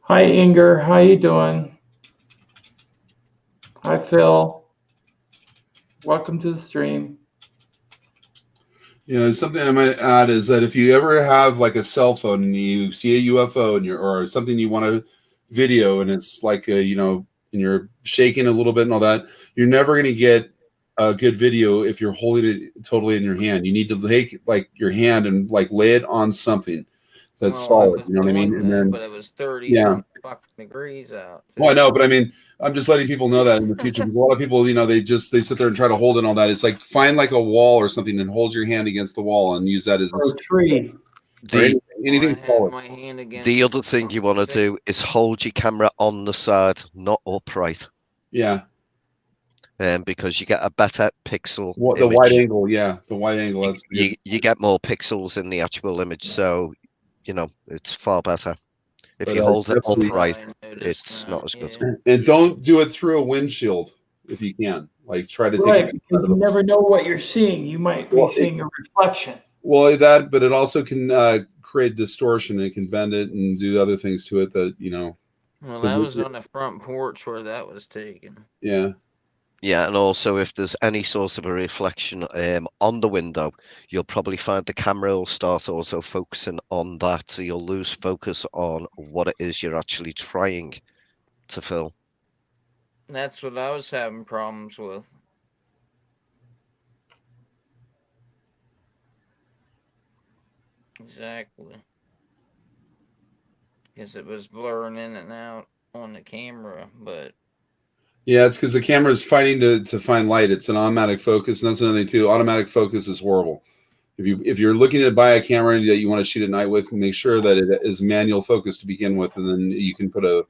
Hi, Inger. How you doing? Hi, Phil. Welcome to the stream. You know, something I might add is that if you ever have like a cell phone and you see a UFO and or something you want to video and it's like a, you know, and you're shaking a little bit and all that, you're never going to get a good video if you're holding it totally in your hand. You need to take like your hand and like lay it on something that's solid. You know what I mean? And then, but it was 30 yeah. something fucking degrees out. Well, I know, but I mean, I'm just letting people know that in the future. Because a lot of people, you know, they sit there and try to hold it and all that. It's like find like a wall or something and hold your hand against the wall and use that as a tree. Anything solid. My hand against The other thing you want to do is hold your camera on the side, not upright. Yeah. Because you get a better pixel. The wide angle, yeah, the wide angle. That's you get more pixels in the actual image, so you know it's far better. If you hold it upright, it's not as good. And don't do it through a windshield if you can. Like try to Right, take it because you never know what you're seeing. You might be seeing a reflection. Well, that, but it also can create distortion. It can bend it and do other things to it that, you know. Well, that was on the front porch where that was taken. Yeah. Yeah, and also if there's any sort of a reflection on the window, you'll probably find the camera will start auto focusing on that, so you'll lose focus on what it is you're actually trying to film. That's what I was having problems with. Exactly. Because it was blurring in and out on the camera, but yeah, it's because the camera is fighting to find light. It's an automatic focus, and that's another thing too. Automatic focus is horrible. If you're looking to buy a camera that you want to shoot at night with, make sure that it is manual focus to begin with, and then you can put a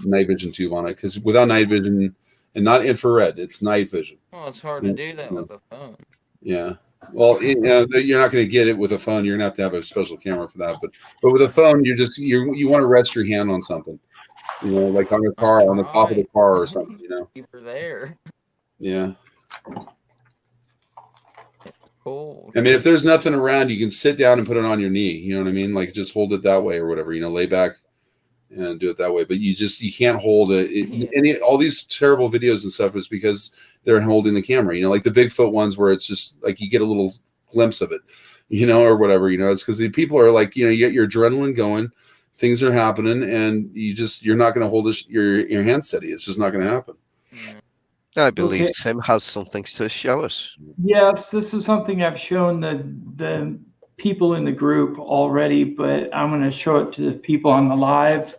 night vision tube on it. Because without night vision and not infrared, it's night vision. Well, it's hard to do that with a phone. Yeah. Well, you're not going to get it with a phone. You're going to have a special camera for that. But with a phone, you want to rest your hand on something. You know, like on your car, on the top of the car or something, you know. Keep her there. Yeah. Cool. I mean, if there's nothing around, you can sit down and put it on your knee. You know what I mean? Like just hold it that way or whatever, you know, lay back and do it that way. But you can't hold it. All these terrible videos and stuff is because they're holding the camera, you know, like the Bigfoot ones where it's just like you get a little glimpse of it, you know, or whatever, you know. It's because the people are like, you know, you get your adrenaline going. Things are happening, and you're not going to hold your hand steady. It's just not going to happen. I believe Tim has something to show us. Yes, this is something I've shown the people in the group already, but I'm going to show it to the people on the live.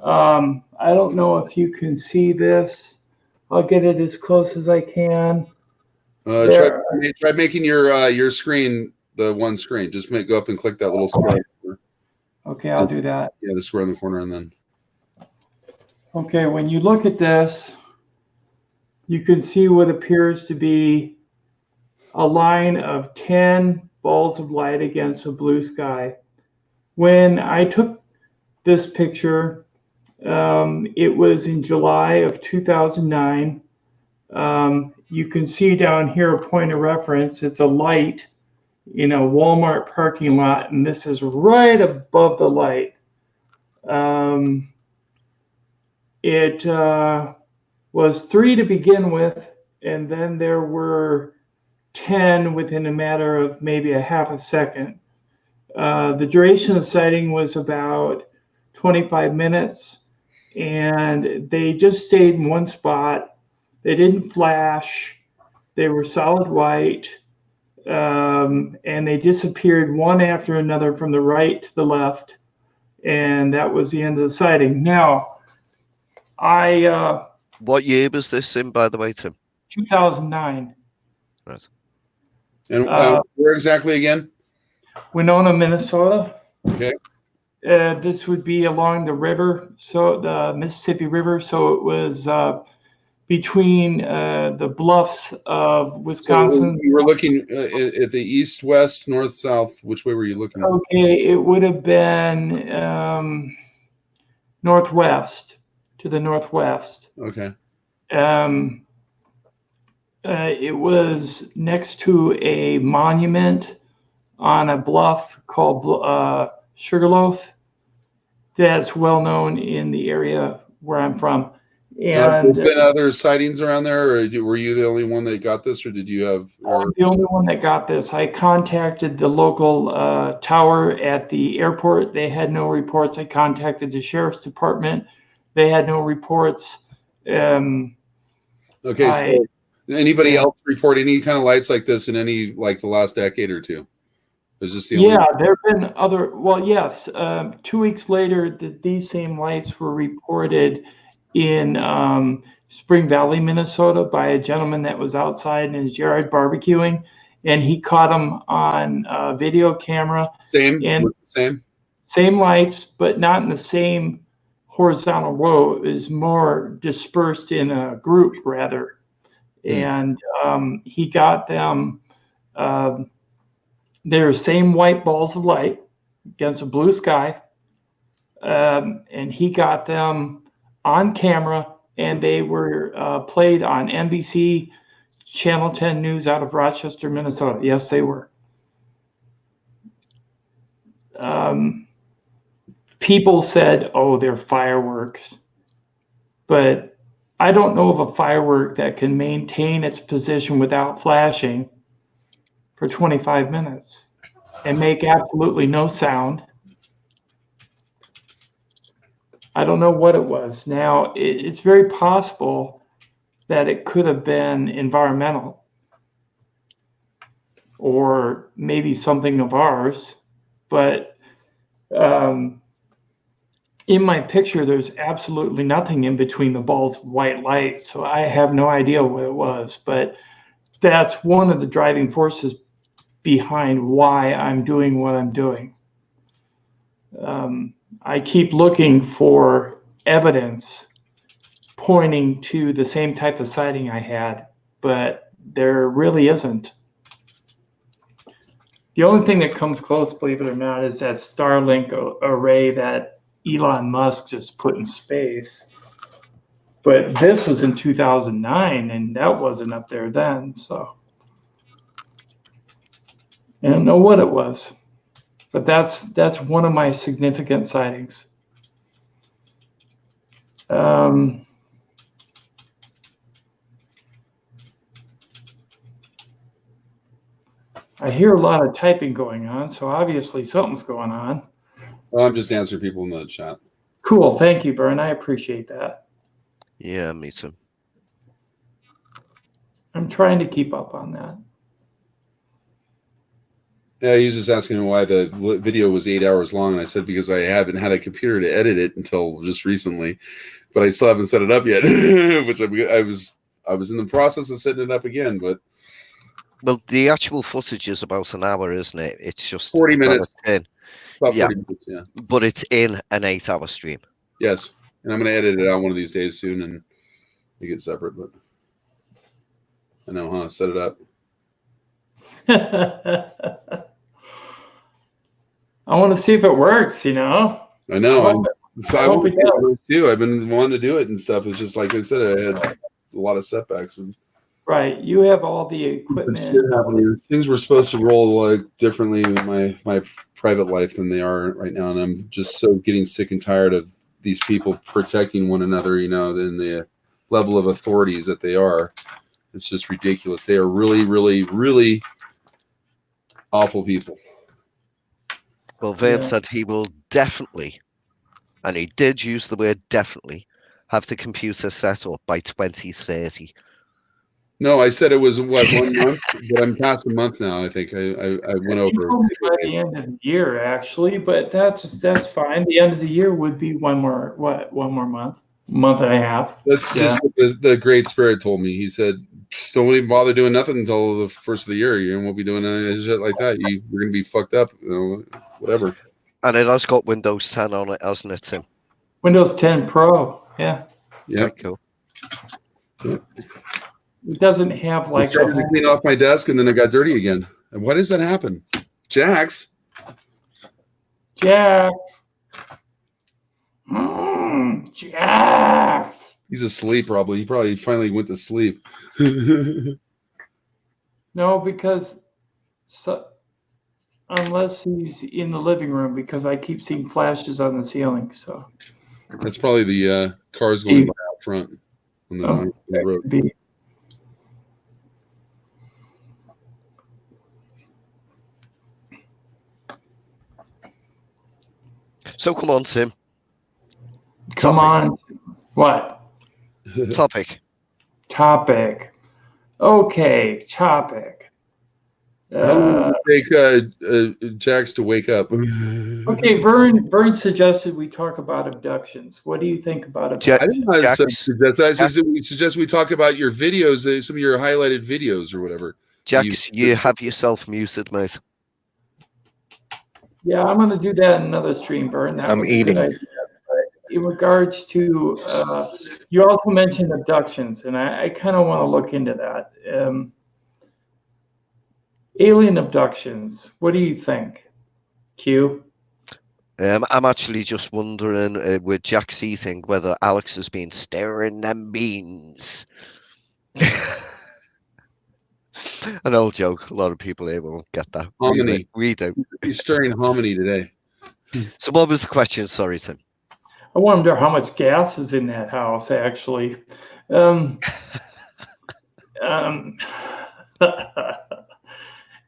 I don't know if you can see this. I'll get it as close as I can. Try making your screen the one screen. Just go up and click that little square. Okay, I'll do that. Yeah, the square in the corner, and then. Okay, when you look at this, you can see what appears to be a line of 10 balls of light against a blue sky. When I took this picture, it was in July of 2009. You can see down here a point of reference. It's a light in a Walmart parking lot, and this is right above the light. It was 3 to begin with, and then there were 10 within a matter of maybe a half a second. The duration of the sighting was about 25 minutes, and they just stayed in one spot. They didn't flash. They were solid white. And they disappeared one after another from the right to the left, and that was the end of the sighting. Now, what year was this in, by the way, Tim? 2009. Right. And where exactly again? Winona, Minnesota. Okay. This would be along the river, so the Mississippi River. So it was between the bluffs of Wisconsin. So you were looking at the east, west, north, south. Which way were you looking at? Okay, it would have been northwest, to the northwest. Okay. It was next to a monument on a bluff called Sugarloaf that's well known in the area where I'm from. And there's been other sightings around there, or were you the only one that got this, or did you have? I'm the only one that got this. I contacted the local tower at the airport. They had no reports. I contacted the sheriff's department. They had no reports. Okay, so anybody else report any kind of lights like this in any, like, the last decade or two? Is this the only? Yeah, there have been other. Well, yes. 2 weeks later, these same lights were reported in Spring Valley, Minnesota, by a gentleman that was outside in his yard barbecuing, and he caught them on video camera. Same lights, but not in the same horizontal row. It was more dispersed in a group rather, and he got them. They're same white balls of light against a blue sky, and he got them on camera, and they were played on NBC Channel 10 News out of Rochester, Minnesota. Yes, they were. People said, oh, they're fireworks. But I don't know of a firework that can maintain its position without flashing for 25 minutes and make absolutely no sound. I don't know what it was. Now, it's very possible that it could have been environmental or maybe something of ours. But in my picture, there's absolutely nothing in between the balls of white light. So I have no idea what it was. But that's one of the driving forces behind why I'm doing what I'm doing. I keep looking for evidence pointing to the same type of sighting I had, but there really isn't. The only thing that comes close, believe it or not, is that Starlink array that Elon Musk just put in space. But this was in 2009, and that wasn't up there then, so I don't know what it was. But that's one of my significant sightings. I hear a lot of typing going on, so obviously something's going on. Well, I'm just answering people in the chat. Cool, thank you, Vern. I appreciate that. Yeah, me too. I'm trying to keep up on that. Yeah, he was just asking why the video was 8 hours long, and I said because I haven't had a computer to edit it until just recently, but I still haven't set it up yet. Which I was in the process of setting it up again, but well, the actual footage is about an hour, isn't it? It's just 40 minutes. About 40 minutes, yeah. But it's in an 8-hour stream. Yes, and I'm going to edit it out one of these days soon and make it separate. But I know, huh? Set it up. I want to see if it works, you know. I know. I hope it does. Too. I've been wanting to do it and stuff. It's just like I said, I had a lot of setbacks. Right. You have all the equipment. Things were supposed to roll like differently in my private life than they are right now, and I'm just so getting sick and tired of these people protecting one another. You know, in the level of authorities that they are. It's just ridiculous. They are really, really, really awful people. Well, Vern said he will definitely, and he did use the word definitely, have the computer set up by 2030. No, I said it was, 1 month? But I'm past a month now, I think. I went over. By the end of the year, actually, but that's fine. The end of the year would be one more month and a half. That's just what the Great Spirit told me. He said, don't even bother doing nothing until the first of the year. You won't be doing any shit like that. We're going to be fucked up, you know, whatever. And it has got Windows 10 on it, hasn't it, Tim? Windows 10 Pro, yeah. Yeah. Cool. Yeah. It doesn't have like. I started to clean off my desk and then it got dirty again. And why does that happen? Jax. Jax. Jack. He's asleep, probably. He probably finally went to sleep. No, because unless he's in the living room, because I keep seeing flashes on the ceiling. So That's probably the cars going by out front on the road. could be. So come on, Tim. Come on. What? Topic. Okay, topic. How long would it take Jax to wake up? Okay, Vern suggested we talk about abductions. What do you think about abductions? I suggest we talk about your videos, some of your highlighted videos or whatever. Jax, you have yourself muted, mate. Yeah, I'm going to do that in another stream, Vern. I'm eating. In regards to, you also mentioned abductions, and I kind of want to look into that. Alien abductions, what do you think, Q? I'm actually just wondering with Jack's eating whether Alex has been stirring them beans. An old joke. A lot of people here won't get that. Hominy. We do. He's stirring hominy today. So what was the question? Sorry, Tim. I wonder how much gas is in that house, actually.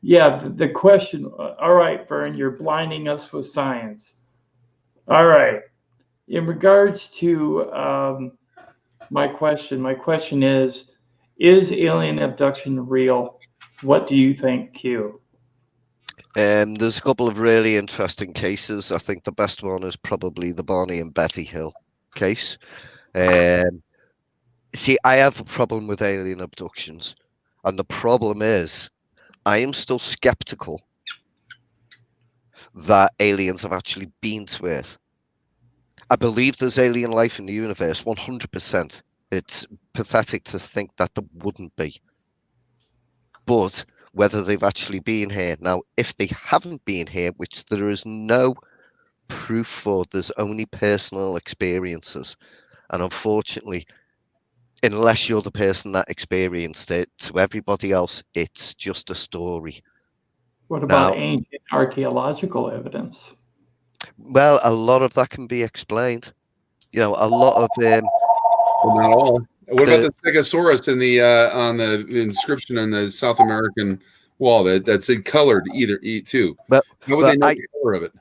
Yeah, the question, all right, Vern, you're blinding us with science. All right. In regards to my question is alien abduction real? What do you think, Q? There's a couple of really interesting cases. I think the best one is probably the Barney and Betty Hill case. See, I have a problem with alien abductions, and the problem is I am still skeptical that aliens have actually been to Earth. I believe there's alien life in the universe, 100%. It's pathetic to think that there wouldn't be. But whether they've actually been here. Now, if they haven't been here, which there is no proof for, there's only personal experiences. And unfortunately, unless you're the person that experienced it, to everybody else, it's just a story. What about ancient archaeological evidence? Well, a lot of that can be explained. You know, a lot of well, not all. What about the Stegosaurus in the on the inscription on the South American wall that's colored too? But how would they know the color of it?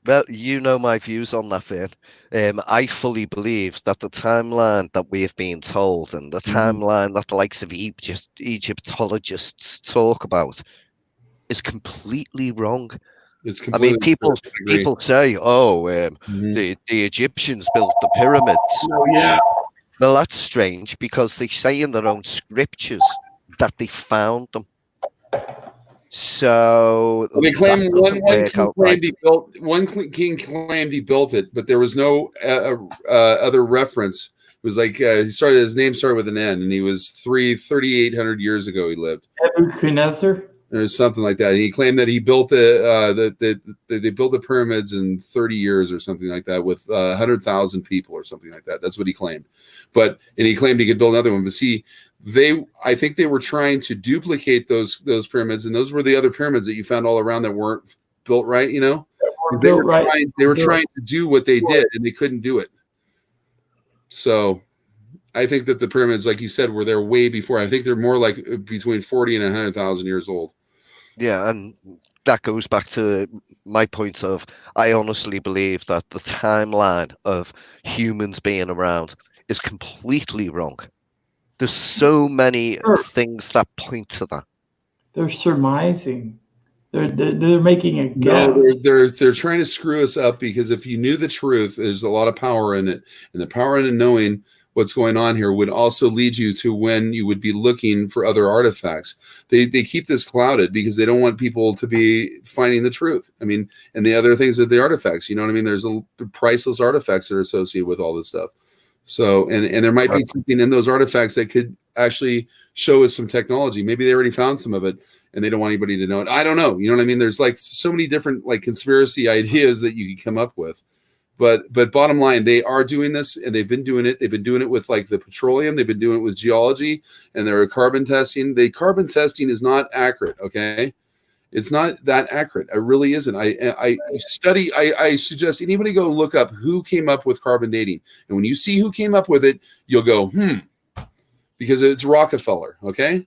Well, you know my views on that, Vin. I fully believe that the timeline that we have been told and the timeline that the likes of Egyptologists talk about is completely wrong. It's completely people say, the Egyptians built the pyramids. Oh, yeah. Well, that's strange because they say in their own scriptures that they found them. So they claim one king claimed he built it, but there was no other reference. It was like his name started with an N, and he was 3,800 years ago he lived. Nebuchadnezzar? Or something like that. And he claimed that he built they built the pyramids in 30 years or something like that with 100,000 people or something like that. That's what he claimed. And he claimed he could build another one. But see, I think they were trying to duplicate those pyramids, and those were the other pyramids that you found all around that weren't built right. You know, they were trying to do what they did, and they couldn't do it. So I think that the pyramids, like you said, were there way before. I think they're more like between 40 and 100,000 years old. Yeah, and that goes back to my point of I honestly believe that the timeline of humans being around is completely wrong. There's so many things that point to that. They're surmising. They're making a guess. No, they're trying to screw us up because if you knew the truth, there's a lot of power in it, and the power in knowing what's going on here would also lead you to when you would be looking for other artifacts. They keep this clouded because they don't want people to be finding the truth. I mean, and the other things are the artifacts. You know what I mean? There's priceless artifacts that are associated with all this stuff. So, and there might be something in those artifacts that could actually show us some technology. Maybe they already found some of it and they don't want anybody to know it. I don't know. You know what I mean? There's like so many different like conspiracy ideas that you could come up with. But bottom line, they are doing this, and they've been doing it. They've been doing it with like the petroleum. They've been doing it with geology, and they're carbon testing. The carbon testing is not accurate. Okay, it's not that accurate. It really isn't. I suggest anybody go look up who came up with carbon dating, and when you see who came up with it, you'll go because it's Rockefeller. Okay.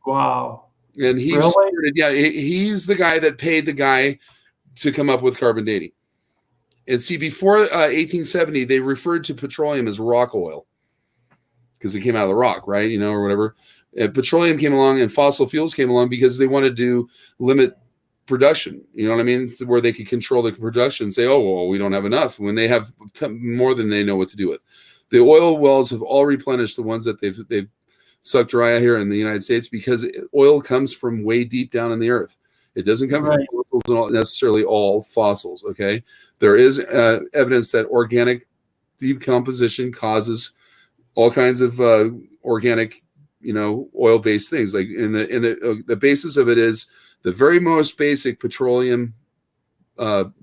Wow. And he's really? he's the guy that paid the guy to come up with carbon dating. And see, before 1870, they referred to petroleum as rock oil because it came out of the rock, right? You know, or whatever. Petroleum came along and fossil fuels came along because they wanted to limit production. You know what I mean? Where they could control the production and say, oh, well, we don't have enough when they have more than they know what to do with. The oil wells have all replenished, the ones that they've sucked dry here in the United States, because oil comes from way deep down in the earth. It doesn't come from fossils and all, necessarily all fossils. Okay, there is evidence that organic decomposition causes all kinds of organic, oil-based things. Like in the basis of it is the very most basic petroleum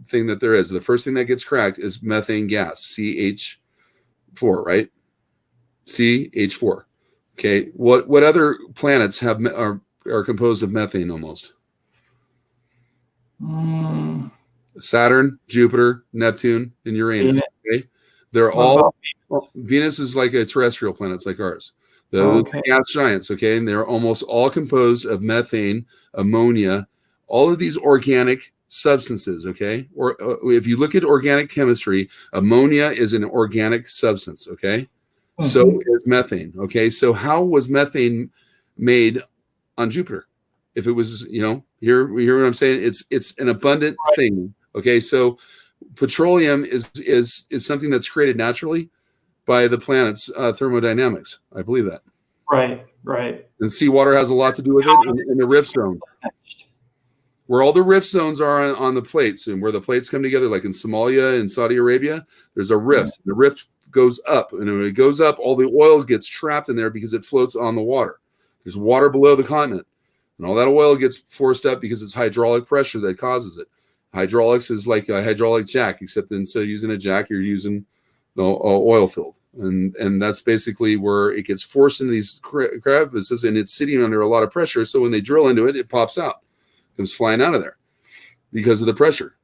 thing that there is. The first thing that gets cracked is methane gas, CH4, right? CH4. Okay, what other planets are composed of methane almost? Saturn, Jupiter, Neptune, and Uranus. Okay? They're all Venus is like a terrestrial planet, it's like ours. The gas giants, okay, and they're almost all composed of methane, ammonia, all of these organic substances, okay? Or if you look at organic chemistry, ammonia is an organic substance, okay? So is methane, okay? So how was methane made on Jupiter? If it was, you hear what I'm saying? It's an abundant thing, okay? So petroleum is something that's created naturally by the planet's thermodynamics. I believe that. Right. And seawater has a lot to do with it in the rift zone. Where all the rift zones are on the plates, and where the plates come together, like in Somalia and Saudi Arabia, there's a rift. The rift goes up, and when it goes up, all the oil gets trapped in there because it floats on the water. There's water below the continent, and all that oil gets forced up because it's hydraulic pressure that causes it. Hydraulics is like a hydraulic jack, except instead of using a jack, you're using oil filled, and that's basically where it gets forced into these crevices, and it's sitting under a lot of pressure. So when they drill into it, it pops out, comes flying out of there because of the pressure.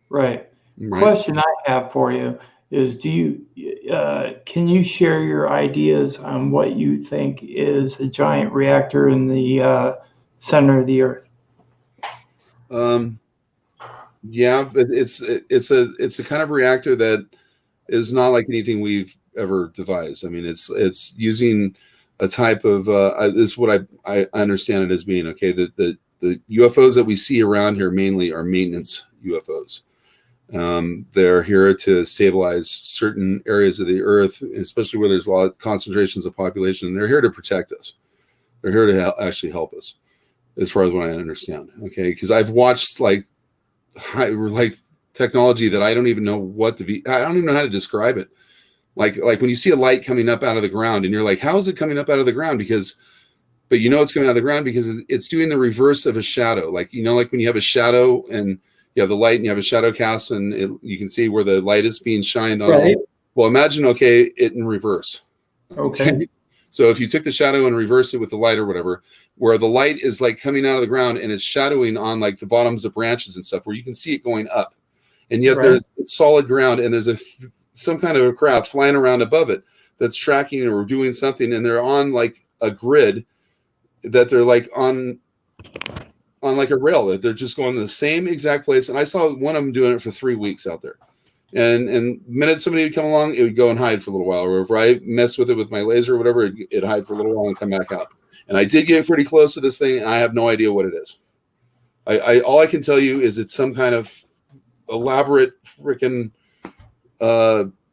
Right. Question I have for you is: can you share your ideas on what you think is a giant reactor in the center of the Earth? Yeah, but it's a kind of reactor that is not like anything we've ever devised. I mean, it's using a type of this is what I understand it as being. Okay, the UFOs that we see around here mainly are maintenance UFOs. They're here to stabilize certain areas of the Earth, especially where there's a lot of concentrations of population. They're here to protect us. They're here to actually help us, as far as what I understand. Okay, because I've watched like technology that I don't even know what to be. I don't even know how to describe it. Like when you see a light coming up out of the ground, and you're like, how is it coming up out of the ground? But it's coming out of the ground because it's doing the reverse of a shadow. Like like when you have a shadow and you have the light and you have a shadow cast, and you can see where the light is being shined on. Right. Well, imagine, it in reverse. Okay. So if you took the shadow and reversed it with the light or whatever, where the light is like coming out of the ground and it's shadowing on like the bottoms of branches and stuff, where you can see it going up, and yet there's solid ground, and there's some kind of a craft flying around above it that's tracking or doing something, and they're on like a grid that they're like on like a rail, that they're just going to the same exact place. And I saw one of them doing it for 3 weeks out there. And the minute somebody would come along, it would go and hide for a little while. Or if I messed with it with my laser or whatever, it'd hide for a little while and come back out. And I did get pretty close to this thing, and I have no idea what it is. All I can tell you is it's some kind of elaborate freaking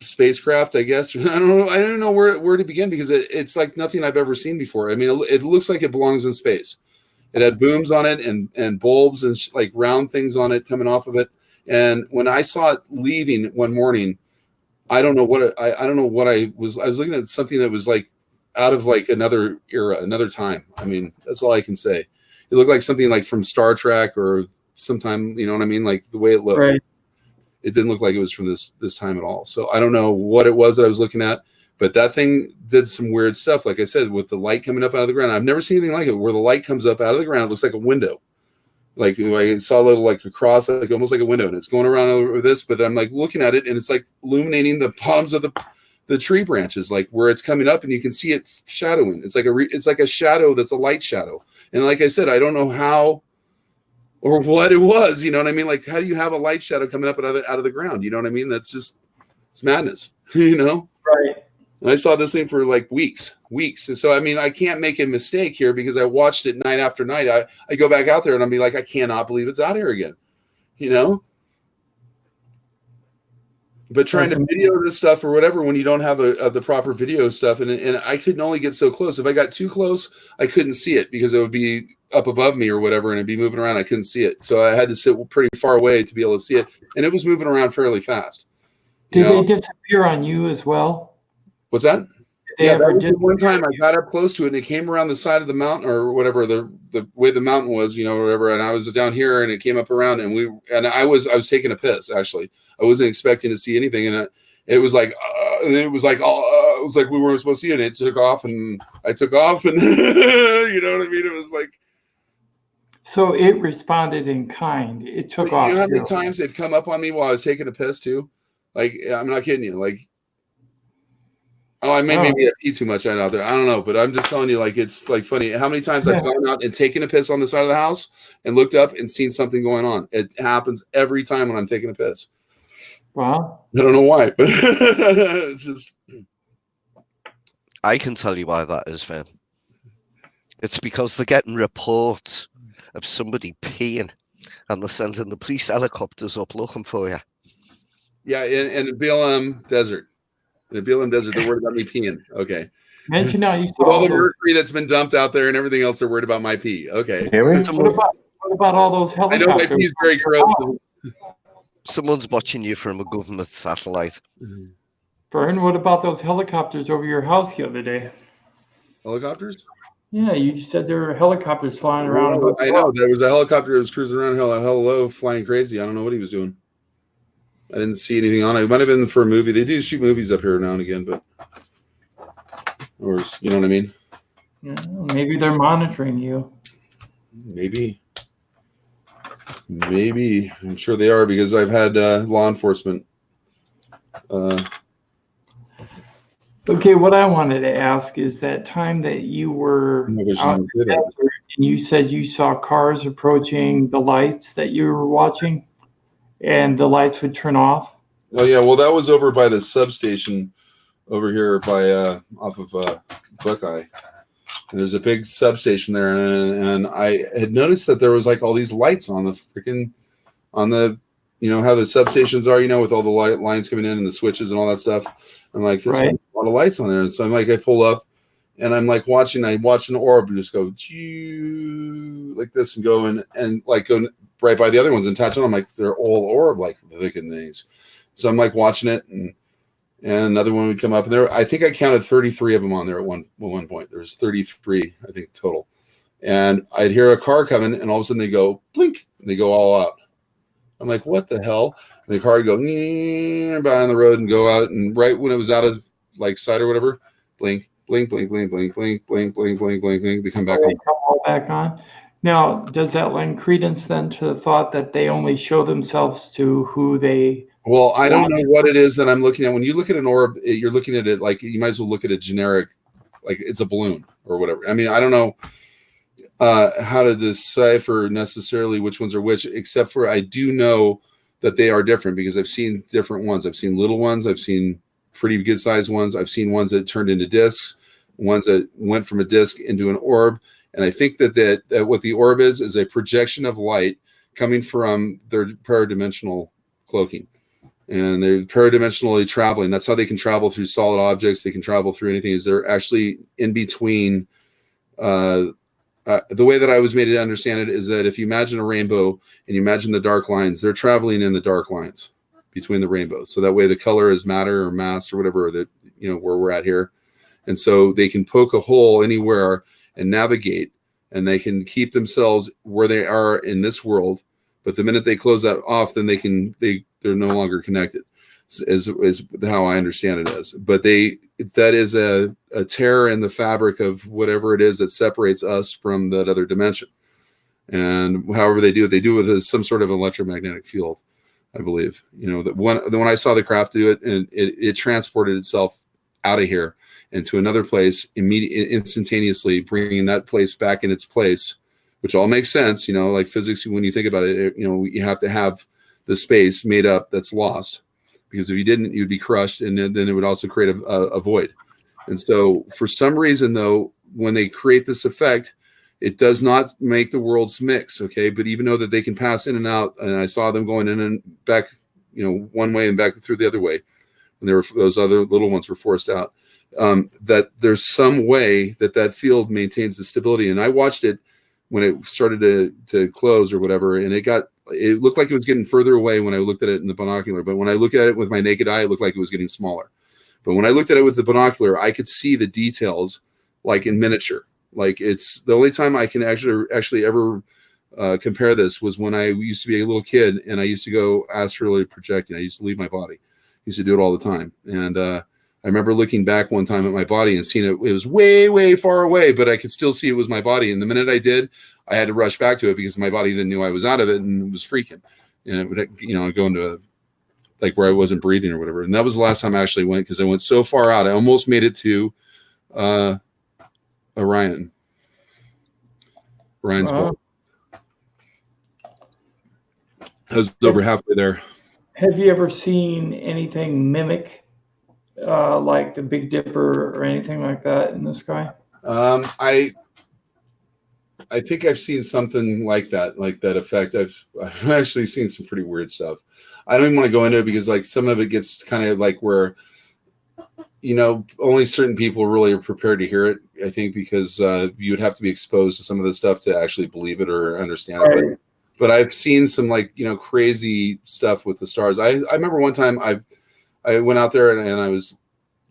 spacecraft, I guess. I don't know where to begin, because it's like nothing I've ever seen before. I mean, it looks like it belongs in space. It had booms on it and bulbs and like round things on it coming off of it. And when I saw it leaving one morning, I don't know what I was looking at, something that was like out of like another era, another time. I mean, that's all I can say. It looked like something like from Star Trek or sometime, you know what I mean? Like the way it looked. Right. It didn't look like it was from this time at all. So I don't know what it was that I was looking at, but that thing did some weird stuff. Like I said, with the light coming up out of the ground, I've never seen anything like it, where the light comes up out of the ground. It looks like a window. Like I saw a little like across, like almost like a window, and it's going around over this. But I'm like looking at it, and it's like illuminating the bottoms of the tree branches, like where it's coming up, and you can see it shadowing. It's like a shadow that's a light shadow. And like I said, I don't know how or what it was. You know what I mean? Like, how do you have a light shadow coming up out of the ground? You know what I mean? That's just, it's madness. You know? Right. And I saw this thing for like weeks. And so, I mean, I can't make a mistake here because I watched it night after night. I go back out there and I'll be like, I cannot believe it's out here again, you know? But trying to video this stuff or whatever when you don't have the proper video stuff, and I couldn't only get so close. If I got too close, I couldn't see it because it would be up above me or whatever, and it'd be moving around. I couldn't see it. So I had to sit pretty far away to be able to see it. And it was moving around fairly fast. Did they disappear on you as well? What's that? Yeah, that was the one time I got up close to it, and it came around the side of the mountain or whatever, the way the mountain was, you know, or whatever. And I was down here, and it came up around, and I was taking a piss, actually. I wasn't expecting to see anything, and it was like, it was like we weren't supposed to see it. And it took off, and I took off, and you know what I mean? It was like. So it responded in kind. It took off. You know how many times they've come up on me while I was taking a piss too? Like, I'm not kidding you. Like, oh, maybe I pee too much out there. I don't know, but I'm just telling you, like, it's like funny. How many times I've gone out and taken a piss on the side of the house and looked up and seen something going on. It happens every time when I'm taking a piss. Wow. I don't know why, but it's just. I can tell you why that is, Vin. It's because they're getting reports of somebody peeing, and they're sending the police helicopters up looking for you. Yeah, in the BLM desert. In the BLM desert, they're worried about me peeing. Okay. Mention now, you saw with all the mercury that's been dumped out there and everything else, they're worried about my pee. Okay. What about all those helicopters? I know my pee is very corrosive. Someone's watching you from a government satellite. Vern, what about those helicopters over your house the other day? Helicopters? Yeah, you said there were helicopters flying around. I know. There was a helicopter that was cruising around hell low, flying crazy. I don't know what he was doing. I didn't see anything on it. It might have been for a movie. They do shoot movies up here now and again, but or you know what I mean? Yeah, maybe they're monitoring you. Maybe. I'm sure they are because I've had law enforcement. Okay, what I wanted to ask is that time that you were out in the desert and you said you saw cars approaching the lights that you were watching, and the lights would turn off. Oh yeah, well that was over by the substation over here by off of Buckeye. And there's a big substation there, and I had noticed that there was like all these lights on the you know how the substations are, you know, with all the lines coming in and the switches and all that stuff. I'm like, there's a lot of lights on there, and so I'm like, I pull up, and I'm like watching an orb just go like this and go and like go right by the other ones and touch on them, like they're all orb like looking things. So I'm like watching it, and another one would come up, and there I think I counted 33 of them on there at one point. There was 33, I think, total. And I'd hear a car coming, and all of a sudden they go blink, and they go all out. I'm like, what the hell? And the car would go by on the road and go out, and right when it was out of like sight or whatever, blink, blink, blink, blink, blink, blink, blink, blink, blink, blink, blink. They come back on. Come all back on. Now, does that lend credence then to the thought that they only show themselves to who they? Well, I don't know what it is that I'm looking at. When you look at an orb, you're looking at it like you might as well look at a generic, like it's a balloon or whatever. I mean, I don't know how to decipher necessarily which ones are which, except for I do know that they are different because I've seen different ones. I've seen little ones. I've seen pretty good sized ones. I've seen ones that turned into discs, ones that went from a disc into an orb. And I think that what the orb is a projection of light coming from their paradimensional cloaking. And they're paradimensionally traveling. That's how they can travel through solid objects. They can travel through anything. Is they're actually in between. The way that I was made to understand it is that if you imagine a rainbow and you imagine the dark lines, they're traveling in the dark lines between the rainbows. So that way the color is matter or mass or whatever that, you know, where we're at here. And so they can poke a hole anywhere and navigate, and they can keep themselves where they are in this world but the minute they close that off, then they're no longer connected. Is how I understand it as. But that is a tear in the fabric of whatever it is that separates us from that other dimension. And however they do it with some sort of electromagnetic field, I believe. You know, that when I saw the craft do it, and it transported itself out of here into another place instantaneously, bringing that place back in its place, which all makes sense. You know, like physics, when you think about it, you know, you have to have the space made up that's lost. Because if you didn't, you'd be crushed, and then it would also create a void. And so for some reason, though, when they create this effect, it does not make the worlds mix, okay? But even though that they can pass in and out, and I saw them going in and back, you know, one way and back through the other way, when those other little ones were forced out, that there's some way that field maintains the stability. And I watched it when it started to close or whatever, and it looked like it was getting further away when I looked at it in the binocular. But when I looked at it with my naked eye, it looked like it was getting smaller. But when I looked at it with the binocular, I could see the details like in miniature. Like, it's the only time I can actually ever compare this was when I used to be a little kid and I used to go astrally projecting. I used to leave my body. I used to do it all the time. And I remember looking back one time at my body and seeing it was way, way far away, but I could still see it was my body. And the minute I did, I had to rush back to it because my body then knew I was out of it and was freaking. And it would, you know, go into like where I wasn't breathing or whatever. And that was the last time I actually went, because I went so far out. I almost made it to Orion's ball. I was over halfway there. Have you ever seen anything mimic like the Big Dipper or anything like that in the sky? I think I've seen something like that effect. I've actually seen some pretty weird stuff. I don't even want to go into it because like some of it gets kind of like where, you know, only certain people really are prepared to hear it. I think because you would have to be exposed to some of the stuff to actually believe it or understand it. But I've seen some like, you know, crazy stuff with the stars. I remember one time I went out there and I was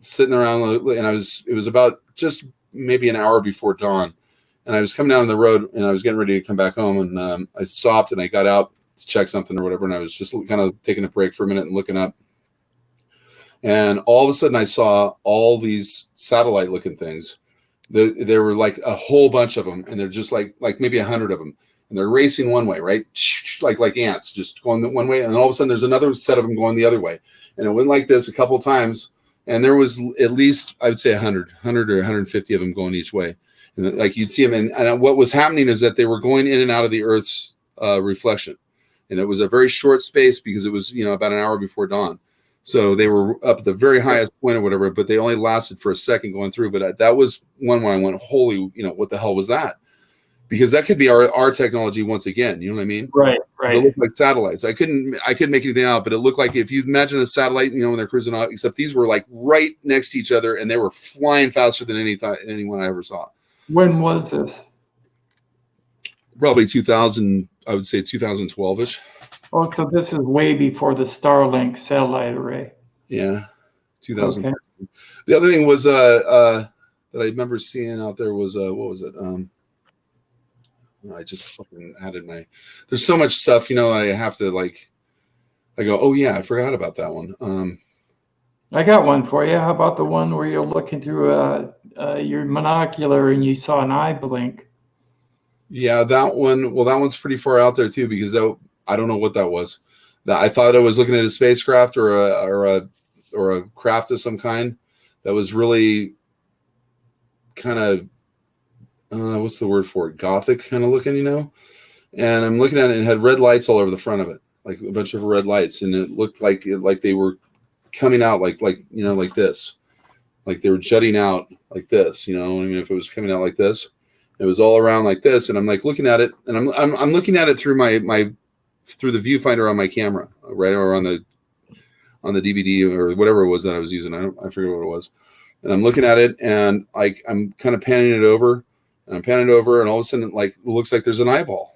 sitting around and it was about just maybe an hour before dawn. And I was coming down the road and I was getting ready to come back home, and I stopped and I got out to check something or whatever. And I was just kind of taking a break for a minute and looking up. And all of a sudden I saw all these satellite looking things. There were like a whole bunch of them, and they're just like maybe 100 of them. And they're racing one way, right? Like ants, just going one way. And all of a sudden there's another set of them going the other way. And it went like this a couple of times. And there was at least, I would say 100 or 150 of them going each way. And like you'd see them. And what was happening is that they were going in and out of the Earth's reflection. And it was a very short space because it was, you know, about an hour before dawn. So they were up at the very highest point or whatever, but they only lasted for a second going through. But that was one where I went, holy, you know, what the hell was that? Because that could be our technology once again. You know what I mean? Right. It looked like satellites. I couldn't make anything out, but it looked like if you imagine a satellite, you know, when they're cruising out, except these were like right next to each other, and they were flying faster than anyone I ever saw. When was this? Probably 2000. I would say 2012ish. Oh, so this is way before the Starlink satellite array. Yeah, 2000. Okay. The other thing was that I remember seeing out there was what was it? I just fucking added there's so much stuff, you know, I have to I go, oh yeah, I forgot about that one. I got one for you. How about the one where you're looking through your monocular and you saw an eye blink? Yeah, that one. Well, that one's pretty far out there too, because I don't know what that was. I thought I was looking at a spacecraft or a craft of some kind that was really kind of what's the word for it? Gothic kind of looking, you know. And I'm looking at it and it had red lights all over the front of it, like a bunch of red lights, and it looked like they were coming out like you know, like this, like they were jutting out like this, you know. I mean, if it was coming out like this, it was all around like this, and I'm like looking at it, and I'm looking at it through through the viewfinder on my camera, right, or on the DVD or whatever it was that I was using. I forget what it was, and I'm looking at it, and I'm kind of panning it over. And I'm panning it over, and all of a sudden, it looks like there's an eyeball.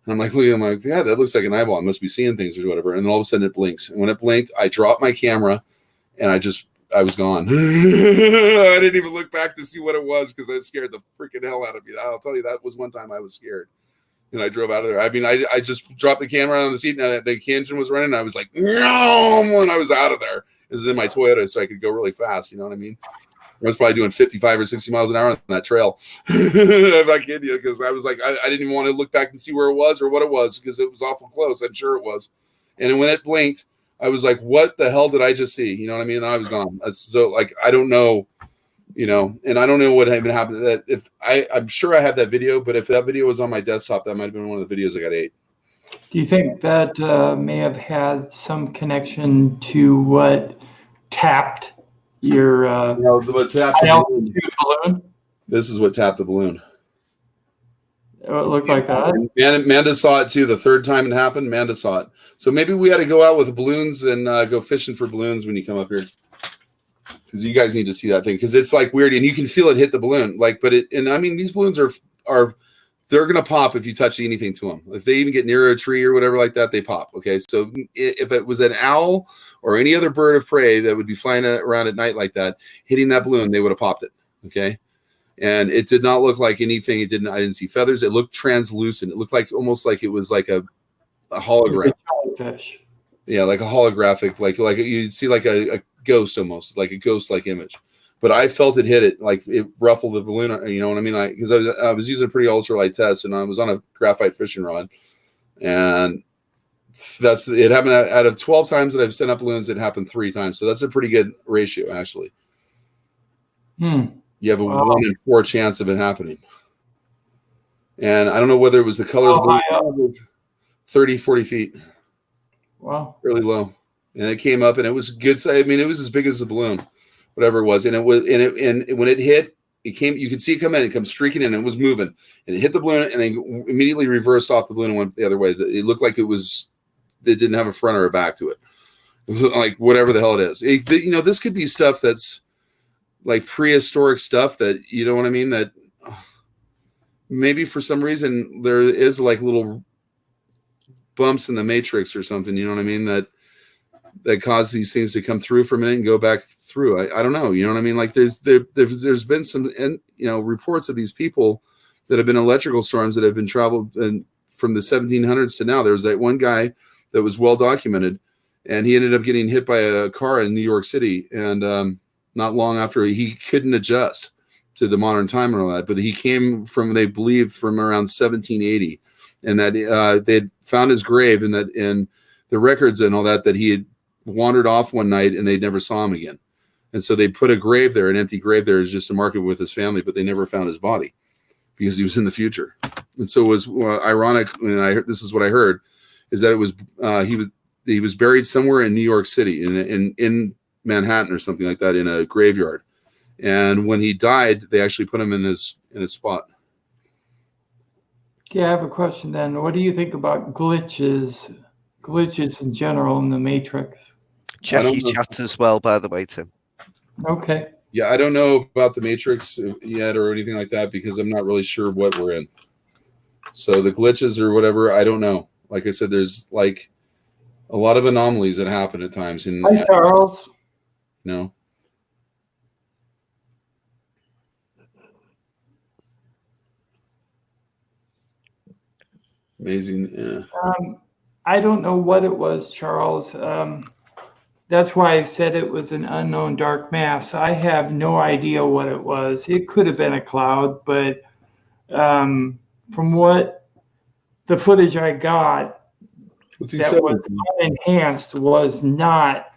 And I'm like, looking, I'm like, yeah, that looks like an eyeball. I must be seeing things or whatever. And then all of a sudden, it blinks. And when it blinked, I dropped my camera, and I was gone. I didn't even look back to see what it was because it scared the freaking hell out of me. I'll tell you, that was one time I was scared. And I drove out of there. I mean, I just dropped the camera on the seat, and the engine was running. And I was like, no, and I was out of there. It was in my Toyota, so I could go really fast. You know what I mean? I was probably doing 55 or 60 miles an hour on that trail. I'm not kidding you, because I was like, I didn't even want to look back and see where it was or what it was, because it was awful close. I'm sure it was. And when it blinked, I was like, what the hell did I just see? You know what I mean? And I was gone. So, like, I don't know, you know, and I don't know what even happened. That if I'm sure I have that video, but if that video was on my desktop, that might have been one of the videos I got ate. Do you think that may have had some connection to what tapped your What tapped altitude balloon? This is what tapped the balloon. It looked like that. And Amanda saw it too. The third time it happened, Amanda saw it. So maybe we had to go out with the balloons and go fishing for balloons when you come up here, because you guys need to see that thing, because it's like weird, and you can feel it hit the balloon. Like, but it, and I mean, these balloons are they're gonna pop if you touch anything to them. If they even get near a tree or whatever like that, they pop. Okay, so if it was an owl or any other bird of prey that would be flying around at night like that, hitting that balloon, they would have popped it. Okay. And it did not look like anything. I didn't see feathers. It looked translucent. It looked like almost like it was like a hologram. Fish. Yeah, like a holographic, like you see like a ghost almost, like a ghost-like image. But I felt it hit it, like it ruffled the balloon. You know what I mean? Because I was using a pretty ultralight test, and I was on a graphite fishing rod, and it happened out of 12 times that I've sent up balloons. It happened 3 times, so that's a pretty good ratio, actually. You have a 1 in 4 chance of it happening. And I don't know whether it was the color of the balloon, 30, 40 feet. Wow. Really low. And it came up, and it was good. I mean, it was as big as the balloon, whatever it was. And it was, and when it hit, it came, you could see it come in, it come streaking in, and it was moving. And it hit the balloon, and then immediately reversed off the balloon and went the other way. It looked like it didn't have a front or a back to it. It was like whatever the hell it is. You know, this could be stuff that's like prehistoric stuff that, you know what I mean, that maybe for some reason there is like little bumps in the matrix or something, you know what I mean, that cause these things to come through for a minute and go back through. I don't know, you know what I mean? Like there's been some, you know, reports of these people that have been electrical storms that have been traveled and from the 1700s to now. There was that one guy that was well documented, and he ended up getting hit by a car in New York City, and not long after, he couldn't adjust to the modern time and all that, but he came from, they believe, from around 1780, and that they had found his grave, and that in the records and all that he had wandered off one night and they never saw him again. And so they put a grave there, an empty grave there, as just to mark it with his family, but they never found his body because he was in the future. And so it was ironic, and this is what I heard, is that it was he was buried somewhere in New York City, in Manhattan or something like that, in a graveyard. And when he died, they actually put him in his spot. Yeah, I have a question then. What do you think about glitches in general in the Matrix? Check your chat as well, by the way, Tim. Okay. Yeah, I don't know about the Matrix yet or anything like that, because I'm not really sure what we're in. So the glitches or whatever, I don't know. Like I said, there's like a lot of anomalies that happen at times. Hi, Charles. No. Amazing. Yeah. I don't know what it was, Charles. That's why I said it was an unknown dark mass. I have no idea what it was. It could have been a cloud, but from what the footage I got that was enhanced was not,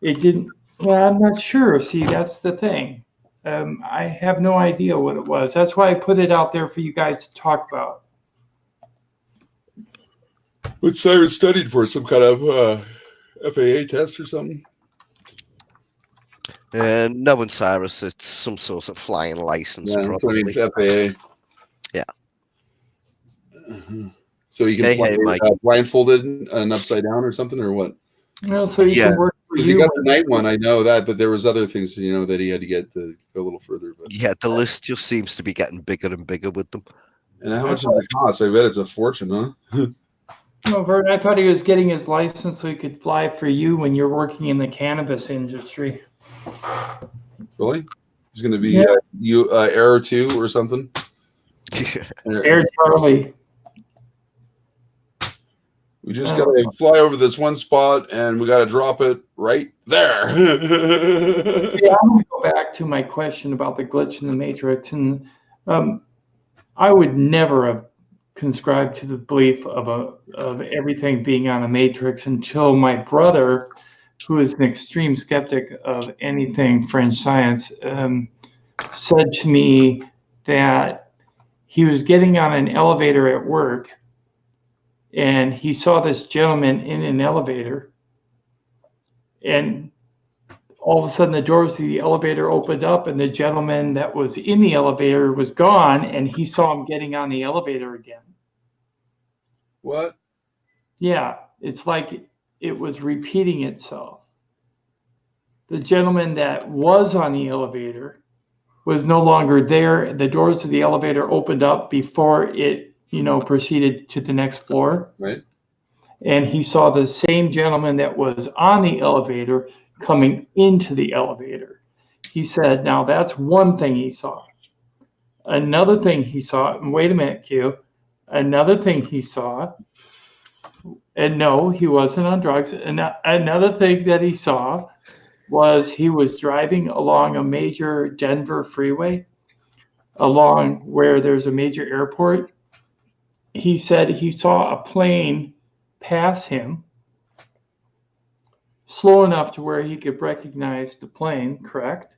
it didn't, well, I'm not sure. See, that's the thing. I have no idea what it was. That's why I put it out there for you guys to talk about. What Cyrus studied for? Some kind of FAA test or something? No one, Cyrus. It's some sort of flying license, probably. FAA. Yeah. So you can fly blindfolded and upside down or something, or what? Well, so you can work for you. He got the night one, I know that, but there was other things, you know, that he had to get to go a little further. But. Yeah, the list just seems to be getting bigger and bigger with them. And how much does it cost? I bet it's a fortune, huh? No, Vern, I thought he was getting his license so he could fly for you when you're working in the cannabis industry. Really? He's going to be Air 2 or something? Air Charlie. We just got to fly over this one spot, and we got to drop it right there. Yeah, I'm going to go back to my question about the glitch in the matrix, and I would never have conscribed to the belief of everything being on a matrix until my brother, who is an extreme skeptic of anything fringe science, said to me that he was getting on an elevator at work, and he saw this gentleman in an elevator, and all of a sudden the doors of the elevator opened up, and the gentleman that was in the elevator was gone, and he saw him getting on the elevator again. What? Yeah, it's like it was repeating itself. The gentleman that was on the elevator was no longer there. The doors of the elevator opened up before it, proceeded to the next floor. Right. And he saw the same gentleman that was on the elevator coming into the elevator. He said, now that's one thing he saw. Another thing he saw, and wait a minute, Q, another thing he saw, and no, he wasn't on drugs. And another thing that he saw was he was driving along a major Denver freeway, along where there's a major airport. He said he saw a plane pass him slow enough to where he could recognize the plane, correct?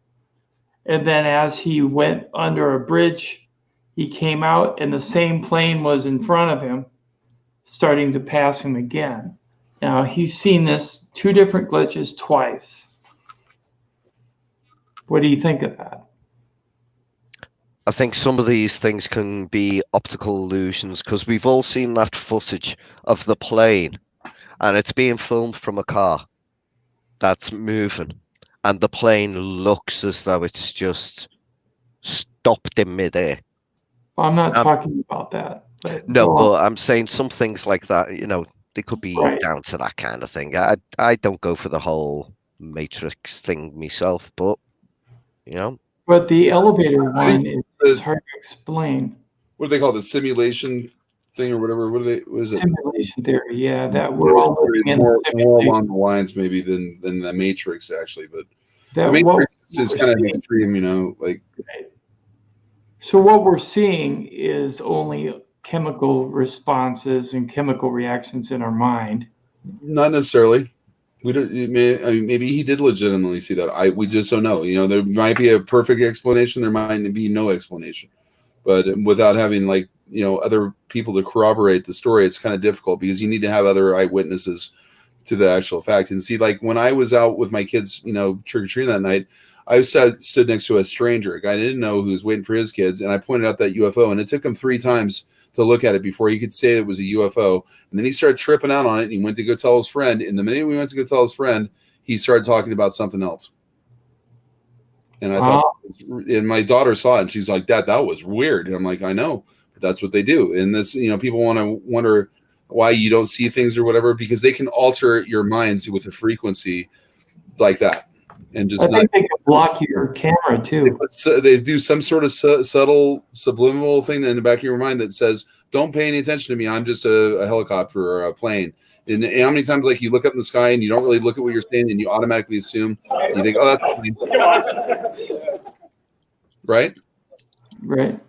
And then as he went under a bridge, he came out and the same plane was in front of him, starting to pass him again. Now, he's seen this 2 different glitches twice. What do you think of that? I think some of these things can be optical illusions, because we've all seen that footage of the plane, and it's being filmed from a car that's moving, and the plane looks as though it's just stopped in midair. I'm not talking about that. But I'm saying some things like that, they could be Right. down to that kind of thing. I don't go for the whole Matrix thing myself, but But the elevator one is hard to explain. What do they call it? The simulation thing or whatever? What is it? Simulation theory, yeah. That we're all living in more simulation. along the lines maybe than the Matrix actually, but That the what Matrix is we're kind of seeing- extreme, like. So what we're seeing is only chemical responses and chemical reactions in our mind. Not necessarily. We don't. Maybe he did legitimately see that. We just don't know. There might be a perfect explanation. There might be no explanation. But without having other people to corroborate the story, it's kind of difficult because you need to have other eyewitnesses to the actual fact. And see, like when I was out with my kids, trick or treating that night, I stood next to a stranger, a guy I didn't know, who was waiting for his kids, and I pointed out that UFO, and it took him 3 times to look at it before he could say it was a UFO. And then he started tripping out on it, and he went to go tell his friend. And the minute we went to go tell his friend, he started talking about something else. And I thought, and my daughter saw it, and she's like, "Dad, that was weird." And I'm like, "I know, but that's what they do." And this, people want to wonder why you don't see things or whatever, because they can alter your minds with a frequency like that. And just I think they can block your camera too. They do some sort of subtle subliminal thing in the back of your mind that says, "Don't pay any attention to me. I'm just a helicopter or a plane." And how many times you look up in the sky and you don't really look at what you're saying and you automatically assume, you think, "Oh, that's a plane." Right? Right. I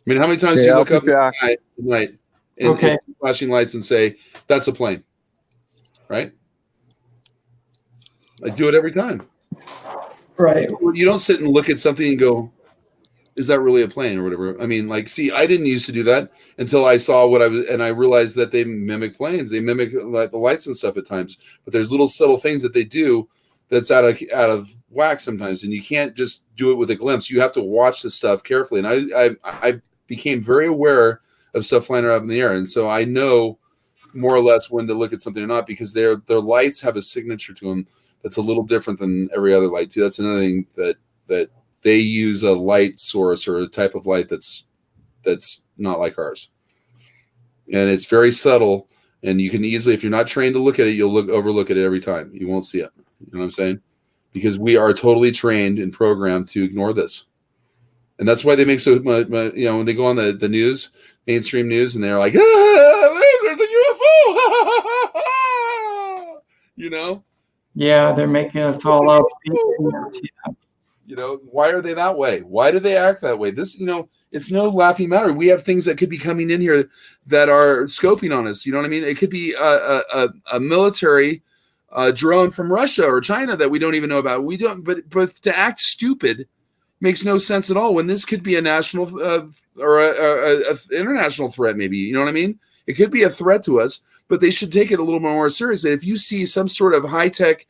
mean, how many times do you look up in the sky at night and see flashing lights and say, "That's a plane," right? I do it every time. Right. You don't sit and look at something and go, "Is that really a plane?" or whatever. I mean, see, I didn't used to do that until I saw and I realized that they mimic planes. They mimic the lights and stuff at times. But there's little subtle things that they do that's out of whack sometimes, and you can't just do it with a glimpse. You have to watch this stuff carefully. And I became very aware of stuff flying around in the air, and so I know more or less when to look at something or not, because their lights have a signature to them that's a little different than every other light too. That's another thing that they use a light source or a type of light that's not like ours, and it's very subtle. And you can easily, if you're not trained to look at it, you'll overlook it every time. You won't see it. You know what I'm saying? Because we are totally trained and programmed to ignore this, and that's why they make so much. When they go on the news, mainstream news, and they're like, "There's a UFO," You know? Yeah, they're making us all up. You know, why are they that way? Why do they act that way? This, you know, it's no laughing matter. We have things that could be coming in here that are scoping on us. You know what I mean? It could be a military drone from Russia or China that we don't even know about. We don't, but to act stupid makes no sense at all when this could be a national or a international threat. Maybe, you know what I mean? It could be a threat to us, but they should take it a little more seriously. If you see some sort of high tech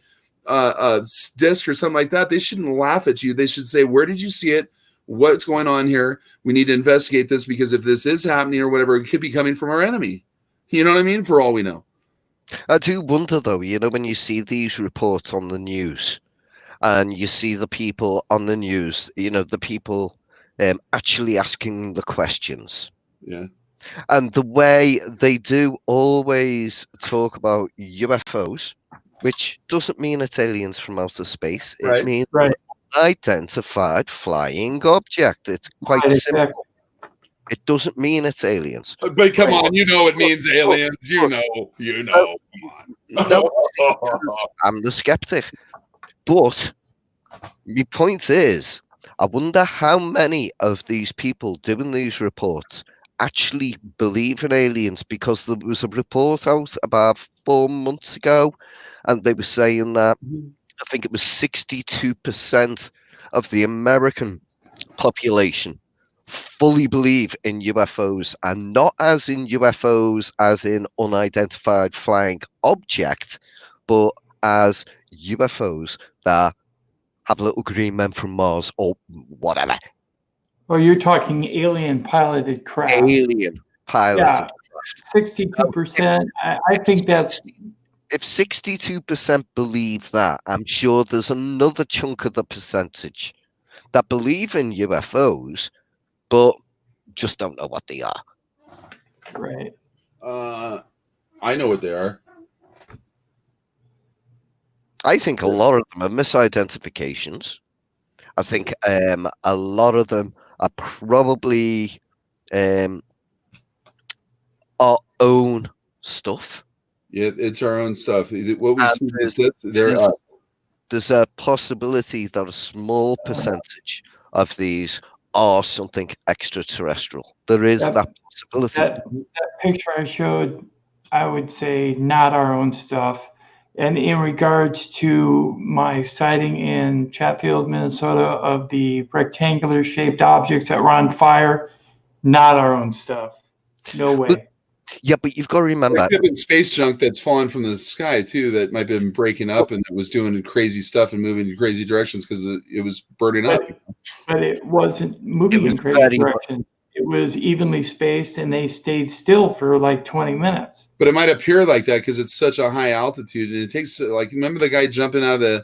disc or something like that, they shouldn't laugh at you. They should say, where did you see it? What's going on here? We need to investigate this, because if this is happening or whatever, it could be coming from our enemy. You know what I mean? For all we know. I do wonder though, you know, when you see these reports on the news and you see the people on the news, you know, the people actually asking the questions. Yeah. And the way they do always talk about UFOs, which doesn't mean it's aliens from outer space. It Right. means Right. an unidentified flying object. It's quite Right, simple. exactly. It doesn't mean it's aliens. But come on, you know it means aliens. You know. Come on. No, I'm the skeptic. But my point is, I wonder how many of these people doing these reports actually believe in aliens, because there was a report out about 4 months ago and they were saying that I think it was 62% of the American population fully believe in UFOs, and not as in UFOs as in unidentified flying object, but as UFOs that have little green men from Mars or whatever. Well, you're talking alien piloted craft. Alien piloted Yeah, 62%. I think that's if 62% believe that, I'm sure there's another chunk of the percentage that believe in UFOs, but just don't know what they are. right. I know what they are. I think a lot of them are misidentifications. I think a lot of them are probably our own stuff. Yeah, it's our own stuff. What we And see is there's a possibility that a small percentage of these are something extraterrestrial. There is that possibility. That picture I showed, I would say not our own stuff. And in regards to my sighting in Chatfield, Minnesota, of the rectangular shaped objects that were on fire, not our own stuff. No way. Yeah, but you've got to remember, there could have been space junk that's fallen from the sky too, that might have been breaking up and it was doing crazy stuff and moving in crazy directions because it was burning up. But it wasn't moving in crazy directions. It was evenly spaced, and they stayed still for like 20 minutes. But it might appear like that because it's such a high altitude, and it takes, like, remember the guy jumping out of the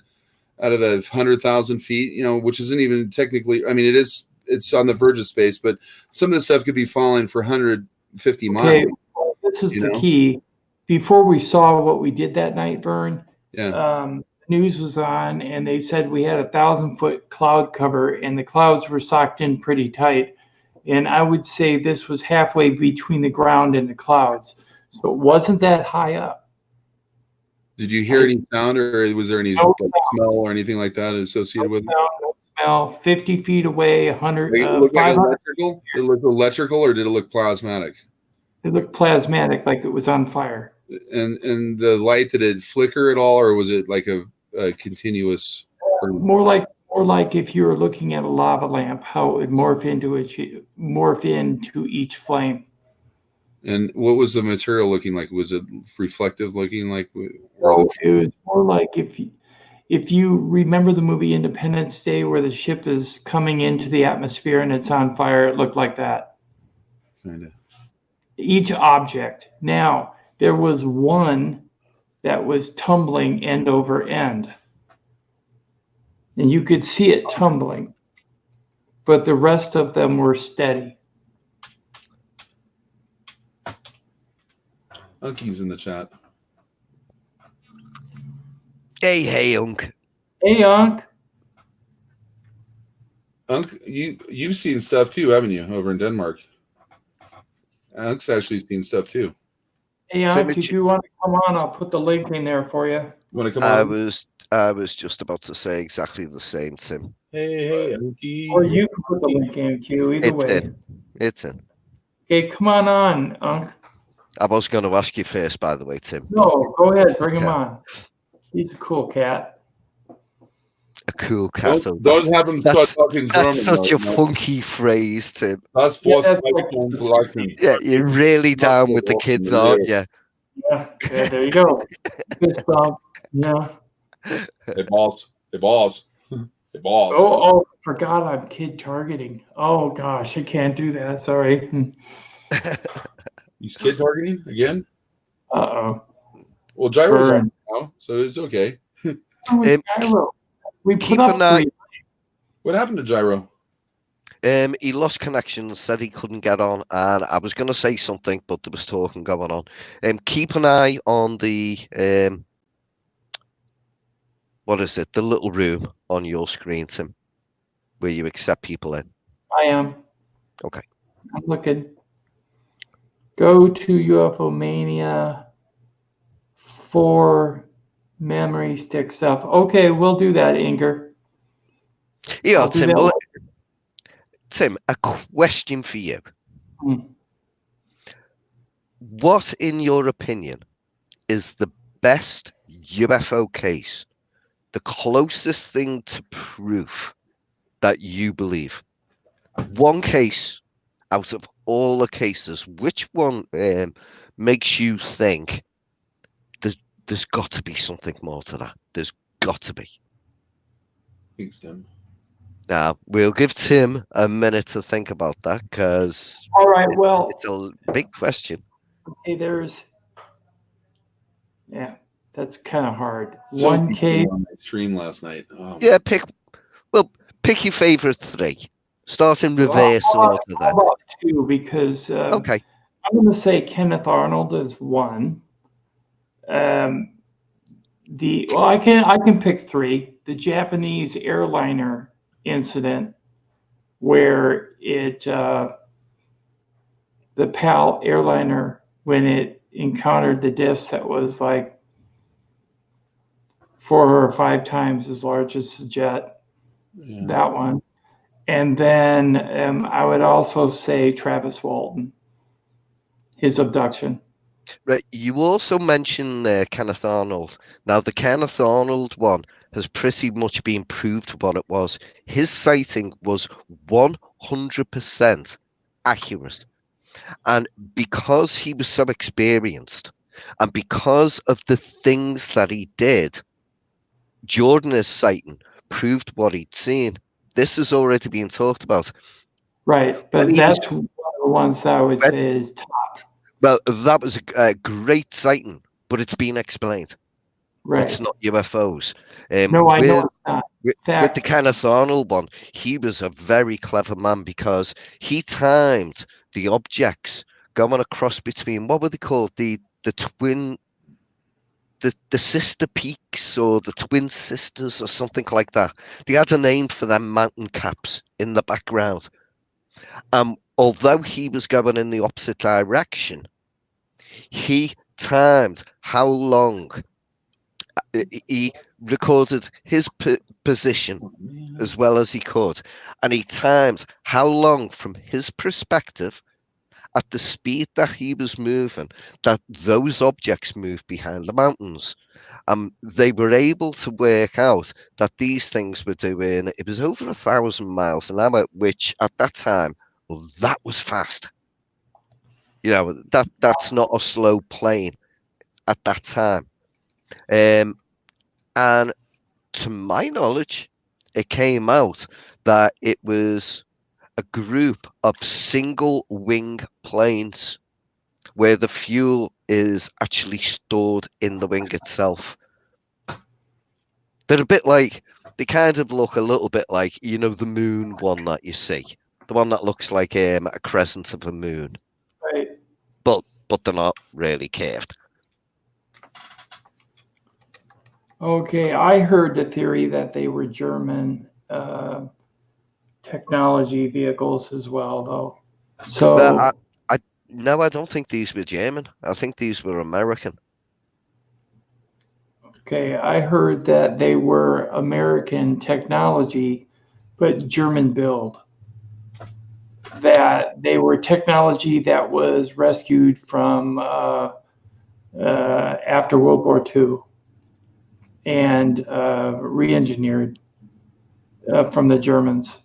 100,000 feet, you know, which isn't even technically. I mean, it's on the verge of space, but some of this stuff could be falling for 150 miles. Okay, well, this is the key. Before we saw what we did that night, Vern, news was on, and they said we had 1,000-foot cloud cover, and the clouds were socked in pretty tight. And I would say this was halfway between the ground and the clouds. So it wasn't that high up. Did you hear any sound, or was there any smell or anything like that associated with it? No smell. 50 feet away, 100. It looked like electrical? It looked electrical, or did it look plasmatic? It looked plasmatic, like it was on fire. And the light, did it flicker at all, or was it like a continuous? More like if you were looking at a lava lamp, how it would morph into each flame. And what was the material looking like? Was it reflective looking like? No, it was more like if you remember the movie Independence Day, where the ship is coming into the atmosphere and it's on fire, it looked like that. Kind of. Each object. Now, there was one that was tumbling end over end. And you could see it tumbling, but the rest of them were steady. Unky's in the chat. Hey, Unk. Hey, Unk. Unk, you've seen stuff too, haven't you, over in Denmark? Unk's actually seen stuff too. Hey, Unk, if you want to come on, I'll put the link in there for you. Want to come I on? was just about to say exactly the same, Tim. Hey, Okie. Or you can put the link in, Q, either It's way. in. It's in. Okay, come on, Unc. I was going to ask you first, by the way, Tim. No, go ahead, bring him Okay. on. He's a cool cat. A cool cat. Don't have him start talking German. That's such a though. funky phrase, Tim. That's Yeah, forced that's by like phone the license. Yeah, you're really down with the kids, aren't you? Yeah, there you go. Good stuff. Yeah. Hey, boss. Hey, boss. Hey, boss. Oh, forgot I'm kid targeting. Oh gosh, I can't do that. Sorry. He's kid targeting again? Uh-oh. Well, Gyro's Burn. on now, so it's okay. Oh, it's Gyro. We put keep up an eye. 3. What happened to Gyro? He lost connection, said he couldn't get on, and I was going to say something, but there was talking going on. Keep an eye on the what is it? The little room on your screen, Tim, where you accept people in. I am. Okay. I'm looking. Go to UFO Mania for memory stick stuff. Okay, we'll do that, Inger. Yeah, I'll do Tim. that Well, later. Tim, a question for you. Hmm. What, in your opinion, is the best UFO case, the closest thing to proof that you believe? One case out of all the cases, which one makes you think there's got to be something more to that? There's got to be. Thanks, Tim. Now, we'll give Tim a minute to think about that, because All right, well, it's a big question. okay, yeah, that's kind of hard. So One case. on my stream last night. Oh, Yeah, pick your favorite 3. Start in reverse order then. How about 2? Because Okay. I'm going to say Kenneth Arnold is 1. I can pick 3. The Japanese airliner incident, where the PAL airliner, when it encountered the disc that was like 4 or 5 times as large as the jet. yeah. That one. And then I would also say Travis Walton, his abduction. Right. You also mentioned Kenneth Arnold. Now, the Kenneth Arnold one has pretty much been proved what it was. His sighting was 100% accurate. And because he was so experienced, and because of the things that he did, Jordan's sighting proved what he'd seen. This has already been talked about. Right, but that's one of the ones that I would say is top. Well, that was a great sighting, but it's been explained. Right. It's not UFOs. No, I know it's not. With the Kenneth Arnold one, he was a very clever man, because he timed the objects going across between, what were they called? The twin, the sister peaks, or the twin sisters, or something like that. They had a name for them mountain caps in the background. Although he was going in the opposite direction, he timed how long. He recorded his position as well as he could, and he timed how long from his perspective, at the speed that he was moving, that those objects moved behind the mountains. They were able to work out that these things were doing, it was over 1,000 miles an hour, which at that time, well, that was fast. You know, that's not a slow plane at that time. And to my knowledge, it came out that it was a group of single wing planes where the fuel is actually stored in the wing itself. They're a bit like, they kind of look a little bit like, you know, the moon one that you see, the one that looks like a crescent of a moon. Right. But they're not really curved. Okay, I heard the theory that they were German technology vehicles as well, though. So no, I don't think these were German. I think these were American. Okay, I heard that they were American technology, but German build. That they were technology that was rescued from after World War II and re-engineered from the Germans.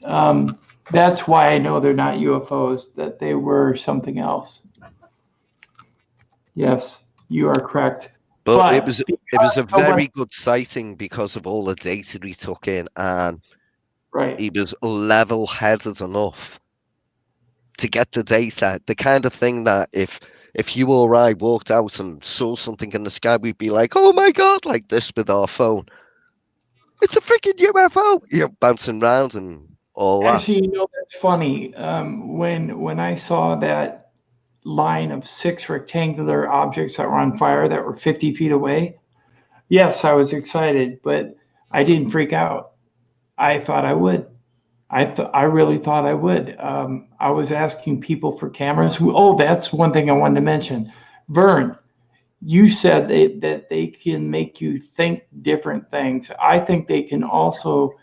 That's why I know they're not UFOs, that they were something else. Yes, you are correct. But it was a very good sighting because of all the data he took in, and right. he was level-headed enough to get the data. The kind of thing that if you or I walked out and saw something in the sky, we'd be like, "Oh my God!" like this with our phone. It's a freaking UFO! You're bouncing around and all that. Actually, that's funny. When I saw that line of 6 rectangular objects that were on fire that were 50 feet away, yes, I was excited, but I didn't freak out. I thought I would. I really thought I would. I was asking people for cameras. Oh, that's one thing I wanted to mention. Vern, you said that they can make you think different things. I think they can also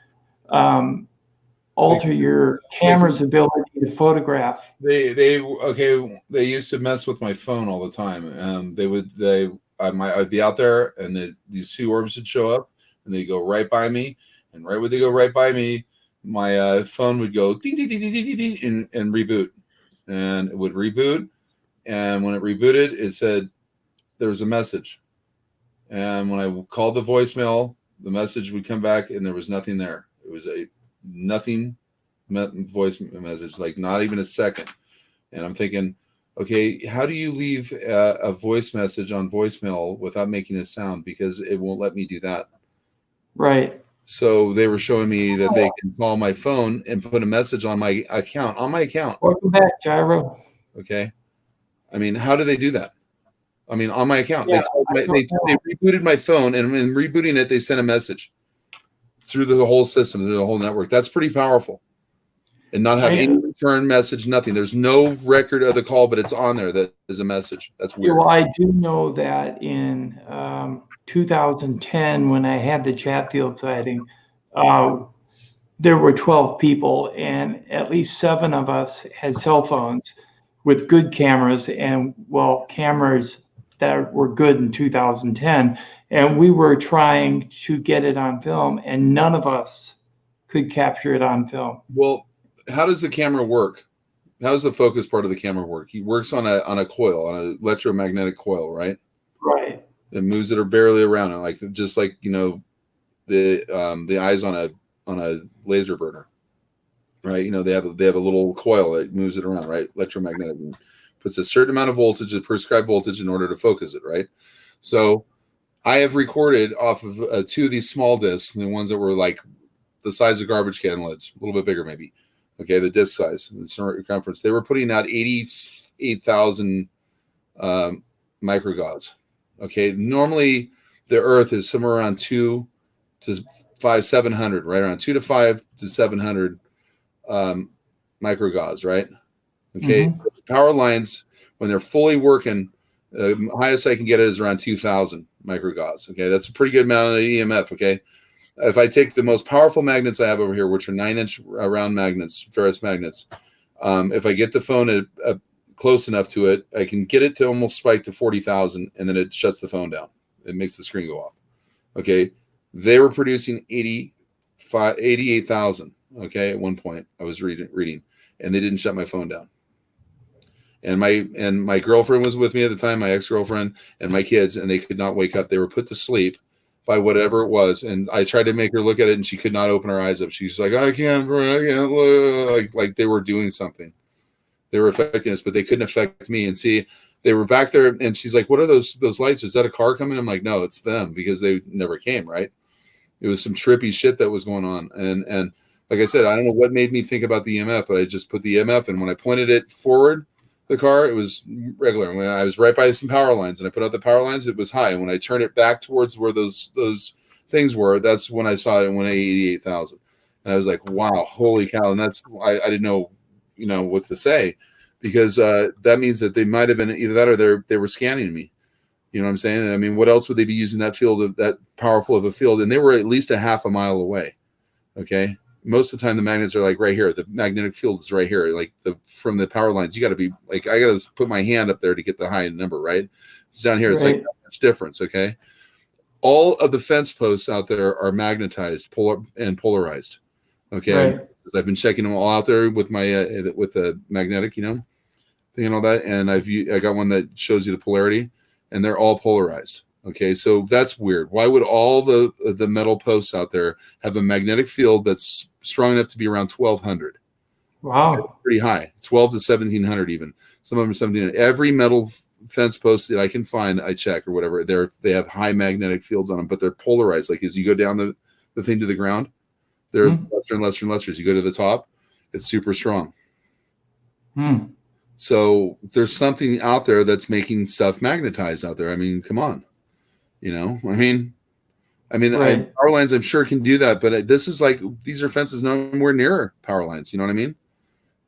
alter your camera's ability to photograph. They used to mess with my phone all the time. I'd be out there, and these two orbs would show up, and they go right by me, and right when they go right by me, my phone would go ding, ding, ding, ding, ding, ding, and reboot, and it would reboot, and when it rebooted, it said there was a message, and when I called the voicemail, the message would come back, and there was nothing there. It was a nothing voice message, like not even a second. And I'm thinking, okay, how do you leave a voice message on voicemail without making a sound? Because it won't let me do that. Right. So they were showing me that they can call my phone and put a message on my account. Welcome back, Gyro. Okay. I mean, how do they do that? I mean, on my account, Yeah, they rebooted my phone, and in rebooting it, they sent a message through the whole system, through the whole network. That's pretty powerful. And not have any return message, nothing. There's no record of the call, but it's on there that is a message. That's weird. Well, I do know that in 2010, when I had the Chatfield sighting, there were 12 people, and at least 7 of us had cell phones with good cameras, and cameras that were good in 2010. And we were trying to get it on film, and none of us could capture it on film. Well, how does the camera work? How does the focus part of the camera work? He works on a coil, on an electromagnetic coil, right? Right. It moves it or barely around it, like just like the eyes on a laser burner, right? They have a little coil that moves it around, right? Electromagnetic, and puts a certain amount of voltage, a prescribed voltage, in order to focus it, right? So I have recorded off of 2 of these small discs, the ones that were like the size of garbage can lids, a little bit bigger maybe. Okay, the disc size, the circumference. They were putting out 88,000 microgauss. Okay, normally the Earth is somewhere around 2 to 700, right around 2 to 5 to 700 microgauss, right? Okay, power lines, when they're fully working, the highest I can get it is around 2,000 microgauss. Okay, that's a pretty good amount of EMF. Okay. If I take the most powerful magnets I have over here, which are 9-inch round magnets, ferrous magnets, if I get the phone close enough to it, I can get it to almost spike to 40,000, and then it shuts the phone down. It makes the screen go off. Okay. They were producing 88,000. Okay. At one point I was reading, and they didn't shut my phone down. And my girlfriend was with me at the time, my ex-girlfriend, and my kids, and they could not wake up. They were put to sleep by whatever it was, and I tried to make her look at it, and she could not open her eyes up. She's like, I can't look. Like they were doing something. They were affecting us, but they couldn't affect me. And see, they were back there, and she's like, what are those lights? Is that a car coming? I'm like, no, it's them, because they never came, right? It was some trippy shit that was going on. And like I said, I don't know what made me think about the EMF, but I just put the EMF, and when I pointed it forward, the car, it was regular. When I was right by some power lines and I put out the power lines, it was high. And when I turned it back towards where those things were, that's when I saw it and went 88,000. And I was like, wow, holy cow. And that's, I didn't know, what to say, because that means that they might've been either that or they were scanning me, You know what I'm saying? I mean, what else would they be using that field, that powerful of a field? And they were at least a half a mile away. Okay. Most of the time the magnets are like right here. The magnetic field is right here. Like from the power lines, you got to be like, I got to put my hand up there to get the high number, right? It's down here. It's like not much difference. Okay. All of the fence posts out there are magnetized and polarized. Okay. Right. I've been checking them all out there with my, with the magnetic, you know, thing and all that. And I got one that shows you the polarity, and they're all polarized. Okay, so that's weird. Why would all the metal posts out there have a magnetic field that's strong enough to be around 1,200? Wow, that's pretty high, 12 to 1,700 even. Some of them are 1,700. Every metal fence post that I can find, I check or whatever. They have high magnetic fields on them, but they're polarized. Like as you go down the thing to the ground, they're lesser and lesser and lesser. As you go to the top, it's super strong. So there's something out there that's making stuff magnetized out there. I mean, come on, you know. I mean, power lines I'm sure can do that, but this is like these are fences nowhere near power lines. You know what I mean?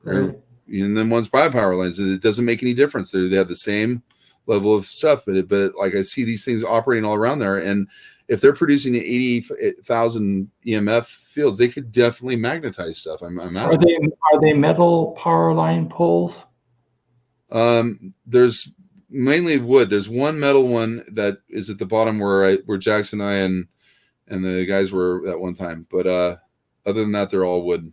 Right. And then one's by power lines, and it doesn't make any difference. They have the same level of stuff, but like I see these things operating all around there, and if they're producing 80,000 EMF fields, they could definitely magnetize stuff. I'm imagining. Are they metal power line poles? There's mainly wood. There's one metal one that is at the bottom where Jackson and I and the guys were at one time. But other than that, they're all wood.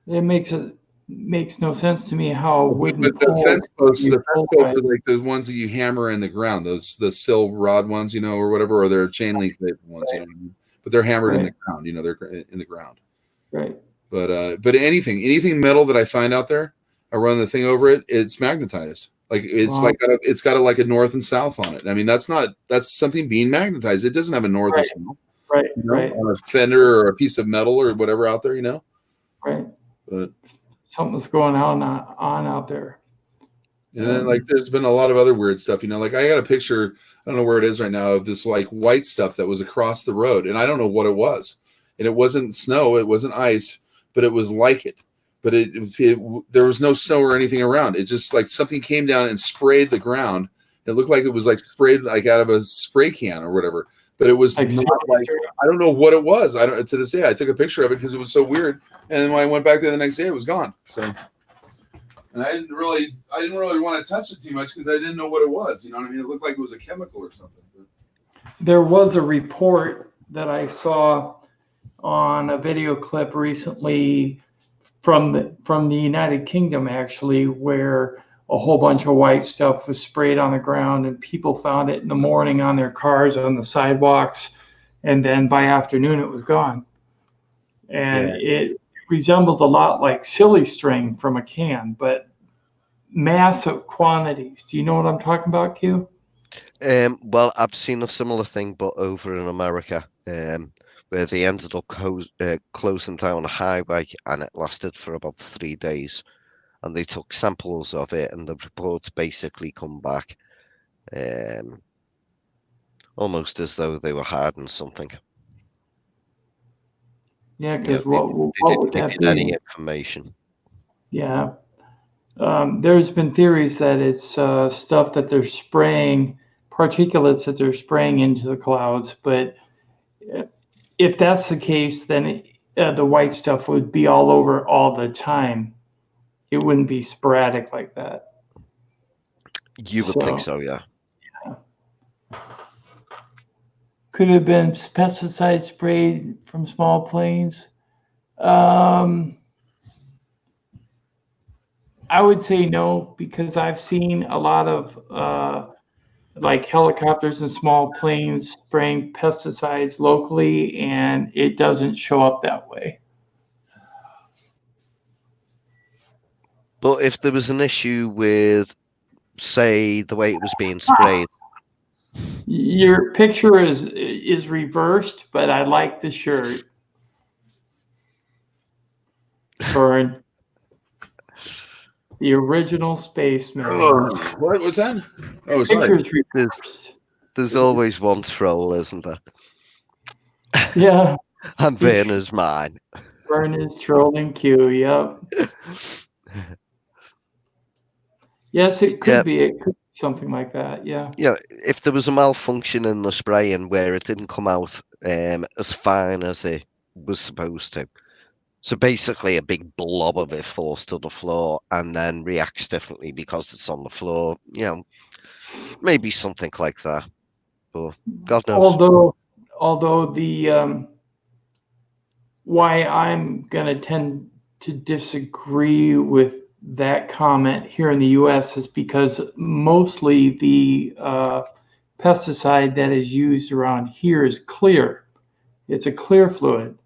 It makes no sense to me how wooden. But the fence posts are like the ones that you hammer in the ground. The steel rod ones, you know, or whatever, or they're chain link ones. You know what I mean? But they're hammered in the ground. You know, they're in the ground. Right. But anything metal that I find out there, I run the thing over it. It's magnetized. Like it's it's got like a north and south on it. I mean, that's something being magnetized. It doesn't have a north or south. Right. You know, on a fender or a piece of metal or whatever out there, you know. Right. But something's going on out there. And then like there's been a lot of other weird stuff, you know. Like I got a picture, I don't know where it is right now, of this like white stuff that was across the road, and I don't know what it was. And it wasn't snow, it wasn't ice, but it was like it. But there was no snow or anything around. It just like something came down and sprayed the ground. It looked like it was like sprayed like out of a spray can or whatever. But it was not like, I don't know what it was. I don't, to this day, I took a picture of it because it was so weird. And then when I went back there the next day, it was gone. So, and I didn't really want to touch it too much because I didn't know what it was. You know what I mean? It looked like it was a chemical or something. There was a report that I saw on a video clip recently from the United Kingdom, actually, where a whole bunch of white stuff was sprayed on the ground, and people found it in the morning on their cars, on the sidewalks, and then by afternoon it was gone. And it resembled a lot like silly string from a can, but massive quantities. Do you know what I'm talking about, Q? Well, I've seen a similar thing, but over in America, where they ended up closing down a highway, and it lasted for about 3 days. And they took samples of it, and the reports basically come back almost as though they were hiding something. Yeah, because what would that be? Any information? Yeah. There's been theories that it's stuff that they're spraying, particulates that they're spraying into the clouds. But if that's the case, then the white stuff would be all over all the time. It wouldn't be sporadic like that. You would think so, yeah. Could have been pesticide sprayed from small planes. I would say no, because I've seen a lot of like helicopters and small planes spraying pesticides locally, and it doesn't show up that way. But if there was an issue with, say, the way it was being sprayed. Your picture is reversed, but I like the shirt. Burn. The original spaceman. What was that? Oh, picture's reversed. There's always one troll, isn't there? Yeah. And Werner's mine. Werner's trolling Q, yep. Yes, it could be. It could be something like that. Yeah. Yeah, if there was a malfunction in the spraying where it didn't come out as fine as it was supposed to. So basically, a big blob of it falls to the floor and then reacts differently because it's on the floor. You know, maybe something like that. But God knows. Although the why I'm gonna tend to disagree with that comment here in the U.S. is because mostly the pesticide that is used around here is clear. It's a clear fluid.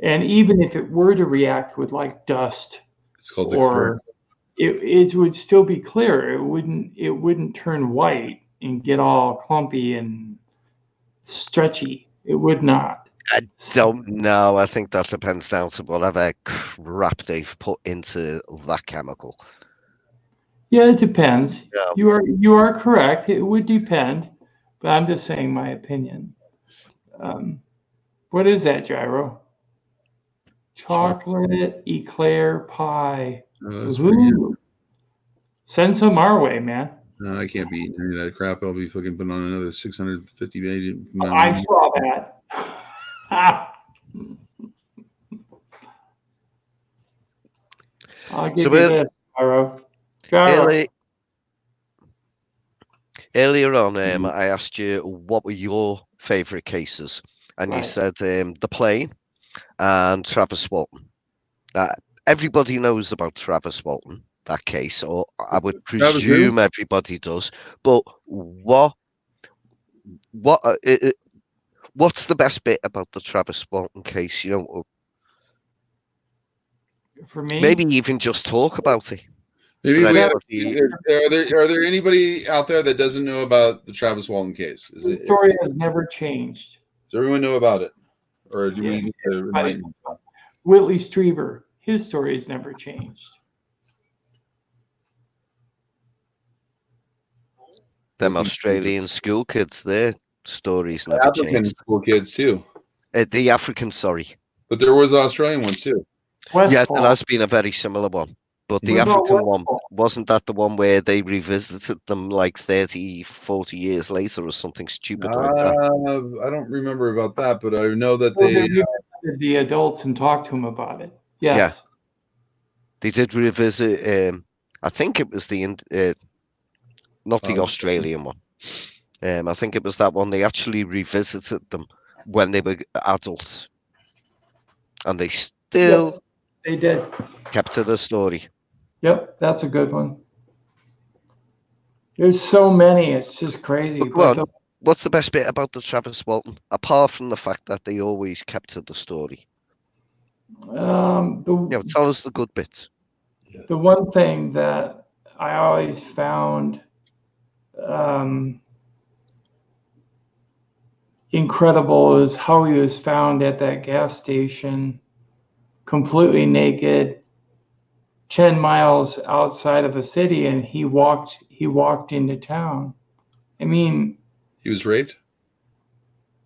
And even if it were to react with like dust, It's called or it would still be clear. It wouldn't turn white and get all clumpy and stretchy. It would not. I don't know. I think that depends down to whatever crap they've put into that chemical. Yeah, it depends. No. You are correct. It would depend, but I'm just saying my opinion. What is that, Gyro? Chocolate eclair pie. Oh, that's pretty good. Ooh. Send some our way, man. No, I can't be eating any of that crap. I'll be fucking putting on another 650 baby. I saw that. I'll give you this, Gyro. Earlier on, I asked you what were your favourite cases, and you said the plane and Travis Walton. Everybody knows about Travis Walton, that case, or I would presume everybody does. But what's the best bit about the Travis Walton case? You know, for me, maybe even just talk about it. Maybe are there anybody out there that doesn't know about the Travis Walton case? The story has never changed. Does everyone know about it, or do we need to remind them? Whitley Strieber, his story has never changed. Them Australian school kids, their stories never African changed. School kids too. The African, sorry. But there was Australian ones too. Yeah, there has been a very similar one. But the African one, wasn't that the one where they revisited them like 30, 40 years later or something stupid like that? I don't remember about that, but I know that they revisited the adults and talked to them about it. Yes. Yeah. They did revisit, I think it was not the Australian one. I think it was that one. They actually revisited them when they were adults. And they still they did kept to the story. Yep, that's a good one. There's so many, it's just crazy. What's the best bit about the Travis Walton, apart from the fact that they always kept to the story? Tell us the good bits. The one thing that I always found incredible is how he was found at that gas station, completely naked, 10 miles outside of a city, and he walked into town. I mean, he was raped?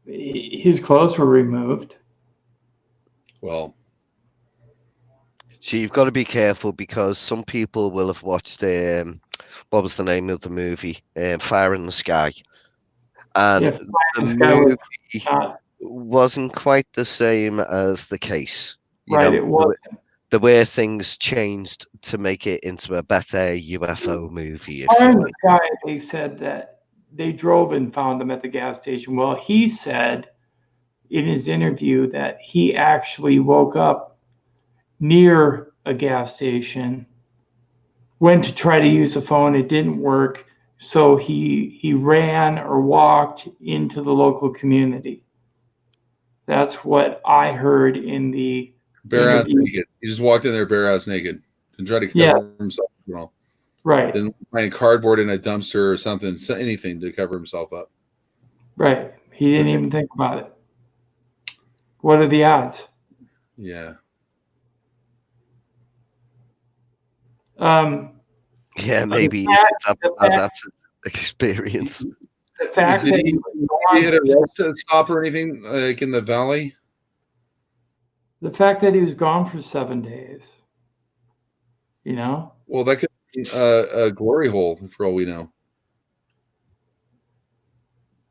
His clothes were removed. Well, so you've got to be careful, because some people will have watched what was the name of the movie? Fire in the Sky. And the movie wasn't quite the same as the case. It was. The way things changed to make it into a better UFO movie. Fire in the Sky, they said that they drove and found them at the gas station. Well, he said in his interview that he actually woke up near a gas station, went to try to use the phone, it didn't work, so he ran or walked into the local community. That's what I heard in the bare ass naked. He just walked in there bare ass naked and tried to cover himself. Right. And playing cardboard in a dumpster or something, anything to cover himself up. Right. He didn't even think about it. What are the odds? Yeah. Yeah, maybe that's an experience. The fact that he had a rest stop or anything like in the valley. The fact that he was gone for 7 days, Well, that could a glory hole for all we know.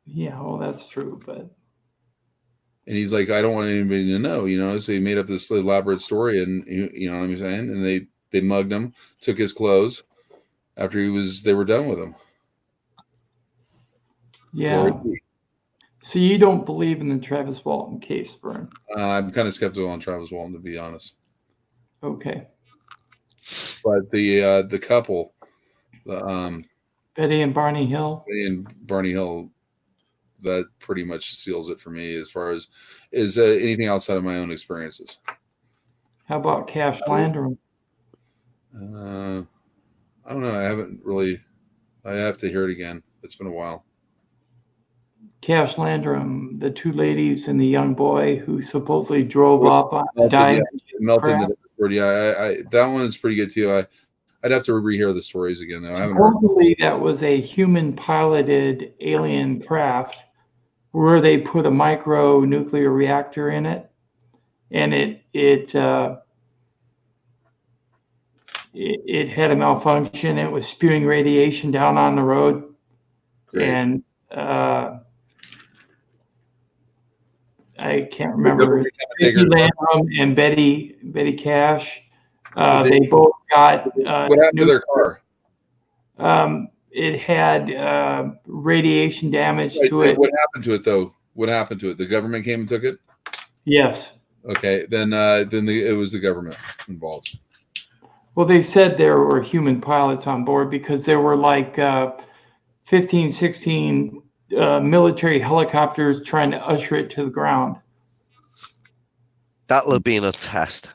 Yeah, well, that's true, but And he's like, I don't want anybody to know, you know. So he made up this elaborate story, and you know what I'm saying. And they mugged him, took his clothes after they were done with him. yeah. So you don't believe in the Travis Walton case, Vern? I'm kind of skeptical on Travis Walton, to be honest. Okay. But the couple, Betty and Barney Hill. Betty and Barney Hill, that pretty much seals it for me as far as anything outside of my own experiences. How about Cash Landrum? I don't know. I haven't really. I have to hear it again. It's been a while. Cash Landrum, the two ladies and the young boy who supposedly drove up on a diamond. Melted into the yeah, that one's pretty good too. I'd have to rehear the stories again though. I haven't Supposedly that was a human-piloted alien craft where they put a micro nuclear reactor in it, and it had a malfunction. It was spewing radiation down on the road. Great. And I can't remember. Vicky Landrum and Betty Cash. They both got. What happened to their car? It had radiation damage to it. What happened to it though? What happened to it? The government came and took it? Yes. Okay, then it was the government involved. Well, they said there were human pilots on board because there were like 15, 16 military helicopters trying to usher it to the ground. That would have been a test.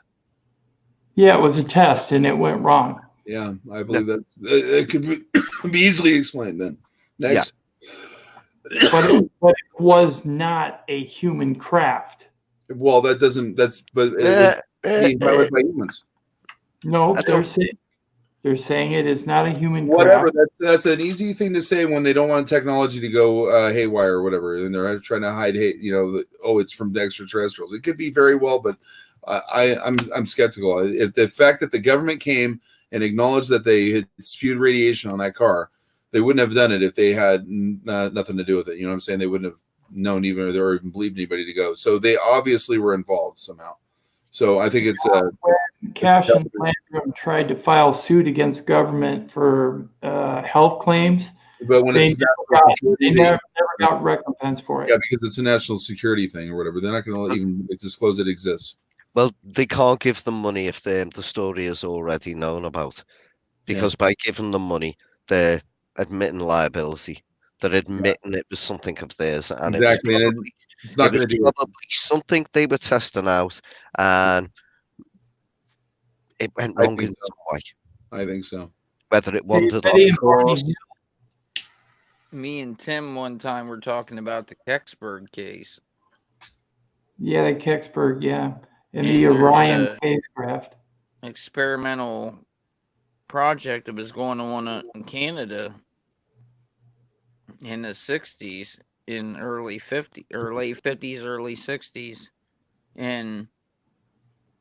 Yeah, it was a test and it went wrong. Yeah, I believe that it could be easily explained then. Next. Yeah. But it was not a human craft. Well, that doesn't. That's but it being piloted by humans. No, they're saying it is not a human whatever. craft. That's an easy thing to say when they don't want technology to go haywire or whatever, and they're trying to hide. It's from extraterrestrials. It could be very well, but I'm skeptical. If the fact that the government came and acknowledged that they had spewed radiation on that car, they wouldn't have done it if they had nothing to do with it. You know what I'm saying? They wouldn't have known or even believed anybody to go. So they obviously were involved somehow. So I think it's Cash and Landrum tried to file suit against government for health claims, but when they never got recompense for it. Yeah, because it's a national security thing or whatever. They're not going to even disclose it exists. Well, they can't give them money if the story is already known about, because by giving them money, they're admitting liability. They're admitting it was something of theirs, and exactly. It's not going to do probably something they were testing out, and it went wrong in some way. I think so. Whether it wandered off course. Me and Tim one time were talking about the Kecksburg case. Yeah, the Kecksburg, yeah. And the Orion spacecraft. Experimental project that was going on in Canada in the 60s, in early 50s, or late 50s, early 60s. And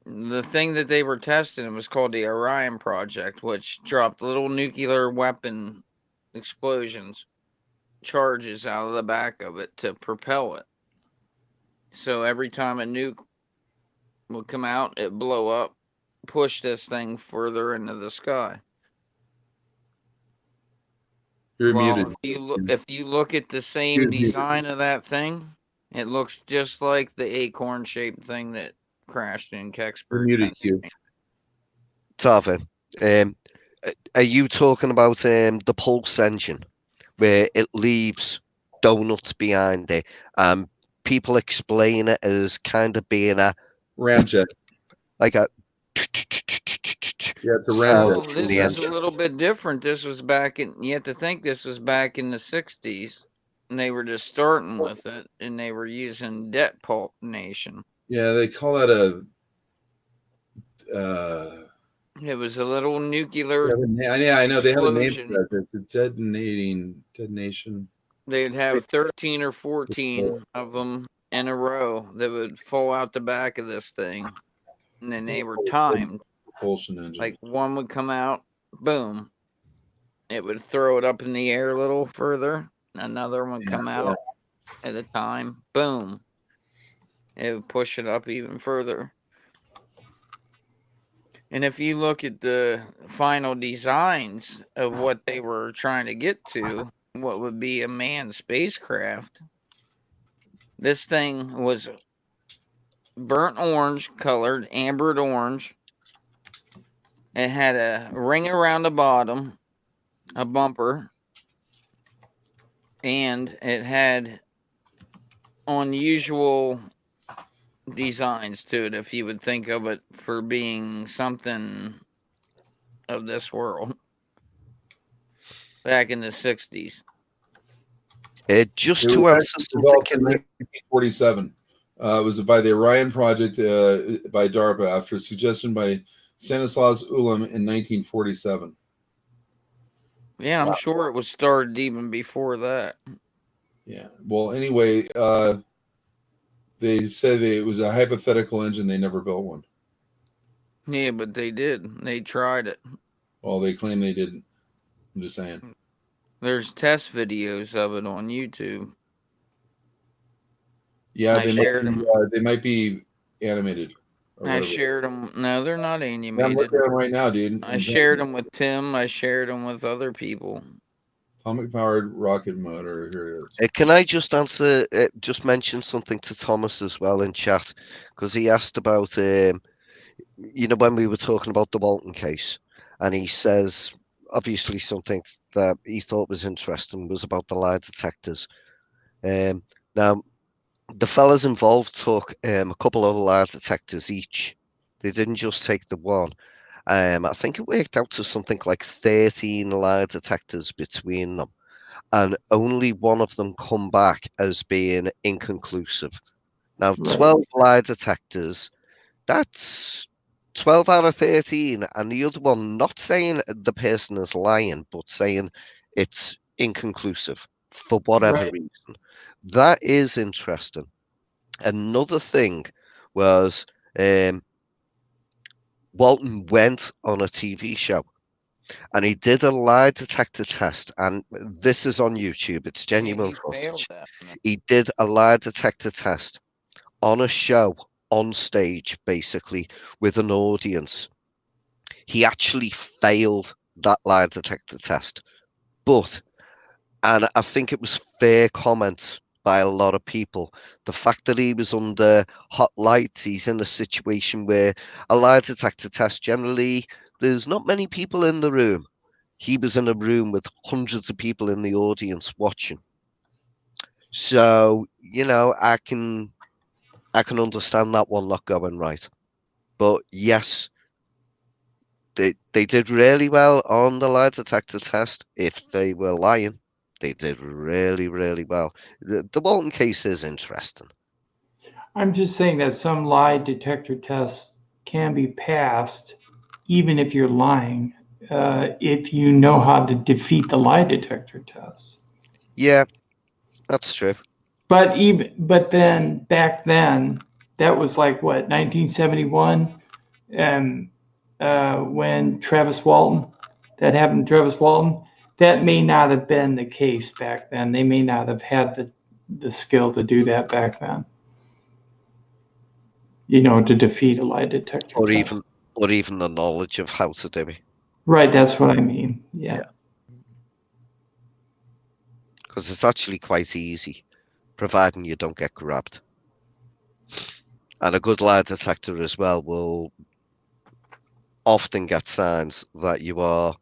the thing that they were testing was called the Orion project, which dropped little nuclear weapon explosions, charges out of the back of it to propel it. So every time a nuke would come out, it blow up, push this thing further into the sky. You're muted. If you look at the same design of that thing, it looks just like the acorn-shaped thing that crashed in Kecksburg. You're muted, Q. Tarvin, are you talking about the pulse engine, where it leaves donuts behind it? People explain it as kind of being a ramjet, like a. Yeah, it's a ramjet. So this is a little bit different. This was back in. You have to think this was back in the 60s, and they were just starting with it, and they were using detonation. Yeah, they call that a. It was a little nuclear. Yeah, I know they have a name for that. It's a detonation. They'd have 13 or 14 of them in a row that would fall out the back of this thing, and then they were timed. Propulsion engine. Like one would come out, boom, it would throw it up in the air a little further. Another one come out at a time. Boom. It would push it up even further. And if you look at the final designs of what they were trying to get to, what would be a manned spacecraft, this thing was burnt orange colored, ambered orange. It had a ring around the bottom, a bumper, and it had unusual designs to it, if you would think of it for being something of this world back in the 60s. Just It to was answer actually something, developed in 1947. It was by the Orion Project by DARPA after a suggestion by Stanislaus Ulam in 1947. Yeah, I'm sure it was started even before that. Yeah. Well, anyway, they said it was a hypothetical engine. They never built one. Yeah, but they did. They tried it. Well, they claim they didn't. I'm just saying. There's test videos of it on YouTube. Yeah, I they might be animated. I shared them. No, they're not Yeah, I'm animated. looking at them right now, dude. I shared them with Tim. I shared them with other people. Atomic powered rocket motor. Here it is. can I just just mention something to Thomas as well in chat? Because he asked about, when we were talking about the Walton case, and he says, obviously, something that he thought was interesting was about the lie detectors. Now, the fellas involved took a couple of lie detectors each. They didn't just take the one. I think it worked out to something like 13 lie detectors between them, and only one of them come back as being inconclusive. Now, 12 lie detectors, that's 12 out of 13, and the other one not saying the person is lying, but saying it's inconclusive for whatever reason. That is interesting. Another thing was Walton went on a TV show and he did a lie detector test, and this is on YouTube. It's genuine footage. He did a lie detector test on a show, on stage, basically, with an audience. He actually failed that lie detector test, and I think it was fair comment by a lot of people. The fact that he was under hot lights, he's in a situation where a lie detector test, generally, there's not many people in the room. He was in a room with hundreds of people in the audience watching. So, I can understand that one not going right. But yes, they did really well on the lie detector test. If they were lying, they did really, really well. The Walton case is interesting. I'm just saying that some lie detector tests can be passed even if you're lying, if you know how to defeat the lie detector test. Yeah, that's true. But then back then, that was like what, 1971, and when Travis Walton, that happened to Travis Walton. That may not have been the case back then. They may not have had the skill to do that back then. To defeat a lie detector or test. even the knowledge of how to do it. Right, that's what I mean. Yeah. Because it's actually quite easy, providing you don't get grabbed. And a good lie detector as well will often get signs that you are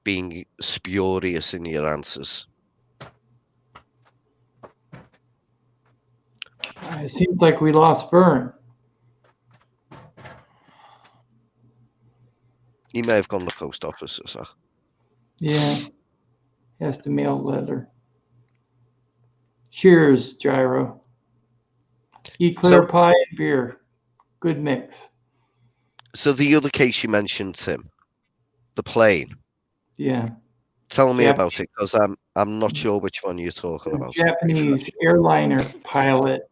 being spurious in your answers. It seems like we lost Vern. He may have gone to the post office or so. Yeah. He has to mail a letter. Cheers, Gyro. Eclair pie and beer. Good mix. So the other case you mentioned, Tim, the plane. Yeah. Tell me about it, because I'm not sure which one you're talking about. Japanese airliner pilot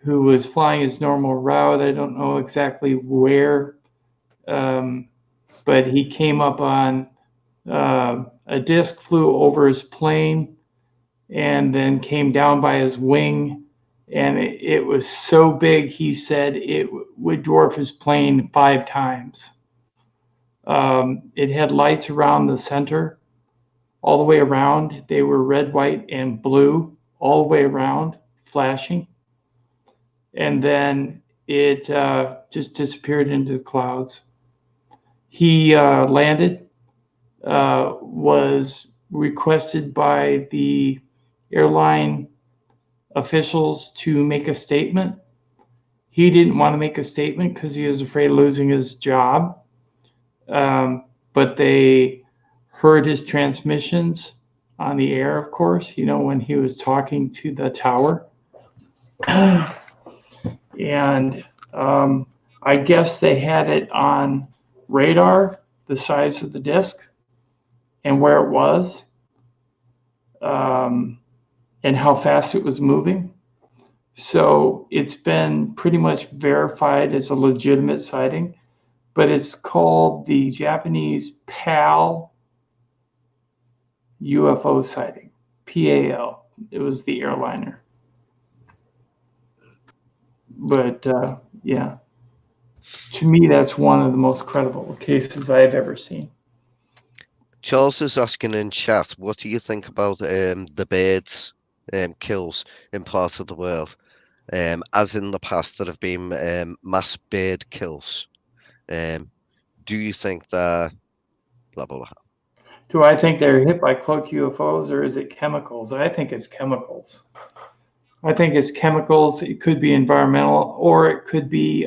who was flying his normal route. I don't know exactly where, but he came up on a disc flew over his plane and then came down by his wing. And it was so big, he said it would dwarf his plane 5 times. It had lights around the center, all the way around. They were red, white, and blue, all the way around, flashing. And then it just disappeared into the clouds. He landed, was requested by the airline officials to make a statement. He didn't want to make a statement because he was afraid of losing his job. But they heard his transmissions on the air, of course, you know, when he was talking to the tower. And I guess they had it on radar, the size of the disc and where it was, and how fast it was moving. So it's been pretty much verified as a legitimate sighting, but it's called the Japanese PAL UFO sighting, PAL. It was the airliner. But yeah, to me, that's one of the most credible cases I've ever seen. Charles is asking in chat, what do you think about the birds kills in parts of the world? As in the past, there have been mass bird kills. Do you think that blah, blah, blah? Do I think they're hit by cloaked UFOs, or is it chemicals? I think it's chemicals. I think it's chemicals. It could be environmental, or it could be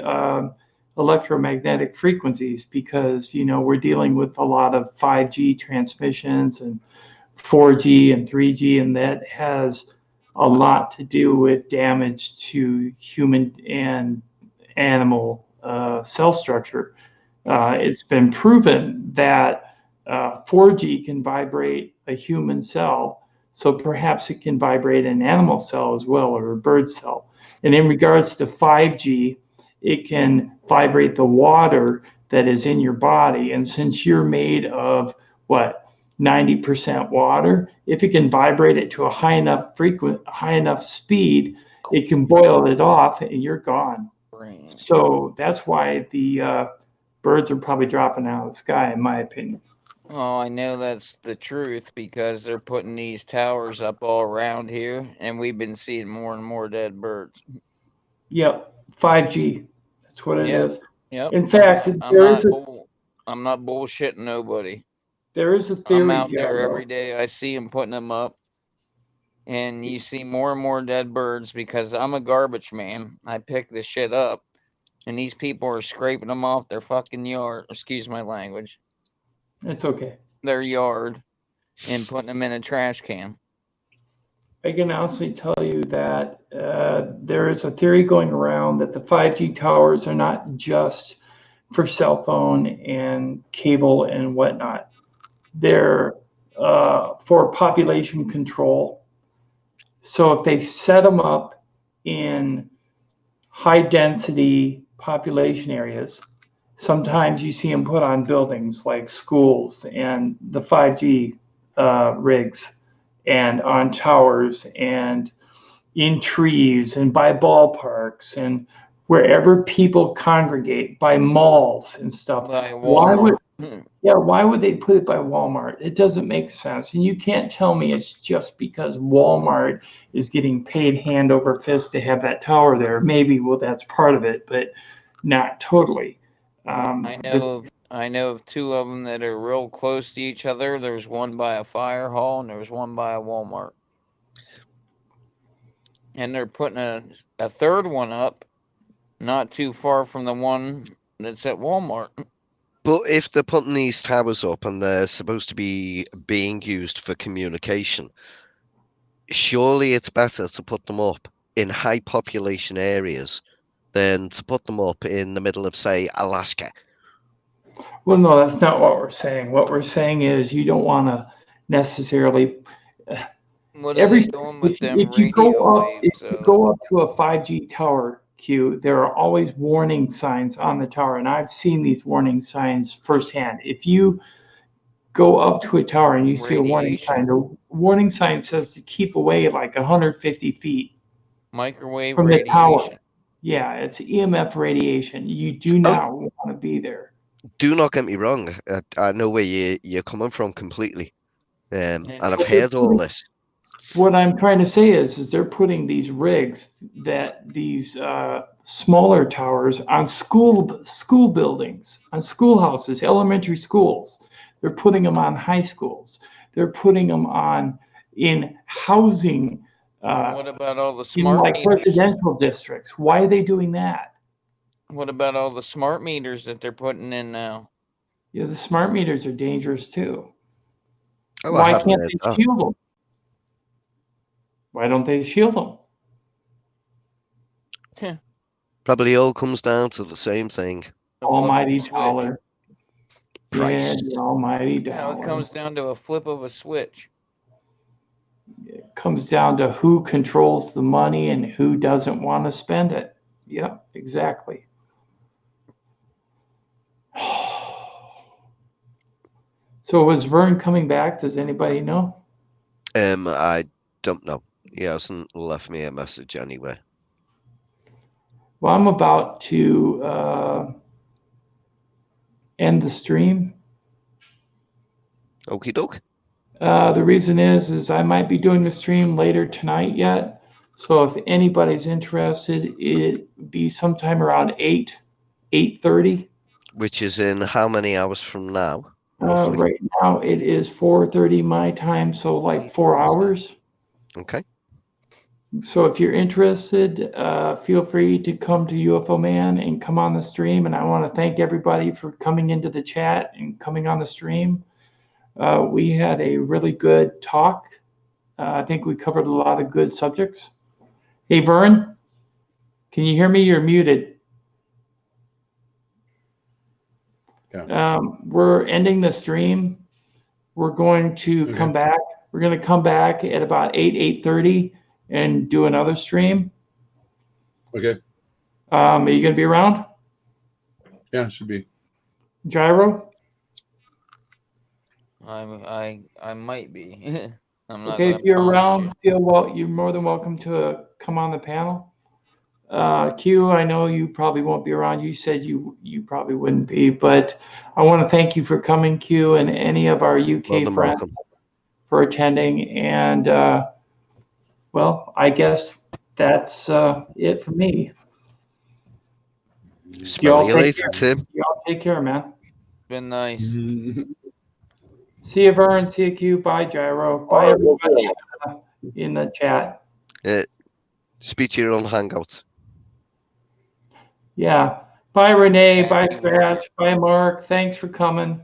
electromagnetic frequencies, because, you know, we're dealing with a lot of 5G transmissions and 4G and 3G, and that has a lot to do with damage to human and animal cell structure. It's been proven that 4G can vibrate a human cell, so perhaps it can vibrate an animal cell as well, or a bird cell. And in regards to 5G, it can vibrate the water that is in your body. And since you're made of, what, 90% water, if it can vibrate it to a high enough speed, it can boil it off and you're gone. So that's why the birds are probably dropping out of the sky, in my opinion. Oh, I know that's the truth, because they're putting these towers up all around here, and we've been seeing more and more dead birds. Yep, 5G. That's what it is. Yep. In fact, I'm not bullshitting nobody. There is a theory. I'm out there every day. I see them putting them up, and you see more and more dead birds, because I'm a garbage man. I pick this shit up, and these people are scraping them off their fucking yard. Excuse my language. It's okay. Their yard, and putting them in a trash can. I can honestly tell you that there is a theory going around that the 5G towers are not just for cell phone and cable and whatnot. They're for population control. So if they set them up in high density population areas, sometimes you see them put on buildings like schools and the 5G rigs, and on towers and in trees and by ballparks and wherever people congregate, by malls and stuff. Why would they put it by Walmart? It doesn't make sense. And you can't tell me it's just because Walmart is getting paid hand over fist to have that tower there. Maybe, well, that's part of it, but not totally. I know of 2 of them that are real close to each other. There's one by a fire hall, and there's one by a Walmart. And they're putting a 3rd one up, not too far from the one that's at Walmart. But if they're putting these towers up and they're supposed to be being used for communication, surely it's better to put them up in high population areas than to put them up in the middle of, say, Alaska. Well, no, that's not what we're saying. What we're saying is you don't want to necessarily. If you go up to a 5G tower, Q, there are always warning signs on the tower, and I've seen these warning signs firsthand. If you go up to a tower and you see a warning Radiation. sign. The warning sign says to keep away like 150 feet Microwave from the tower. radiation. Yeah, it's EMF radiation. You do not want to be there. Do not get me wrong. I know where you're coming from completely. And I've heard all this. What I'm trying to say is they're putting these rigs these smaller towers on school buildings, on schoolhouses, elementary schools. They're putting them on high schools. They're putting them in housing. What about all the in smart like meters? residential districts? Why are they doing that? What about all the smart meters that they're putting in now? Yeah, the smart meters are dangerous too. Oh, Why I hadn't can't heard they that. shield them? Why don't they shield them? Probably all comes down to the same thing. Almighty switch. dollar. Price. Yeah, the almighty Yeah, dollar. it comes down to a flip of a switch. It comes down to who controls the money and who doesn't want to spend it. Yep, exactly. So was Vern coming back? Does anybody know? I don't know. He hasn't left me a message anyway. Well, I'm about to end the stream. Okie doke. The reason is I might be doing the stream later tonight yet. So if anybody's interested, it'd be sometime around 8:30. Which is in how many hours from now? Roughly? Right now it is 4:30 my time, so like 4 hours. Okay. So if you're interested, feel free to come to UFO Man and come on the stream. And I want to thank everybody for coming into the chat and coming on the stream. We had a really good talk. I think we covered a lot of good subjects. Hey, Vern, can you hear me? You're muted. Yeah. We're ending the stream. We're going to come back. We're going to come back at about 8:30 and do another stream. Okay. Are you going to be around? Yeah, should be. GYRO? I might be. I'm not Okay, gonna if you're promise around, you're more than welcome to come on the panel. Q, I know you probably won't be around. You said you probably wouldn't be, but I want to thank you for coming, Q, and any of our UK friends Welcome. for attending. And well, I guess that's it for me. Smell you later, Tim. Y'all take care, man. Been nice. See you, Vern. See you, Q. Bye, GYRO. Bye, everybody in the chat. Speak to you on Hangout. Yeah. Bye, Renee. Bye, Scratch. Bye, Mark. Thanks for coming.